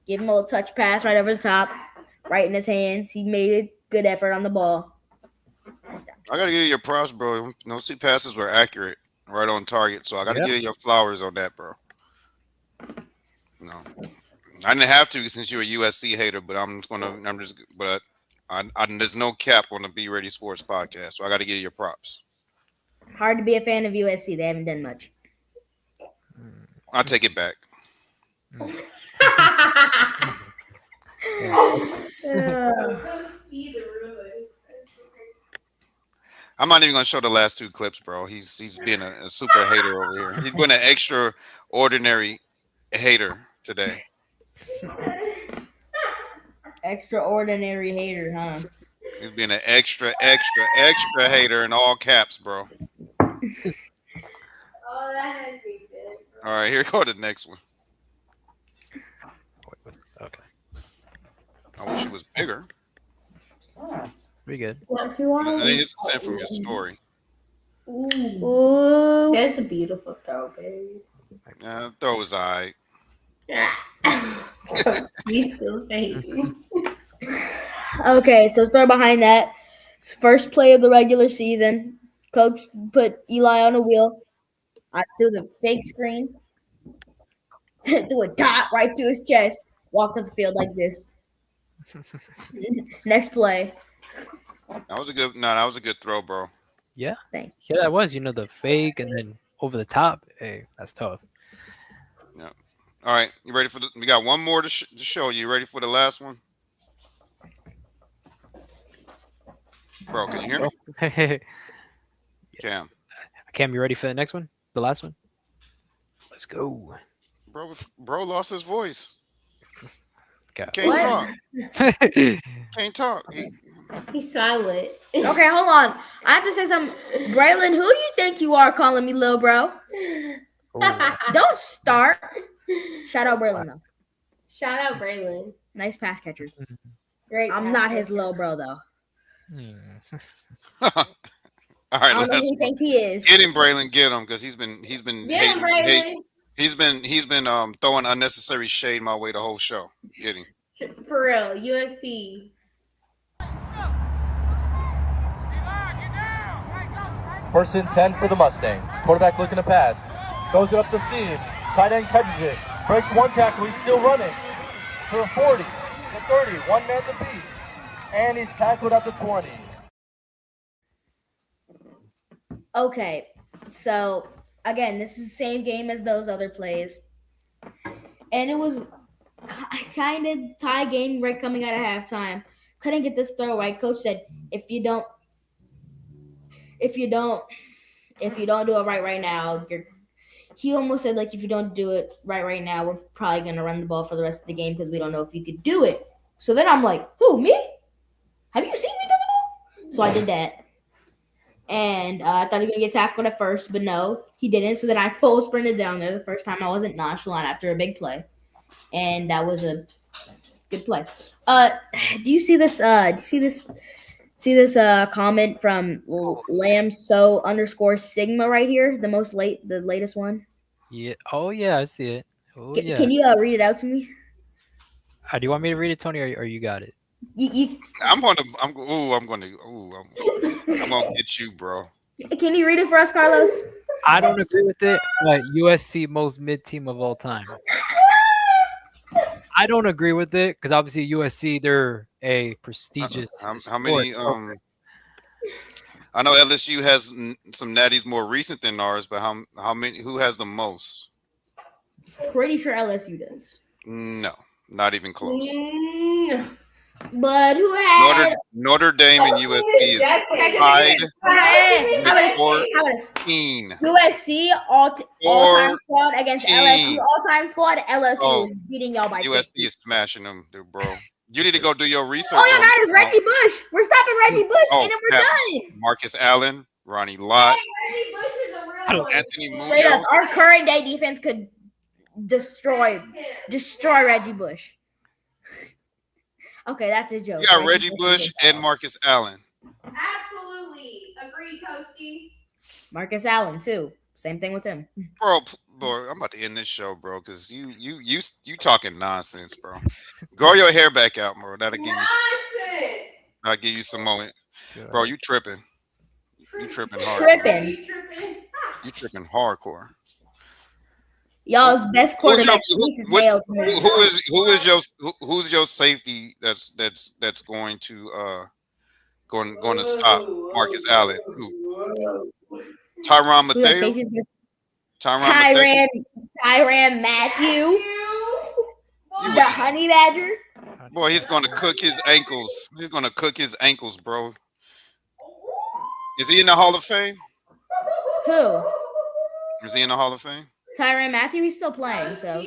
Gave him a little touch pass right over the top, right in his hands. He made a good effort on the ball. I gotta give you your props, bro. Those two passes were accurate, right on target. So I gotta give you your flowers on that, bro. No, I didn't have to since you're a USC hater, but there's no cap on the Be Ready Sports podcast, so I gotta give you your props. Hard to be a fan of USC. They haven't done much. I'll take it back. I'm not even gonna show the last two clips, bro. He's being a super hater over here. He's been an extraordinary hater today. Extraordinary hater, huh? He's being an extra hater in all caps, bro. Oh, that has me good. All right, here go the next one. Okay. I wish it was bigger. Pretty good. I think it's sent from your story. Ooh. That's a beautiful throw, baby. Throw was all right. You still say Okay, so start behind that. First play of the regular season. Coach put Eli on a wheel. I threw the fake screen. Threw a dot right through his chest. Walked off the field like this. Next play. That was a good throw, bro. Yeah. Thanks. Yeah, that was. The fake and then over the top. Hey, that's tough. Yeah. All right, you ready for we got one more to show you. Ready for the last one? Bro, can you hear me? Cam. Cam, you ready for the next one? The last one? Let's go. Bro lost his voice. Got Can't talk. Can't talk. He's silent. Okay, hold on. I have to say something. Braylon, who do you think you are calling me little bro? Don't start. Shout out Braylon, though. Shout out Braylon. Nice pass catcher. Great. I'm not his little bro, though. All right, I don't know who he thinks he is. get him, Braylon. Get him, because he's been Get him, Braylon. He's been throwing unnecessary shade my way the whole show. Get him. For real, UFC. First and 10 for the Mustangs. Quarterback looking to pass. Goes it up the seam. Tight end catches it. Breaks one tackle. He's still running. To the 40. To 30. One man to beat. And he's tackled at the 20. Okay, so again, this is the same game as those other plays. And it was kind of tie game right coming out of halftime. Couldn't get this throw right. Coach said, if you don't do it right now, he almost said, like, if you don't do it right now, we're probably going to run the ball for the rest of the game because we don't know if you could do it. So then I'm like, who, me? Have you seen me do the ball? So I did that. And I thought he was going to get tackled at first, but no, he didn't. So then I full sprinted down there. The first time I wasn't nonchalant after a big play. And that was a good play. Do you see this? See this comment from Lamso_Sigma right here? The latest one. Yeah. Oh yeah, I see it. Oh yeah. Can you read it out to me? Do you want me to read it, Tony, or you got it? I'm gonna get you, bro. Can you read it for us, Carlos? I don't agree with it, but USC most mid team of all time. I don't agree with it because obviously USC, they're a prestigious. How many? I know LSU has some natties more recent than ours, but how many? Who has the most? Pretty sure LSU does. No, not even close. But who had Notre Dame and USC is tied How about this? with How about this? 14. USC all-time squad against 14. LSU all-time squad. LSU Oh, is beating y'all by USC 50. is smashing them, dude, bro. You need to go do your research. Oh, yeah, on that is Reggie Bush. We're stopping Reggie Bush, Oh, and then we're yeah. done. Marcus Allen, Ronnie Lott, Reggie Bush is a real one. Anthony Straight up, Munoz. our current day defense could destroy Reggie Bush. Okay, that's a joke. You got Reggie Bush and Marcus Allen. Absolutely. Agree, Coach T. Marcus Allen too. Same thing with him. Bro, I'm about to end this show, bro, because you talking nonsense, bro. Grow your hair back out, bro. That'll give you some moment. Bro, you tripping. You tripping hard. You tripping hardcore. Y'all's best quarterback. Who's your safety that's going to going to stop Marcus Allen? Who? Tyrann Mathieu? Tyrann Mathieu. The honey badger. Boy, he's going to cook his ankles. He's going to cook his ankles, bro. Is he in the Hall of Fame? Who? Is he in the Hall of Fame? Tyrann Mathieu, he's still playing, so.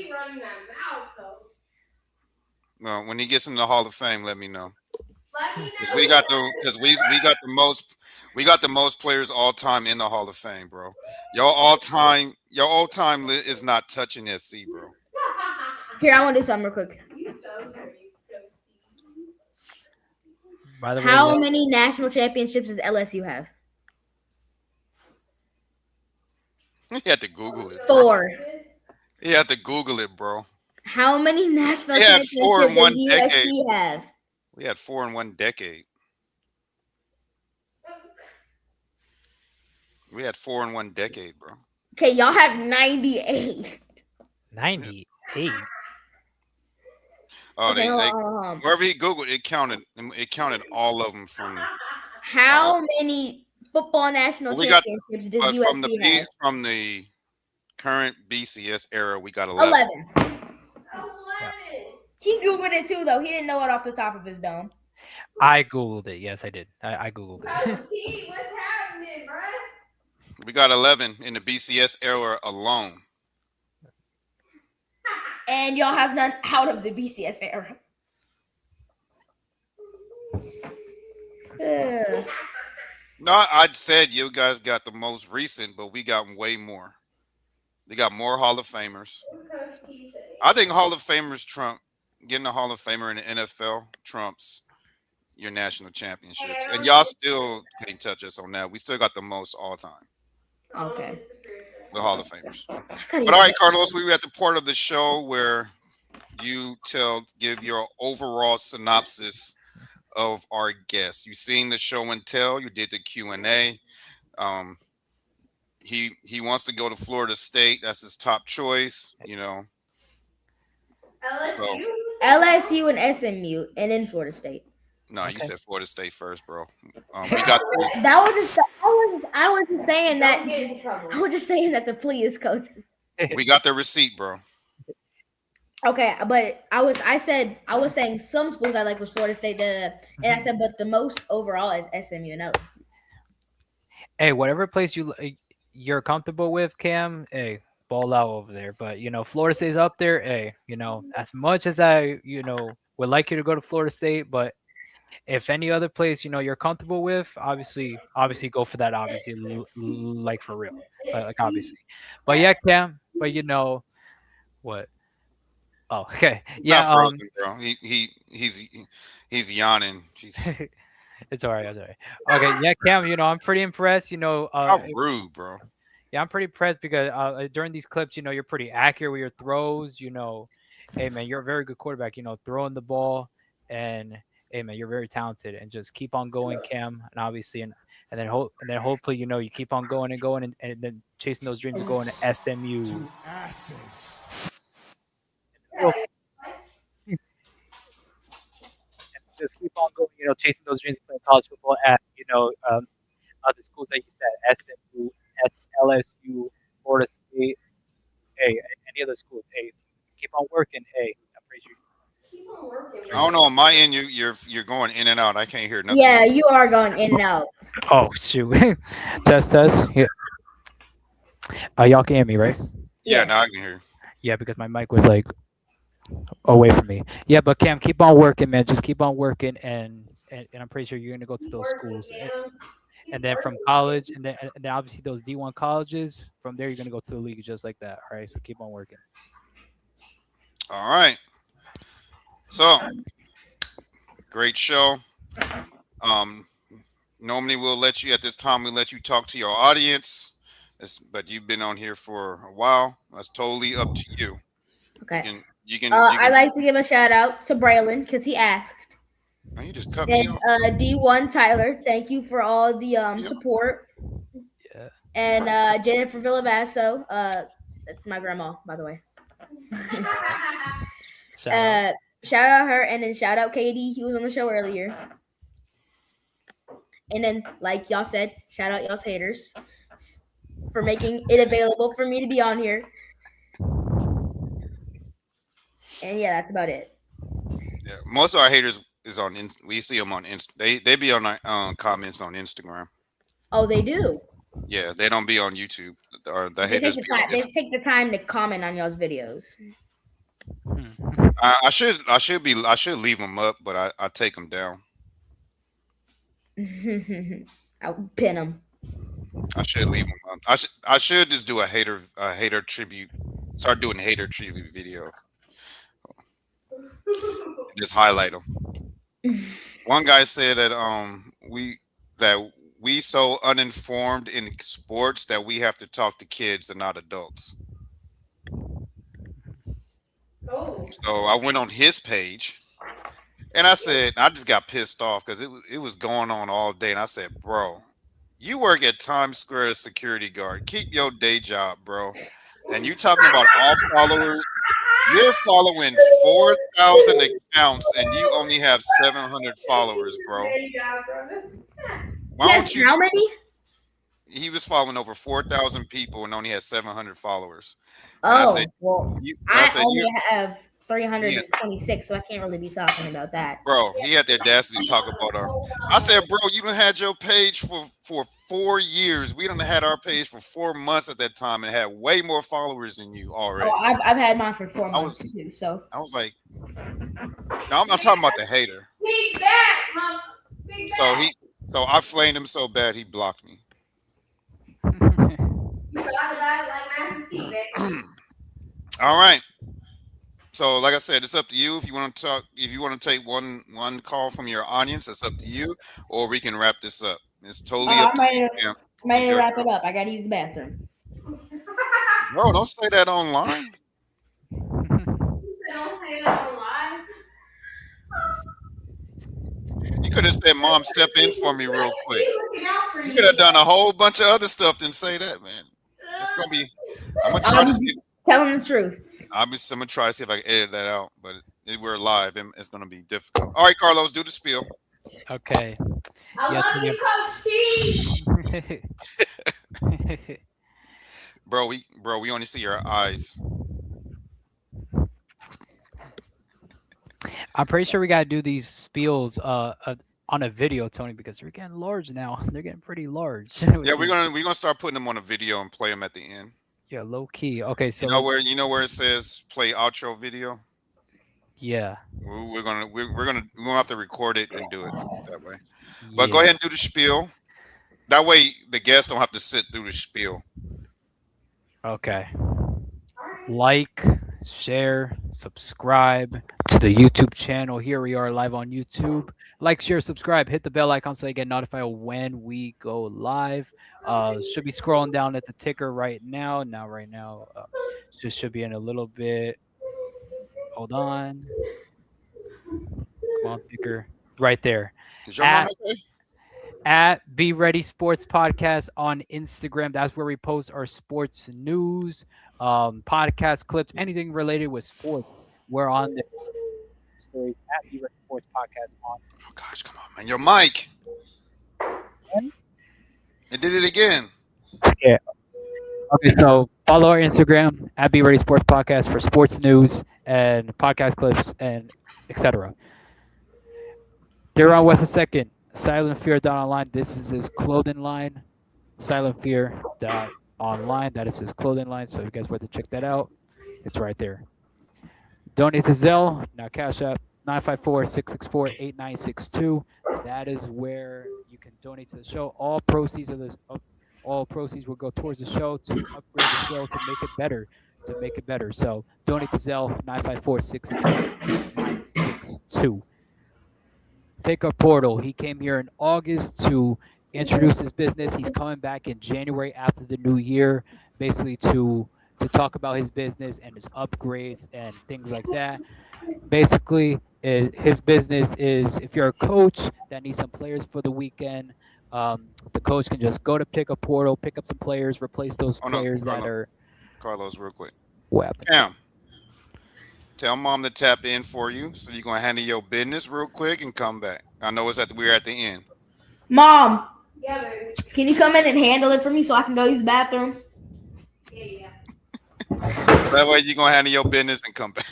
Well, when he gets in the Hall of Fame, let me know. Because we got the most players all time in the Hall of Fame, bro. Your all time is not touching SC, bro. Here, I want to do something real quick. By the way, how many national championships does LSU have? You had to Google it. 4. You had to Google it, bro. How many national We had championships 4 in one does decade. USC have? We had 4 in one decade. We had 4 in one decade, bro. Okay, y'all have 98. 98. Oh, Okay, wherever he Googled, it counted all of them from. How many football national championships does USC have? From the current BCS era, we got 11. 11. He Googled it too, though. He didn't know it off the top of his dome. I Googled it. Yes, I did. I Googled it. Coach T, what's happening, bro? We got 11 in the BCS era alone. And y'all have none out of the BCS era. No, I said you guys got the most recent, but we got way more. We got more Hall of Famers. I think Hall of Famers trump getting a Hall of Famer in the NFL trumps your national championships. And y'all still can't touch us on that. We still got the most all time. Okay. The Hall of Famers. But all right, Carlos, we were at the part of the show where you give your overall synopsis of our guests. You seen the show and tell. You did the Q&A. He wants to go to Florida State. That's his top choice. You know. LSU and SMU, and then Florida State. No, you said Florida State first, bro. We got. That was just. I was just saying that. I was just saying that the plea is coach. We got the receipt, bro. Okay, but I was saying some schools I like was Florida State, and I said, but the most overall is SMU and LSU. Hey, whatever place you're comfortable with, Cam. Hey, ball out over there. But Florida State's up there. Hey, as much as I would like you to go to Florida State, but if any other place you're comfortable with, obviously go for that. Obviously, like for real, like obviously. But yeah, Cam. But what? Oh, okay. Yeah. Frozen, bro. He's yawning. It's all right. It's all right. Okay. Yeah, Cam. I'm pretty impressed. How rude, bro. Yeah, I'm pretty impressed because during these clips, you're pretty accurate with your throws. Hey man, you're a very good quarterback. Throwing the ball, and hey man, you're very talented. And just keep on going, Cam. And obviously, and then hopefully, you keep on going and going, and then chasing those dreams of going to SMU. Just keep on going, chasing those dreams of playing college football at, the schools that you said, SMU, LSU, Florida State. Hey, any of the schools. Hey, keep on working. Hey, I'm pretty sure. I don't know. On my end, you're going in and out. I can't hear nothing. Yeah, else. you are going in and out. Oh shoot. Test. Yeah. Y'all can hear me, right? Yeah, Yes. now I can hear. Yeah, because my mic was like away from me. Yeah, but Cam, keep on working, man. Just keep on working, and I'm pretty sure you're gonna go to those schools, and then from college, and then obviously those D1 colleges. From there, you're gonna go to the league just like that. All right, so keep on working. All right. So, great show. Normally we'll let you at this time. We let you talk to your audience, but you've been on here for a while. That's totally up to you. Okay. You can. I'd like to give a shout out to Braylon because he asked. Oh, you just cut me And off. D1 Tyler, thank you for all the Yep. support. Yeah. And Jennifer Villavaso, that's my grandma, by the way. Shout out. Shout out her, and then shout out Katie. He was on the show earlier. And then, like y'all said, shout out y'all's haters for making it available for me to be on here. And yeah, that's about it. Yeah, most of our haters is on. We see them on They be on our comments on Instagram. Oh, they do. Yeah, they don't be on YouTube. Or the They haters take be the time. on They Instagram. take the time to comment on y'all's videos. I should leave them up, but I take them down. I'll pin them. I should leave them up. I should just do a hater tribute. Start doing hater tribute video. Just highlight them. One guy said that we so uninformed in sports that we have to talk to kids and not adults. Oh. So I went on his page and I said, I just got pissed off because it was going on all day. And I said, bro, you work at Times Square as security guard. Keep your day job, bro. And you talking about all followers. You're following 4,000 accounts and you only have 700 followers, bro. Why Yes, don't you? how many? He was following over 4,000 people and only had 700 followers. Oh, said, well, I I said, only have 326, so I can't really be talking about that. bro, he had the audacity to talk about I said, bro, you done had your page for 4 years. We done had our page for 4 months at that time and had way more followers than you already. Oh, I've had mine for 4 months too. So I was like, no, I'm not talking about the hater. Big back, mama. Big back. So I flamed him so bad he blocked me. You forgot about it like Master T, baby. All right. So, like I said, it's up to you if you want to talk. If you want to take one call from your audience, it's up to you, or we can wrap this up. It's totally up I'm to ready you. to, Yeah. I'm ready to Your wrap show. it up. I gotta use the bathroom. Bro, don't say that online. Don't say that on live. You could have said, "Mom, step in for me real quick." He's looking out for You could have done a whole bunch of other stuff than say that, man. It's gonna be. I'm gonna try to see. Telling the truth. I'm gonna try to see if I can edit that out, but we're live and it's gonna be difficult. All right, Carlos, do the spiel. Okay. I love you, Coach T. Bro, we only see your eyes. I'm pretty sure we gotta do these spiels on a video, Tony, because they're getting large now. They're getting pretty large. Yeah, we're gonna start putting them on a video and play them at the end. Yeah, low key. Okay, so You know where it says play outro video? yeah. We're gonna have to record it and do it that way. But go ahead and do the spiel. That way the guests don't have to sit through the spiel. Okay. Like, share, subscribe to the YouTube channel. Here we are live on YouTube. Like, share, subscribe, hit the bell icon so you get notified when we go live. Should be scrolling down at the ticker right now. Right now, just should be in a little bit. Hold on. Come on, ticker. Right there. Is your mom okay? At Be Ready Sports Podcast on Instagram. That's where we post our sports news, podcast clips, anything related with sports. We're on the stories at Be Ready Sports Podcast on. Oh gosh, come on, man. Your mic. It did it again. Yeah. Okay, so Follow our Instagram at Be Ready Sports Podcast for sports news and podcast clips and etc. Theron West II, Silent Fear online. This is his clothing line. Silent Fear online. That is his clothing line. So if you guys want to check that out, it's right there. Donate to Zelle, now Cash App 954-664-8962. That is where you can donate to the show. All proceeds will go towards the show to upgrade the show to make it better. So donate to Zelle 954-664-8962. Pickup Portal. He came here in August to introduce his business. He's coming back in January after the new year, basically to talk about his business and his upgrades and things like that. Basically, his business is if you're a coach that needs some players for the weekend, the coach can just go to Pickup Portal, pick up some players, replace those players that are. Carlos, real quick. Web. Cam, tell mom to tap in for you. So you're gonna handle your business real quick and come back. I know we're at the end. Mom, Yeah, baby. can you come in and handle it for me so I can go use the bathroom? Yeah. That way you're gonna handle your business and come back.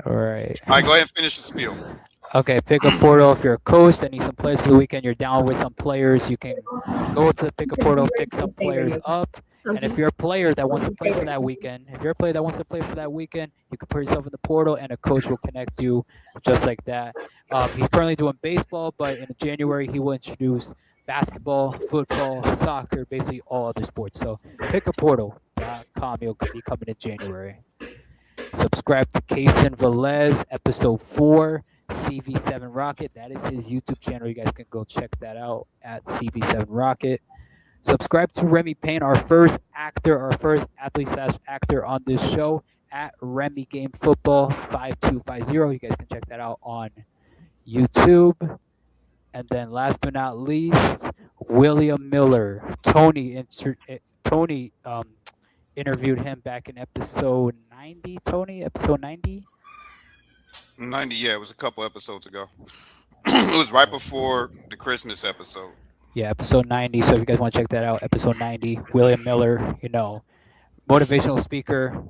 All right. All right, go ahead and finish the spiel. Okay, Pickup Portal. If you're a coach that needs some players for the weekend, you're down with some players, you can go to the Pickup Portal, pick some players up. And if you're a player that wants to play for that weekend, you can put yourself in the portal and a coach will connect you just like that. He's currently doing baseball, but in January he will introduce basketball, football, soccer, basically all other sports. So pickupportal.com, he'll be coming in January. Subscribe to Camden Villavaso, episode 4, CV7 Rocket. That is his YouTube channel. You guys can go check that out at CV7 Rocket. Subscribe to Remy Payne, our first athlete/actor on this show at Remy Game Football 5250. You guys can check that out on YouTube. And then last but not least, William Miller. Tony interviewed him back in episode 90. Tony, episode 90? 90, yeah, it was a couple episodes ago. It was right before the Christmas episode. Yeah, episode 90. So if you guys want to check that out, episode 90. William Miller, motivational speaker,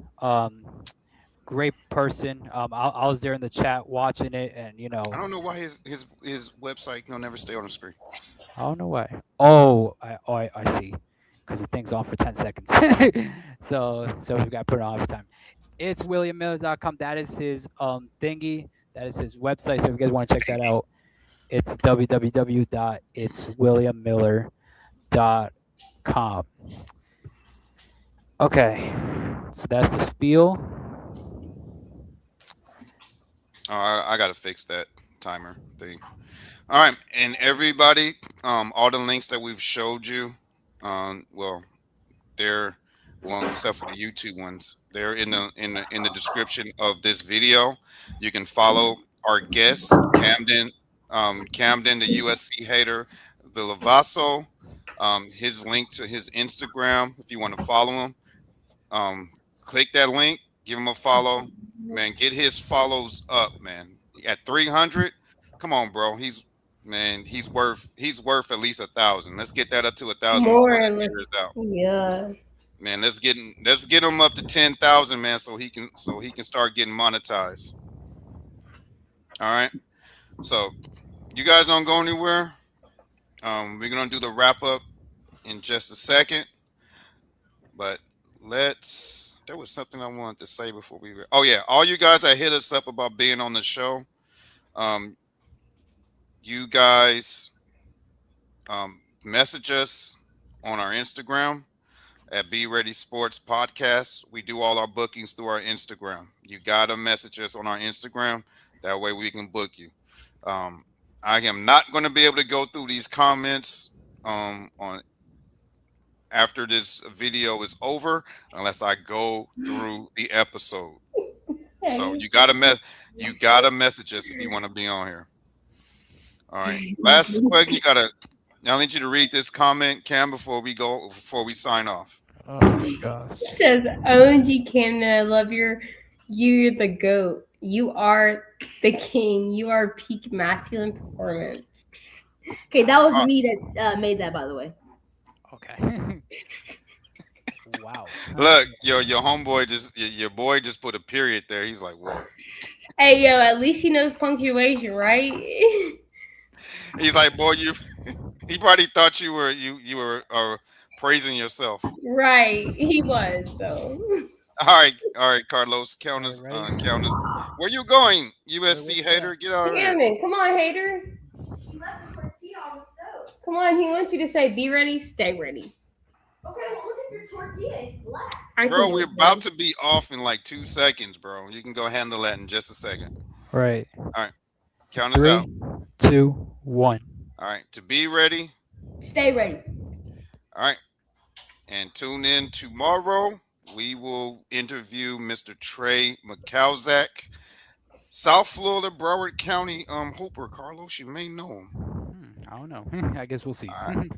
great person. I was there in the chat watching it, and I don't know why his website never stay on the screen. I don't know why. Oh, I see. Because the thing's on for 10 seconds. so we got to put it on every time. It's williammiller.com. That is his thingy. That is his website. So if you guys want to check that out, it's www.itswilliammiller.com. Okay, so that's the spiel. I gotta fix that timer thing. All right, and everybody, all the links that we've showed you, they're except for the YouTube ones, they're in the description of this video. You can follow our guest, Camden, the USC hater, Villavaso. His link to his Instagram, if you want to follow him, click that link, give him a follow, man. Get his follows up, man. At 300, come on, bro. He's worth at least 1,000. Let's get that up to 1,000 More before or the less. year is out. Yeah. Man, let's get him up to 10,000, man, so he can start getting monetized. All right. So you guys don't go anywhere. We're gonna do the wrap up in just a second, but there was something I wanted to say before we were. Oh yeah, all you guys that hit us up about being on the show, you guys message us on our Instagram at Be Ready Sports Podcast. We do all our bookings through our Instagram. You gotta message us on our Instagram. That way we can book you. I am not going to be able to go through these comments on after this video is over unless I go through the episode. So you gotta message us if you want to be on here. All right. Last question, I need you to read this comment, Cam, before we sign off. Oh my gosh. It says, OMG Camden, I love you're the GOAT. You are the king. You are peak masculine performance. Okay, that was me that made that, by the way. Okay. Wow. Look, your homeboy your boy just put a period there. He's like, whoa. Hey, yo, at least he knows punctuation, right? He's like, boy, he probably thought you were praising yourself. Right. He was, though. All right, Carlos, count All us, right, ready? count us. Where you going, Where USC we hater? at? Get out of here. Camden, come on, hater. She left the tortilla on the stove. Come on, he wants you to say, be ready, stay ready. Okay, well, look at your tortilla. It's black. I Bro, can we're do about this. to be off in like 2 seconds, bro. You can go handle that in just a second. Right. Count us 3, out. 2, 1. All right, to be ready. Stay ready. All right, and tune in tomorrow. We will interview Mr. Trey McCalzak, South Florida, Broward County Hooper. Carlos, you may know him. I don't know. I guess we'll see. All right.